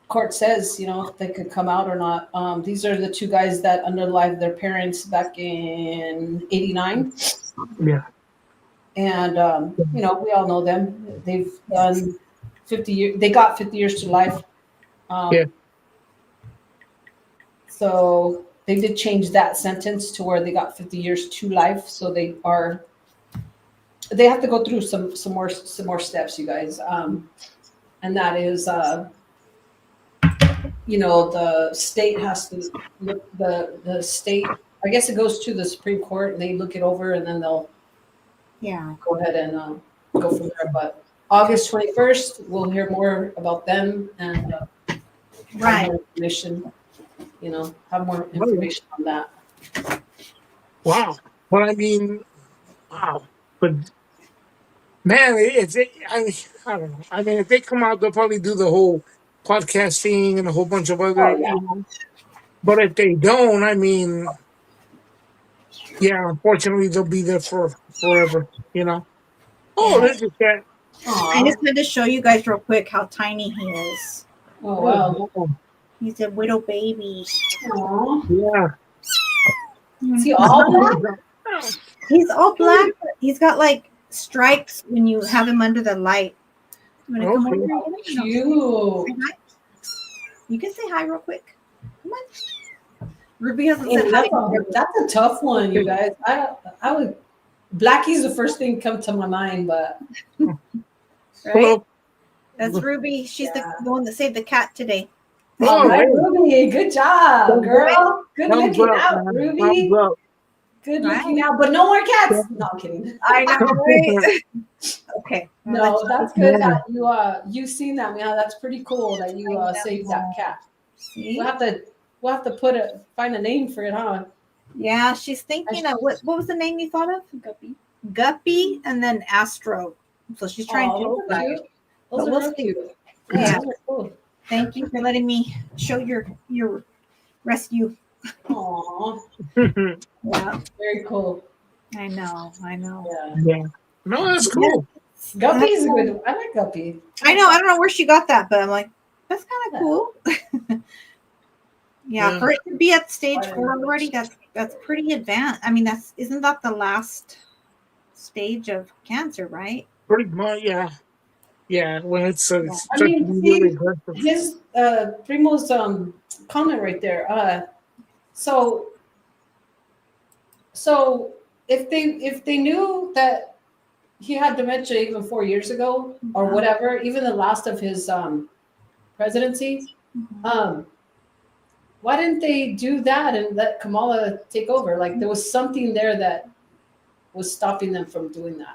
court says, if they could come out or not. These are the two guys that underlied their parents back in '89. Yeah. And, we all know them. They've done 50 years. They got 50 years to life. So they did change that sentence to where they got 50 years to life. So they have to go through some more steps, you guys. And that is, the state has to look, the state, I guess it goes to the Supreme Court and they look it over and then they'll go ahead and go from there. But August 21st, we'll hear more about them and have more information, have more information on that. Wow. But I mean, wow. But man, I don't know. I mean, if they come out, they'll probably do the whole podcast thing and a whole bunch of other, But if they don't, I mean, yeah, unfortunately, they'll be there for forever, Oh, there's a cat. I just wanted to show you guys real quick how tiny he is. Oh, wow. He's a little baby. Aww. Yeah. Is he all black? He's all black. But he's got like stripes when you have him under the light. I'm gonna come over here. Cute. You can say hi real quick. Come on. Ruby hasn't said That's hi. a tough one, you guys. I would. Blackie's the first thing come to my mind, but Right? That's Ruby. She's the one that saved the cat today. All right, Ruby. Good job, girl. Good looking out, Ruby. Good looking out, but no more cats. No, I'm kidding. I know, right? Okay. No, that's good that you seen that, man. That's pretty cool that you saved that cat. See? We'll have to find a name for it, huh? Yeah, she's thinking of what was the name you thought of? Guppy and then Astro. So she's trying to cute. Those are real cute. Yeah. Those are cool. Thank you for letting me show your rescue. Aww. Yeah. Very cool. I know. Yeah. No, that's cool. Guppy's good. I like Guppy. I know. I don't know where she got that, but I'm like, that's kind of cool. Yeah, for it to be at stage 4 already, that's pretty advanced. I mean, isn't that the last stage of cancer, right? Pretty much, yeah. Yeah, when it's I mean, really aggressive. his Primo's comment right there. So if they knew that he had dementia even 4 years ago or whatever, even the last of his presidency, why didn't they do that and let Kamala take over? Like there was something there that was stopping them from doing that.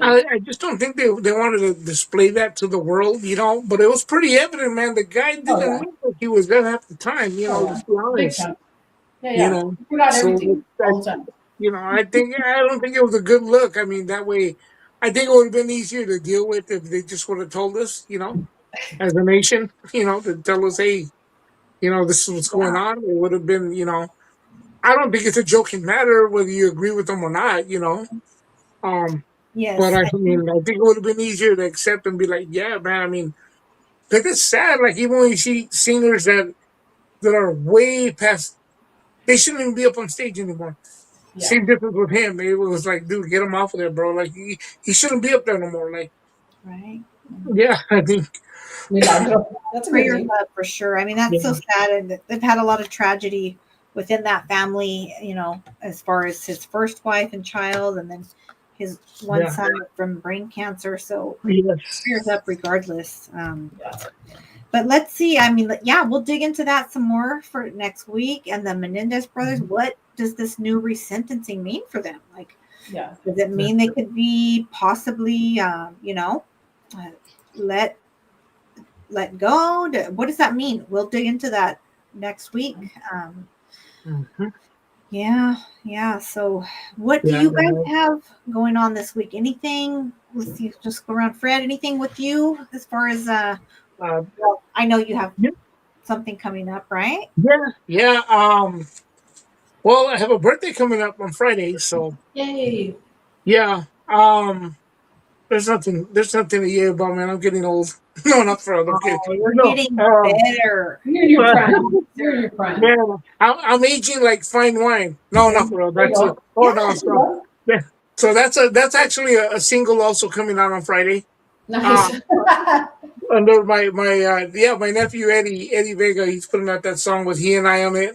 I just don't think they wanted to display that to the world, but it was pretty evident, man. The guy didn't look like he was there half the time, to be honest. Yeah. He forgot everything all the time. I don't think it was a good look. I mean, that way, I think it would have been easier to deal with if they just would have told us, as a nation, to tell us, hey, this is what's going Yeah. on. It would have been, I don't think it's a joking matter whether you agree with them or not. Um, but Yes. I mean, I think it would have been easier to accept and be like, yeah, man. I mean, because it's sad. Like even when you see singers that are way past, they shouldn't even be up on stage anymore. Yeah. Same difference with him. It was like, dude, get him off of there, bro. Like he shouldn't be up there no more. Like, Right. yeah, I think, Milagro. That's a good Prayers name. up for sure. I mean, that's so yeah, sad, and they've had a lot of tragedy within that family. As far as his first wife and child, and then his one yeah, son from brain cancer. So yes, prayers up, regardless. Yeah. But let's see. I mean, yeah, we'll dig into that some more for next week. And the Menendez brothers. What does this new resentencing mean for them? Like, Yeah. does it mean they could be possibly, let go? What does that mean? We'll dig into that next week. hmm Yeah. So, what do yeah, you guys have going on this week? Anything? Let's see, just go around. Fred, anything with you as far as well, I know you have yeah, something coming up, right? yeah, yeah. Well, I have a birthday coming up on Friday, so Yay. yeah. There's nothing to yay about, man. I'm getting old. No, not for real. I'm kidding. Oh, you're No, getting better. You're in your but prime. You're in your prime. yeah, I'm aging like fine wine. No, not for real. There you That's a go. oh Yeah. no. So yeah, so that's actually a single also coming out on Friday. Uh, Nice. under my nephew Eddie Vega. He's putting out that song with he and I on it.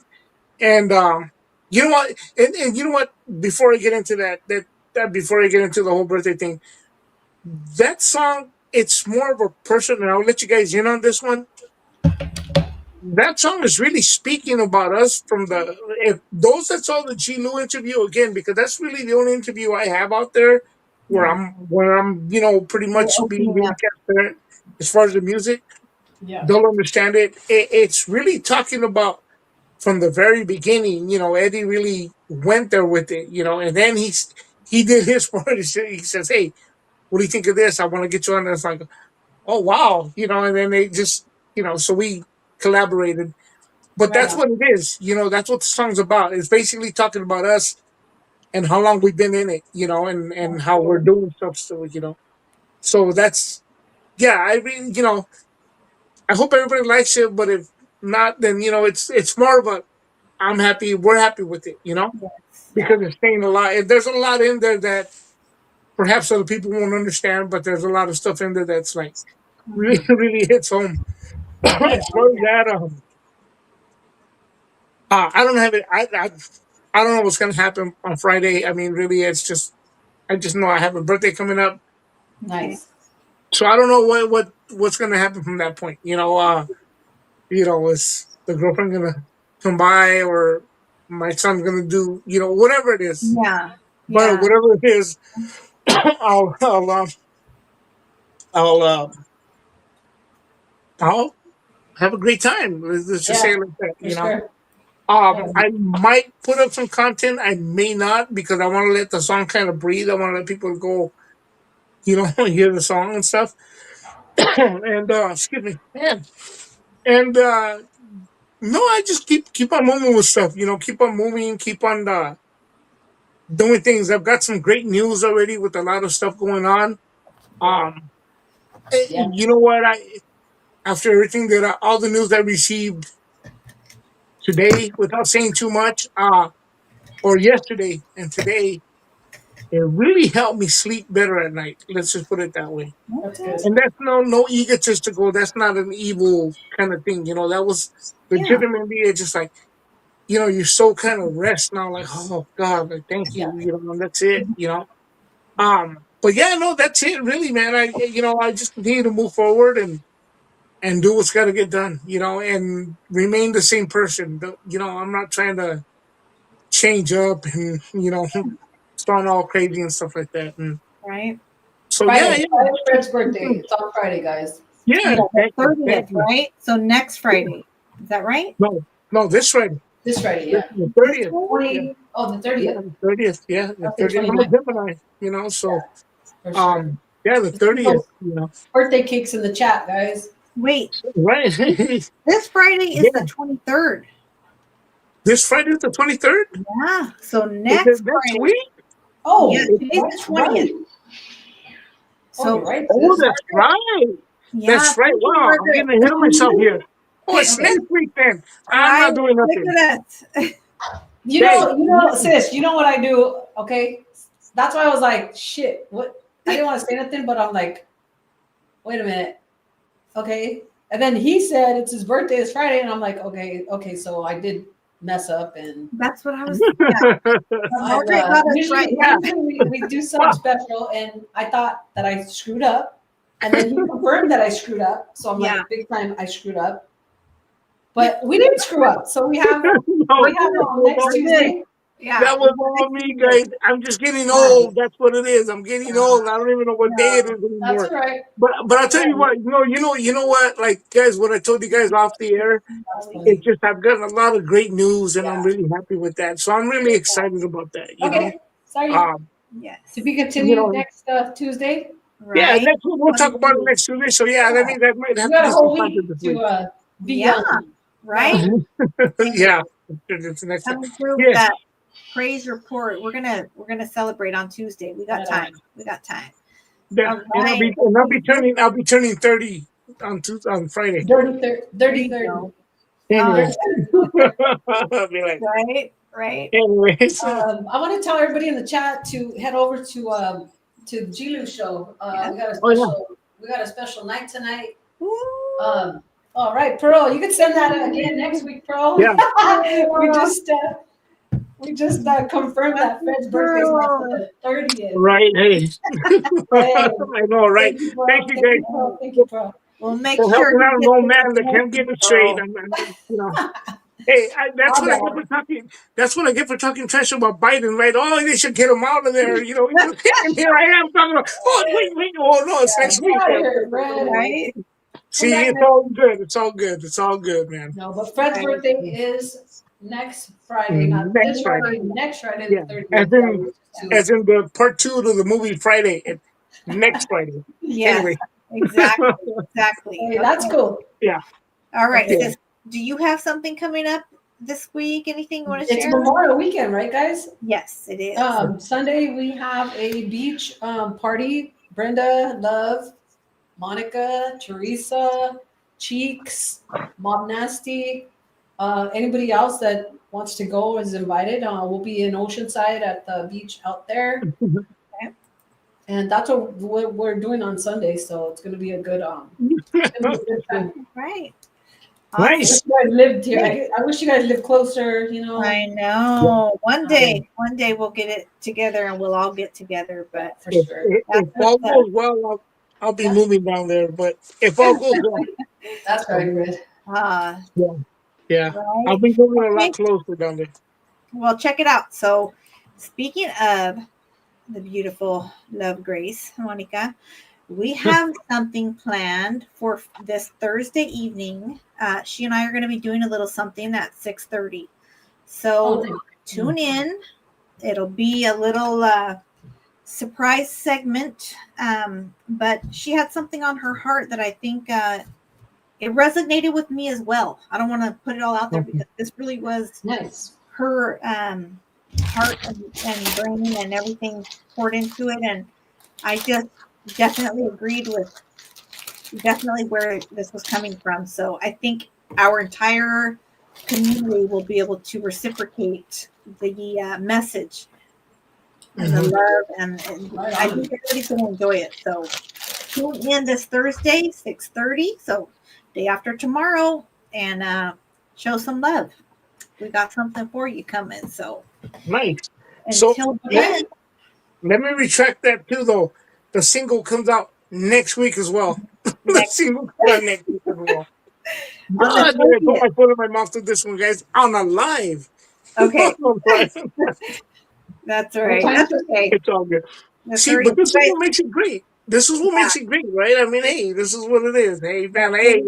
And you know what? And you know what? Before I get into that before I get into the whole birthday thing, that song it's more of a person, and I'll let you guys in on this one. That song is really speaking about us from the if those that saw the G Lou interview again, because that's really the only interview I have out there Yeah. where I'm pretty You're much being opening really up. transparent as far as the music. Yeah. They'll understand it's really talking about from the very beginning. Eddie really went there with it. And then he did his part. He says, "Hey, what do you think of this? I want to get you on this." Like, oh wow, and then they just so we collaborated. But Right that's on. what it is. That's what the song's about. It's basically talking about us and how long we've been in it, and how we're Cool. doing stuff still. So that's yeah. I mean, I hope everybody likes it, but if not, then it's more of a I'm happy, we're happy with it, Yes. Yeah. because it's saying a lot. There's a lot in there that perhaps other people won't understand, but there's a lot of stuff in there that's like really, Mhm. really hits home. Right As far on. as that, I don't have it. I don't know what's gonna happen on Friday. I mean, really, it's just I just know I have a birthday coming up, Okay. Nice. so I don't know what's gonna happen from that point. Is the girlfriend gonna come by or my son's gonna do whatever it is, Yeah. but Yeah. whatever it is, I'll I'll uh, I'll uh, I'll have a great time. Let's just say Yeah, it like that. for sure. Yeah. I might put up some content. I may not because I want to let the song kind of breathe. I want to let people go, hear the song and stuff. And excuse me, man. And no, I just keep on moving with stuff. Keep on moving, keep on doing things. I've got some great news already with a lot of stuff going on. Yeah. Um, Yeah. you know what? After everything all the news I received today, without saying too much, or yesterday and today, it really helped me sleep better at night. Let's just put it that way. That's Okay. good. And that's no egotistical. That's not an evil kind of thing. That was Yeah. legitimately it's just like you're so kind of rest now. Like oh God, like thank Yeah. you. And that's it. But yeah, no, that's it. Really, man. I just continue to move forward and do what's got to get done. And remain the same person. I'm not trying to change up and start all crazy and stuff like that. And Right. so yeah, Friday. yeah, Friday, Fred's birthday. It's on Friday, guys. Yeah. yeah. The Thank you, thank 30th, you. right? So next Friday. Is that right? No, this Friday. This Friday, yeah. The 30th. Yeah. 20. Oh, the Yeah, 30th. the 30th. Yeah, the Okay, 30th. I'm a 29th. Gemini, you know, so For sure. yeah, the 30th, you know. Birthday cakes in the chat, guys. Wait, Right. this Friday is Yeah. the 23rd. This Friday is the 23rd? Yeah. So Is next it next Friday. week? Oh, Yeah, It's today's the that's 20th. right. Oh, So you're right. Oh, sis. that's right. yeah, That's right. thank you, Wow, I'm Margaret. getting ahead of myself here. Oh, it's Okay. next week then. I'm Right, not doing look nothing. at us. Sis, you know what I do, okay? That's why I was like, shit, what? I didn't want to say nothing, but I'm like, wait a minute. Okay. And then he said it's his birthday is Friday, and I'm like, okay, so I did mess up and That's what I was. Yeah, Margaret got us usually, right. Yeah. usually we do something special, and I thought that I screwed up, and then he confirmed that I screwed up. So I'm Yeah. like, big time, I screwed up. But we didn't screw up, so we have No, next that Tuesday. Yeah. was all on me, guys. I'm just getting old. That's what it is. I'm getting old. I don't even know what day it is That's anymore. all right. But I'll tell you what, you know what, like guys, what I told you guys off the air, That's funny. it's just I've gotten a lot of great news and I'm Yeah. really happy with that. So I'm really excited about that, you Okay, sorry. know. Yes. To be continued You know, next Tuesday. yeah, Right. next we'll talk about it next Tuesday. So yeah, that means that might You have got to a be whole some week content this week. to be Yeah. young. Right. Yeah. It's the next time. Coming through Yeah. with that praise report. We're gonna celebrate on Tuesday. We got Right on. time. We got time. Yeah. All And right. I'll be turning 30 on Friday. Dirty There 30, you 30. go. Anyway. I'll be like, Right. anyways. I want to tell everybody in the chat to head over to the Gilu show. Yeah. We got a special night tonight. Woo. All right, Pearl, you can send that again next week, Pearl. Yeah. we just confirmed that Fred's birthday is not the 30th. Right. Hey. Hey. I know, right? Thank you, guys. Pearl. Thank you, Pearl. We'll make For sure. helping out an he old gets man that can't get it straight. You know. Hey, that's I'll what I go. get for talking. That's what I get for talking trash about Biden, right? Oh, they should get him out of there. You know, and here I am talking about. Oh, wait. Oh no, it's next Get week. out of here, Fred. Right. See, it's all good. It's all good. It's all good, man. No, but Fred's Right. birthday is next Friday, not Next this Friday. Next Friday, Yeah. the 30th. As in the part 2 to the movie Friday. Next Friday. Yes. Anyway. Exactly. Hey, that's cool. All right. Okay. Sis, do you have something coming up this week? Anything you want to It's share? Memorial Weekend, right, guys? Yes, it is. Sunday we have a beach party. Brenda, Love, Monica, Teresa, Cheeks, Mob Nasty. Anybody else that wants to go is invited. We'll be in Oceanside at the beach out there. And that's what we're doing on Sunday, so it's going to be a good time. Right. I Nice. wish you guys lived here. I wish you guys lived closer, you know. I know. One day we'll get it together and we'll all get together. But For sure. If all goes well, I'll be moving down there. But if all goes well, That's very good. yeah, right. I'll be moving a lot closer down there. Well, check it out. So, speaking of the beautiful Love Grace, Monica, we have something planned for this Thursday evening. She and I are going to be doing a little something at 6:30. So tune in. It'll be a little surprise segment. But she had something on her heart that I think it resonated with me as well. I don't want to put it all out there because this really was Nice. her heart and brain and everything poured into it. And I just definitely agreed with where this was coming from. So I think our entire community will be able to reciprocate the message and the love. And I think everybody's going to enjoy it. So tune in this Thursday, 6:30. So day after tomorrow, and show some love. We got something for you coming. So Nice. until So then, let me retract that too, though. The single comes out next week as well. The single comes out next week as well. I put my foot in my mouth with this one, guys, on a live. Okay. That's all right. That's okay. It's all good. That's See, but this is what makes it great. This is what makes it great, right? I mean, hey, this is what it is. Hey, man, hey,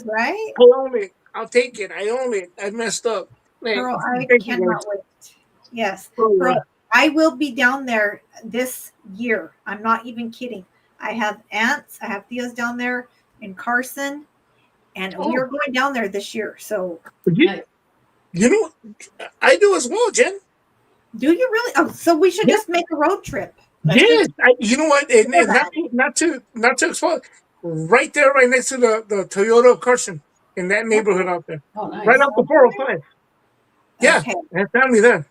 right? I own it. I'll take it. I own it. I messed up. Hey, Pearl, I thank you, cannot guys. wait. Yes, Oh, yeah. Pearl, I will be down there this year. I'm not even kidding. I have aunts, I have Thea's down there in Carson, and we Oh, are going down there this year. So, you, Nice. you know, I do as well, Jen. do you really? Oh, so we should Yeah. just make a road trip. Let's Yes, just you know what? And not to expose, right there, right next to the Toyota of Carson, in that neighborhood out there, Oh, right nice. off the 405. Yeah, okay. I have family there.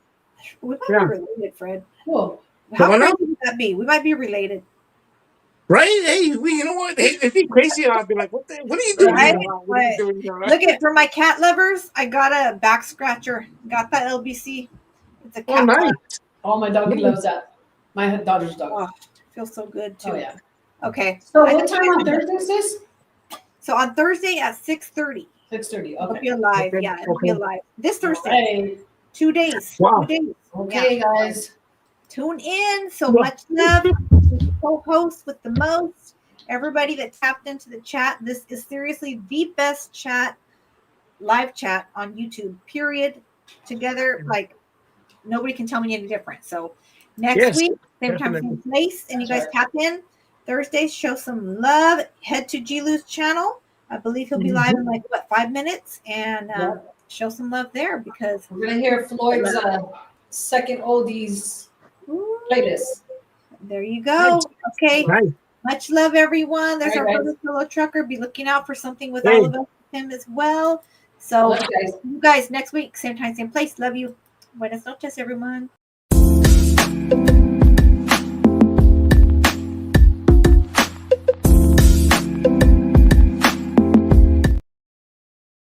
We might Yeah, be related, Fred. Cool. How why crazy not? would that be? We might be related, Right? Hey, you know what? Hey, it'd be crazy. I'd be like, what are you doing right? here? Ron? What are you But doing here? Ron?" look at for my cat lovers, I got a back scratcher. Got that LBC. It's a Oh, cat nice. toy. Oh, my doggy Nice. loves that. My daughter's dog. Oh, feels so good too. Oh, yeah. Okay. So I what think time on Thursday is this? So on Thursday at 6:30, 6:30. it'll Okay. be alive. Okay, Yeah, it'll be okay. alive. This Thursday, Alrighty. 2 days. Wow. 2 days. Okay, guys. Tune in. So Well, much love to the co-host with the most. Everybody that tapped into the chat. This is seriously the best chat, live chat on YouTube. Period. Together, like nobody can tell me any different. So next yes, week, same time, definitely. same place, and you That's guys right. tap in. Thursdays, show some love. Head to Gilu's channel. I believe he'll be live in like 5 minutes, and Yeah. show some love there because We're gonna hear Floyd's second oldies ooh, playlist. there you go. Okay, Nice. much love, everyone. There's All our right, brother fellow trucker. Be looking out for something with Hey. all of us, him as well. So, Love you guys. you guys next week, same time, same place. Love you. Buenas noches, everyone.